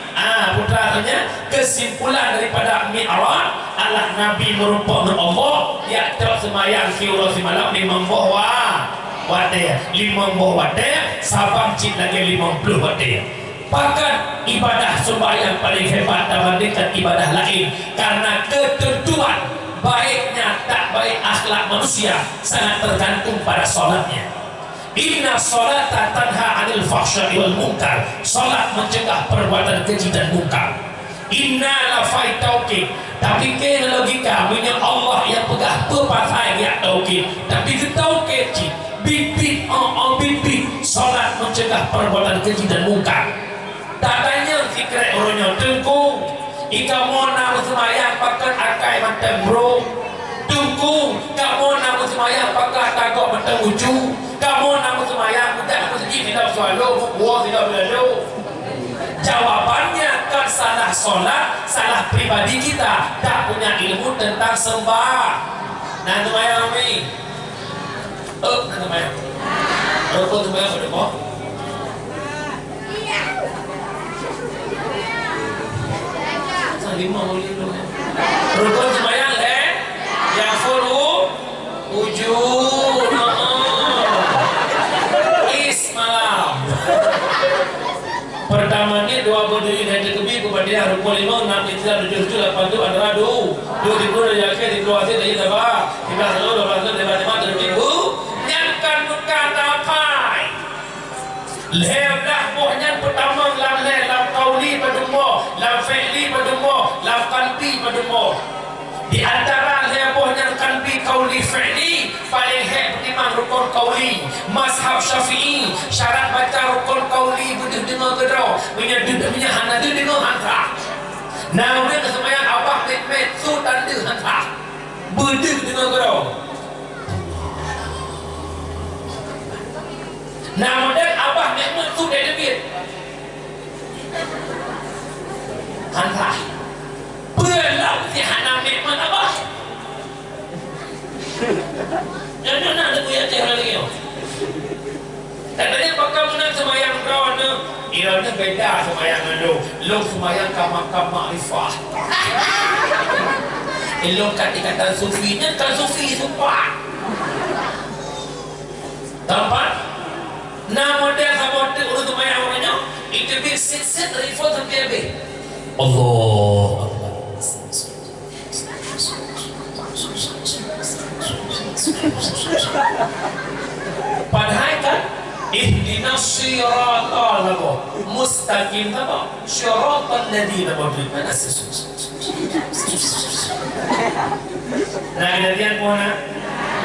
putra artinya kesimpulan daripada Mi'raj adalah Nabi merupakan Allah ya terus semayang kiura semalam 50 wadah 50 wadah sabang cip lagi 50 wadah. Bahkan ibadah sembahyang paling hebat dibandingkan ibadah lain karena ketentuan baiknya tak baik akhlak manusia sangat tergantung pada solatnya. Inna solata tanha anil fahsya'i wal munkar. Solat mencegah perbuatan keji dan munkar. Inna lafai tauqid. Tapi ke logika punya Allah yang pegah pepatai ya tauqid. Tapi ke tauqid bibit bibit solat mencegah perbuatan keji dan munkar. Tatanya fikir orangnya tengkung. Ika mau nama semayang pakai akai macam bro. Tunggu, kamu nama semayang pakai takut macam ujung. Kamu nama semayang tidak masjid tidak selalu, buah tidak berlalu. Jawabannya kan salah solat, salah pribadi kita, tak punya ilmu tentang sembah. Nah semayang ni, nah semayang, apa semayang pada kau? Lima boleh dulu. Rukun semayang yang full ujung malam. Pertama ni dua berdiri dan terkebi kepada dia rukun 5, 6, 7, 8 tu adalah dua tiga dari akhir di keluar dari apa? 13, 12, 13, 15, nyankan bukan tapai. Lehlah bohnya pertama lam kauli padumbo, lam fi'li padumbo, lam qalbi padumbo. Di antara lebohnya qalbi kauli fi'li paling pertimang rukun kauli. Mazhab Syafi'i syarat baca rukun kauli butuh dengar gedau punya hana dengar hantar. Nah udah kesemayang abah met su tanda hantar butuh dengar gedau. Nah udah abah met su dari debit hantar belau si hana met abah. Jangan ada punya cewek lagi. Katanya bakal menang semayang kau ni. Iranya beda semayang lu. Lu semayang kamak ma'rifah. Lu kata sufinya kan sufi sumpah. Tampak? Nah model sama model urut semayang orangnya. Itu big sit rifle sampai habis. Allah. Padahal kan ihdinas siratal mustaqim apa? Siratal ladzina an'amta nah kejadian puana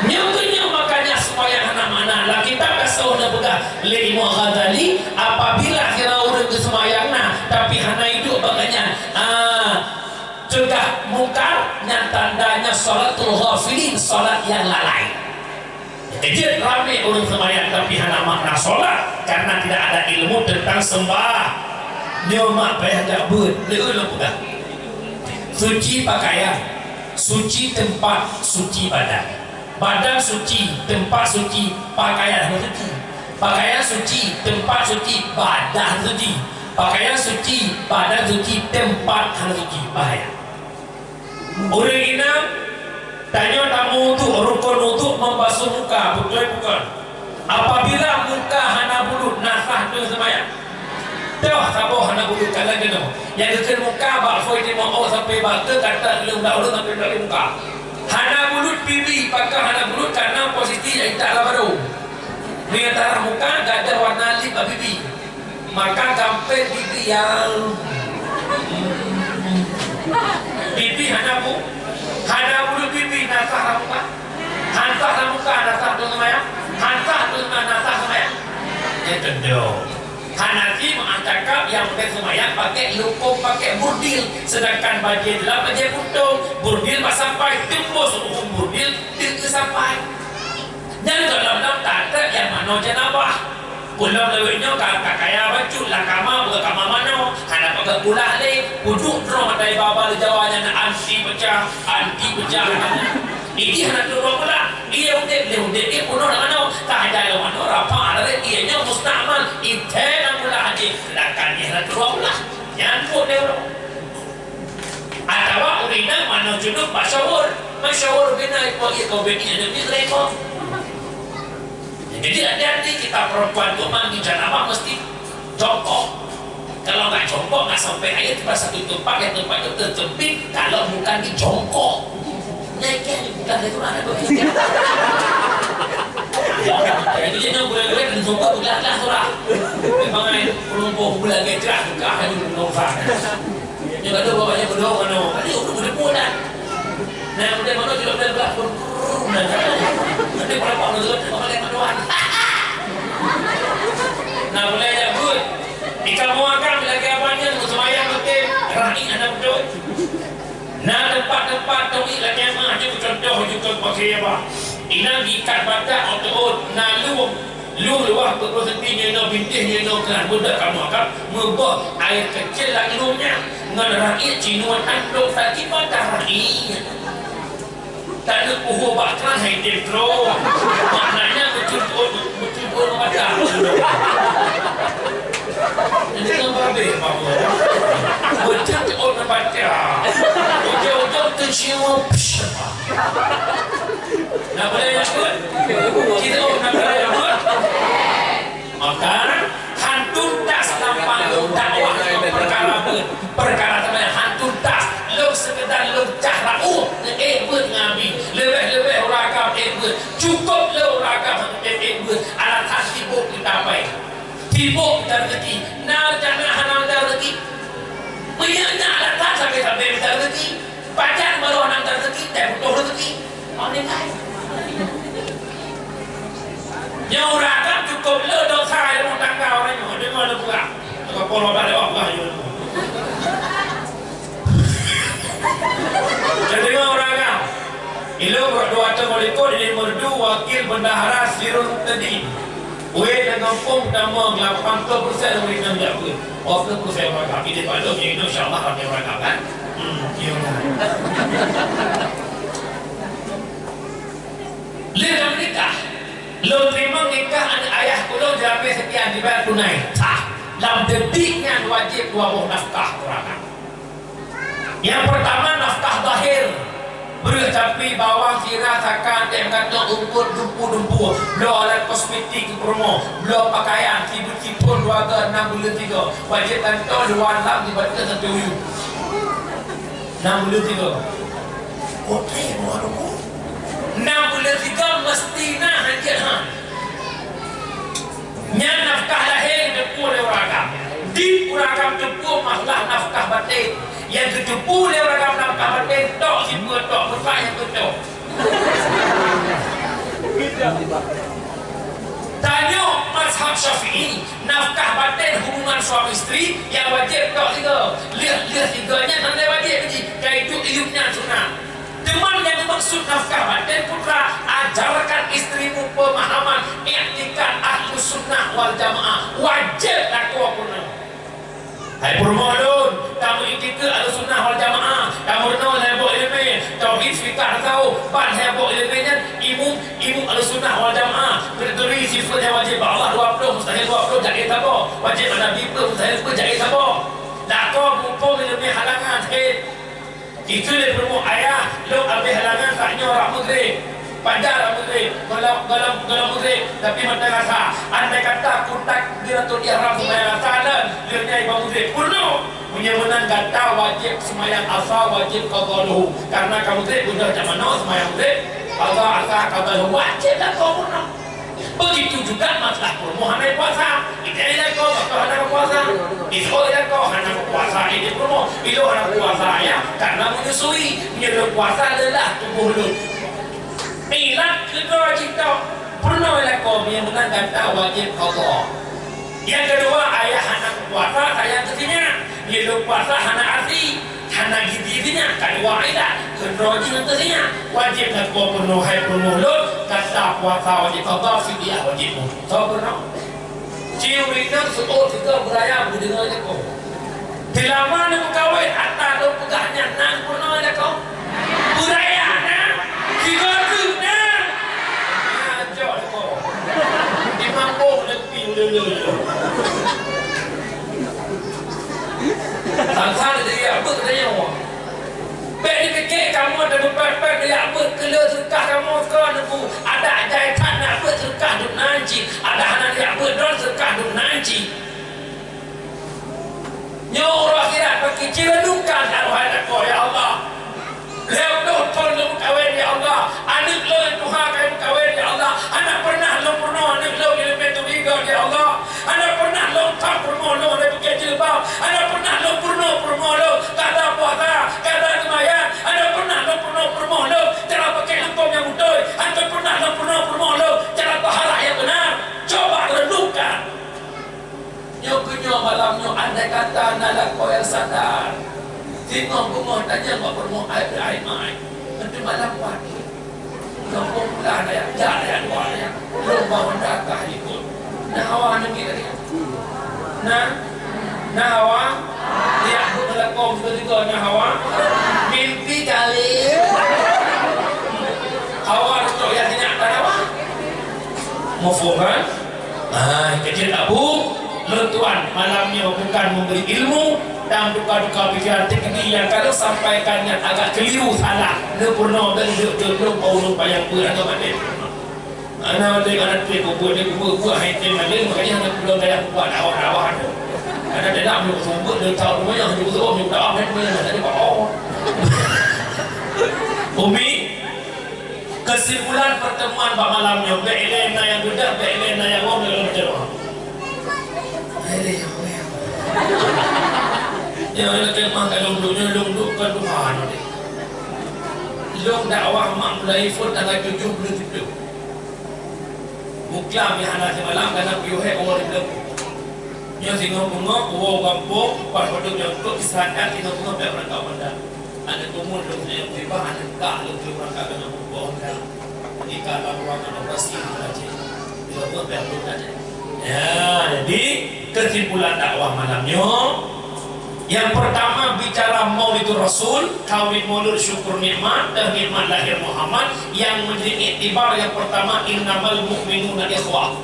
nyunya makanya supaya anak-anak lah kita kasih na begal li Ghazali apabila kira urut kesemayangna tapi hana hidup makanya cegah mungkar yang tandanya salatul ghafilin salat yang lalai. Jadi ramai orang semayang tapi hanya makna solat karena tidak ada ilmu tentang sembah. Dia mak payah tak buat. Dia pegang. Suci pakaian, suci tempat, suci badan. Badan suci, tempat suci, pakaian suci. Pakaian suci, tempat suci, badan suci. Pakaian suci, badan suci, tempat suci. Bahaya. Orang inam tanya tamu untuk rukun untuk membasuh muka, betul bukan? Apabila muka hana bulut nasah tu semayang. Tahu sabo hana bulut kalau gitu. Yang dekat muka bak foi di mau sampai batu kata belum dah sampai dari muka. Hana bulut pipi pakai hana bulut karena posisi yang tak baru. Di antara muka tak ada warna lip pipi. Maka sampai pipi yang pipi hana bulu pipi nasah muka, hantar muka nasah tu semayang, hantar tu nasah semayang. Ya tentu. Hanafi mengatakan yang pakai semayang pakai lukum, pakai burdil, sedangkan baju dalam baju putung, burdil pas sampai tembus burdil tinggi sampai. Dan dalam tak ada yang mana jenabah. Pulau lewetnya kakak kaya baju lah kama bukan kama mana ada pakai pulah le pujuk drama dari baba di Jawanya anti pecah Ini anak dua pula, ia udah puno mana, tak ada yang mana apa ada ia nya mustamal, itu yang mula haji, lakan ia anak dua pula, yang pun dia. Atau urina mana jodoh masyawur bina itu bini ada ni leko. Jadi hati-hati kita perempuan tu mandi janabah mesti jongkok. Kalau nggak jongkok nggak sampai air tiba satu tempat yang tempatnya tertempit. Kalau bukan di jongkok. Naiknya bukan itu ada begitu. Jadi jangan boleh-boleh dan jongkok belah surah. Memang air pelumpur belah gejrah juga ada di pelumpur. Yang ada bawahnya berdoa mana? Ini udah bulan. Nah, udah mana tidak boleh belah pun. Nanti berapa menurut orang yang berdoa. Nah, boleh ya good. Ikan muakam lagi apanya untuk semayang betul. Rani anak betul. Nah, tempat-tempat tu lagi yang mana contoh juga pakai apa? Inang ikat batak untuk lu luah berprosentinya no bintihnya no kan budak kamu akan membuat air kecil lagi lumnya dengan rakyat cinuan andok tadi pada rakyat tak ada puhu bakran hai dentro maknanya betul-betul macam ini kan babe bawa betul-betul baca ujung-ujung tercium nak boleh ya kot kita nak boleh ya kot maka hantu das tampang dakwah perkara teman hantu das lo sekedar lo cahra ber ngabi lebih rakam ber cukup lo rakam ber alat hasibuk kita baik tibuk dan rezeki nar jana hanal dan rezeki punyanya alat tak sampai dan rezeki pacar baru hanal dan rezeki dan butuh rezeki orang lain yang rakam cukup lo dosa yang tangga orang yang ada mana pula kalau ada apa yang jadi orang rakam ilo berdoa termoliko di merdu wakil bendahara sirun tadi weh dengan pom nama 80% mereka menjawab 80% rakam ini pada ini insyaAllah kami rakam kan lihat menikah lo terima nikah anak ayah kulo jamin sekian dibayar tunai sah dalam detiknya wajib dua buah nafkah kurang. Yang pertama nafkah zahir berupa cabai bawang zirah sakan yang kata umput dumpu lo alat kosmetik promo lo pakaian tipu-tipu 2 ke 6 bulan 3 wajib kantor 2 lam dibaca 1 yu 6 bulan 3 kotai baru 6 bulan 3 mesti nak hancur yang nafkah lahir depu lewakam di urakam depu masalah nafkah batin yang depu lewakam nafkah batin tok si tok berfak yang betul tanya mazhab syafi'i nafkah batin hubungan suami isteri yang wajib tok 3 lihat tiganya tanda wajib kayak itu ilmunya sunnah teman yang maksud nafkah batin putra ajarkan istrimu pemahaman i'tikad ahlu sunnah wal jamaah wajib laku pun hai permohon kamu i'tikad ahlu sunnah wal jamaah kamu no hebo ilmu tauhid fikah tahu ban hebo ilmunya imum ahlu sunnah wal jamaah berdiri sifatnya wajib Allah 20 mustahil 20 jadi tabo wajib nabi pun mustahil pun jadi tabo laku mumpung ilmu halangan itu dia bermu ayah lo ambil halangan taknya orang mudrik pajar mudrik galam mudrik tapi mata rasa andai kata kuntak dia tu dia ram sembahyang asal dia nyai bang mudrik penuh punya menang kata wajib sembahyang asal wajib qadaluhu karena kamu mudrik sudah macam mana sembahyang mudrik asal qadaluhu wajib dah kau penuh begitu juga masalah permohonan puasa kita ada kau bakal ada puasa itu ada kau hanya puasa ini promo itu ada puasa ya karena menyusui menyuruh puasa adalah tubuh lu ilat kedua kita pernah ada kau yang menangkan wajib Allah yang kedua ayah anak puasa saya ketinya menyuruh puasa anak arti hana gidinya kedua ayat kedua nantinya wajib nak kau penuh hai penuh lu kata puasa wajib Allah fidyah wajib tahu pernah cium ringan suruh tiga beraya berdengarnya kau dilama nak kawin atas lu pegahnya nang pernah ada kau beraya nak tiga Tangan dia apa dia awak. Baik dipikir kamu ada depan dia apa kela serkah kamu kan aku ada jahitan apa serkah duk nanci ada anak dia apa don serkah duk nanci. Nyawa akhirat bagi cirenukan arwah kau ya Allah. Lepas tolong kawin ya Allah. Anak lo Tuhan kau kawin ya Allah. Anak pernah lo anak lo yang betul juga ya Allah. Anak pernah lo tak pernah lo ada kecil bau. Anak pernah lo lo kata puasa kata lumayan. Anak pernah lo cara pakai hukum yang betul. Anak pernah lo cara pahala yang benar. Coba renungkan. Nyo malamnya andai kata nala kau yang sadar. Tengok bunga tanya buat bermu air mai. Nanti malam pagi. Kampung pula ada jalan dua ya. Lomba wanda kah ikut. Nah awak nak kira dia. Nah awak. Dia pun nak kau juga nah awak. Mimpi kali. Awak tu yang kenyataan awak. Mufhum kan? Kecil abu. Tuan malamnya bukan memberi ilmu dan duka-duka pikiran teknik yang kalau sampaikan yang agak keliru salah dia pernah dan dia belum bayang berat atau mana anak dia buat hai tema dia makanya anak belum daya buat awak ada dalam belum sumber dia tahu rumah yang juga om yang tak apa yang ada bawa Umi kesimpulan pertemuan malamnya be'elena yang budak be'elena yang om dalam jemaah ya nak kemah kalau lunduk kan Tuhan ni. Long dakwah mak mulai pun tanggal 77. Muklam yang anak semalam karena piuhe orang itu. Nya singo bunga uwo kampung pas hodok yang tu istirahat singo bunga tak orang tahu anda. Ada tumul dok yang tiba anak tak lu tu orang kata nak buang dah. Ni kalau ruangan operasi aja. Dia buat betul aja. Ya, jadi kesimpulan dakwah malamnya yang pertama bicara Maulidur Rasul, Tauhid Maulud syukur nikmat dan nikmat lahir Muhammad yang menjadi iktibar yang pertama innamal mu'minuna ikhwah.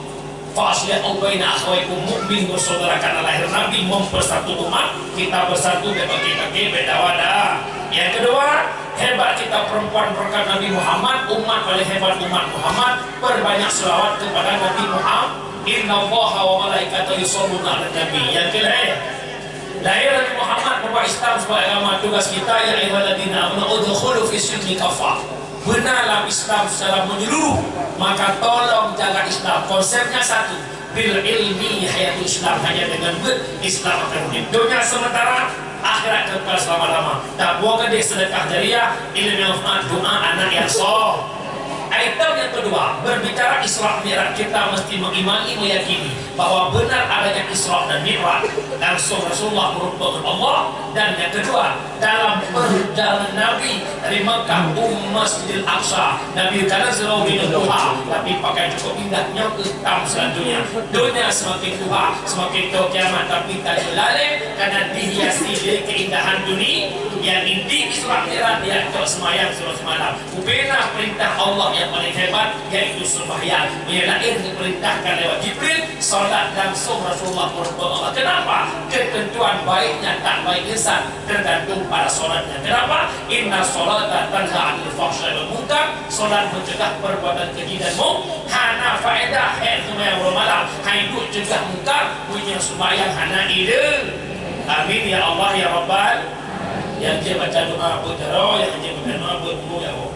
Fa aslihu baina akhawaykum mu'min bersaudara karena lahir Nabi mempersatu umat, kita bersatu bagi beda wadah. Yang kedua, hebat kita perempuan berkat Nabi Muhammad, umat paling hebat umat Muhammad, perbanyak selawat kepada Nabi Muhammad. Inna Allaha wa malaikatahu yusholluna 'alan nabi. Yang ketiga, lahir Nabi Muhammad membawa Islam sebagai agama tugas kita ya ayyuhalladzina amanu udkhulu fi silmi kafah. Benarlah Islam secara menyeluruh, maka tolong jaga Islam. Konsepnya satu, bil ilmi hayatul Islam, hanya dengan Islam akan hidup dunia sementara, akhirat kekal selama-lama. Tak buang ke sedekah jariah, ilmu yang manfaat, doa anak yang soleh. Item yang kedua, berbicara Isra Mi'raj, kita mesti mengimani, meyakini bahwa benar adanya Isra dan Mi'raj, langsung Rasulullah merupakan Allah. Dan yang kedua, dalam perjalanan Nabi dari Mekah Masjidil Aqsa, Nabi tanazzalu min duha, tapi pakai cukup indahnya ke tam selanjutnya. Dunia semakin tua, semakin tua kiamat, tapi tak lalai karena dihiasi dari keindahan dunia. Yang inti Isra Mi'raj dia untuk semayang suruh semalam. Ubena perintah Allah yang paling hebat yaitu sembahyang. Ia diperintahkan lewat Jibril, solat langsung Rasulullah Allah. Kenapa? Ketentuan baiknya tak baik insan tergantung pada solatnya. Kenapa? Inna solata tanha 'anil fahsya'i wal munkar. Solat mencegah perbuatan keji dan munkar. Hana faedah sembahyang malam. Hidup cegah munkar, punya sembahyang hana ide. Amin ya Allah ya Rabbal. Yang dia baca doa buat jaro, yang dia baca doa buat buku ya Allah.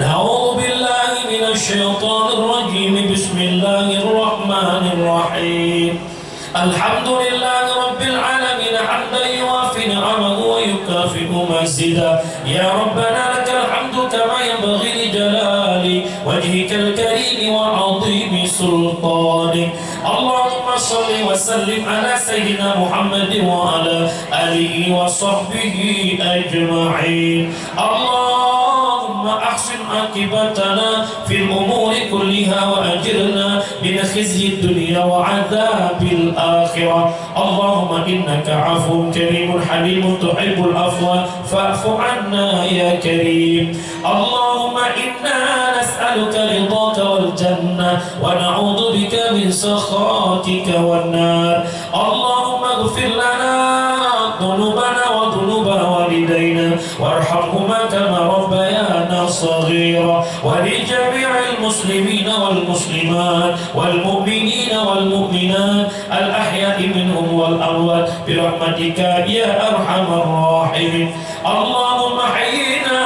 A'udzu billahi minasy syaithanir rajim. Bismillahirrahmanirrahim. Alhamdulillahi rabbil alamin hamdan yuwafi ni'amahu wa yukafi'u mazida. Ya Rabbana lakal hamdu kama yanbaghi li jalali wajhikal karim wa 'azimi sultanik. Allahumma salli wa sallim ala sayyidina Muhammad wa ala alihi wa sahbihi ajma'in. Allahumma أحسن عاقبتنا في الأمور كلها وأجرنا من خزي الدنيا وعذاب الآخرة اللهم إنك عفو كريم حليم تحب العفو فاعف عنا يا كريم اللهم إنا نسألك رضاك والجنة ونعوذ بك من سخطك والنار اللهم اغفر لنا ذنوبنا وذنوب والدينا وارحمهما كما ربيانا صغيرا ولجميع المسلمين والمسلمات والمؤمنين والمؤمنات الأحياء منهم والأموات برحمتك يا أرحم الراحمين اللهم حينا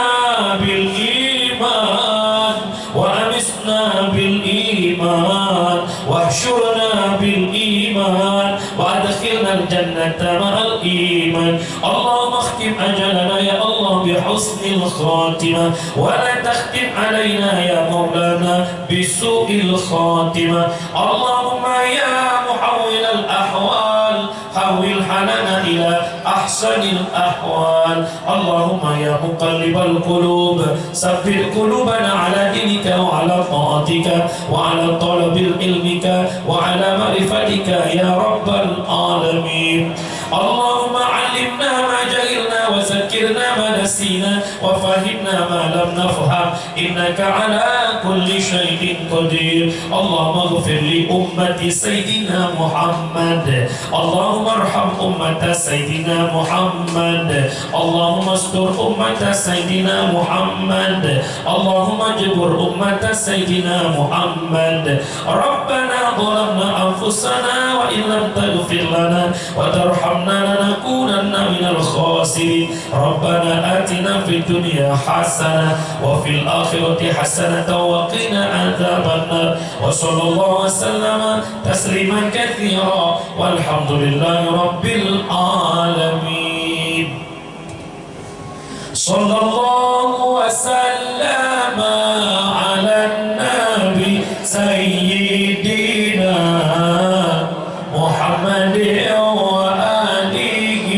بالإيمان وأمسنا بالإيمان واحشرنا بالإيمان وأدخلنا الجنة مع الإيمان اللهم اختم أجلنا يا الله بحسن الخاتمة ولا تختم علينا يا مولانا بسوء الخاتمة اللهم يا محول الأحوال حول حالنا إلى أحسن الأحوال اللهم يا مقلب القلوب ثبت قلوبنا على دينك وعلى طاعتك وعلى طلب علمك وعلى معرفتك يا رب العالمين اللهم علمنا ما جهلنا وذكرنا ما نسينا وفهمنا ما لم نفهم إنك على كل شيء قدير اللهم اغفر لأمة سيدنا محمد اللهم ارحم أمة سيدنا محمد اللهم استر أمة سيدنا محمد اللهم اجبر أمة سيدنا محمد ربنا ظلمنا أنفسنا وإن لم تغفر لنا وترحمنا لنكونن من الخاسرين ربنا آتنا في الدنيا حسنة وفي الآخرة حسنة وقنا عذاب النار وصلى الله وسلم تسليما كثيرا والحمد لله رب العالمين صلى الله وسلم على النبي سيدنا محمد وآله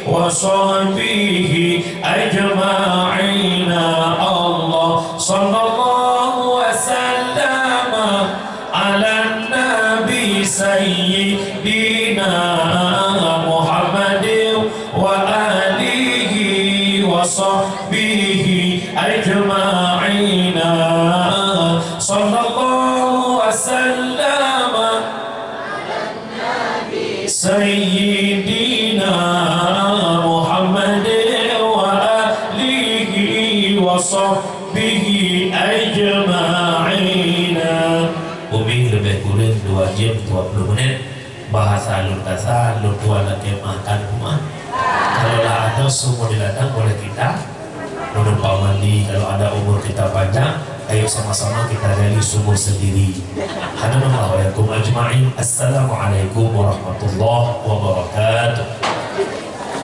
وصحبه أجمعين الله صلى الله وسلم على النبي سيدنا محمد وآله وصحبه أجمعين صلى الله وسلم سيدنا محمد وآله وصحبه أجمعين. Umi lebih kurang 2 jam 20 menit bahasa alur kasar alur tua lagi makan rumah. Kalau ada semua dilatang oleh kita menumpang mandi. Kalau ada umur kita panjang, ayo sama-sama kita gali sumur sendiri. Assalamualaikum ajma'in. Assalamualaikum warahmatullahi wabarakatuh.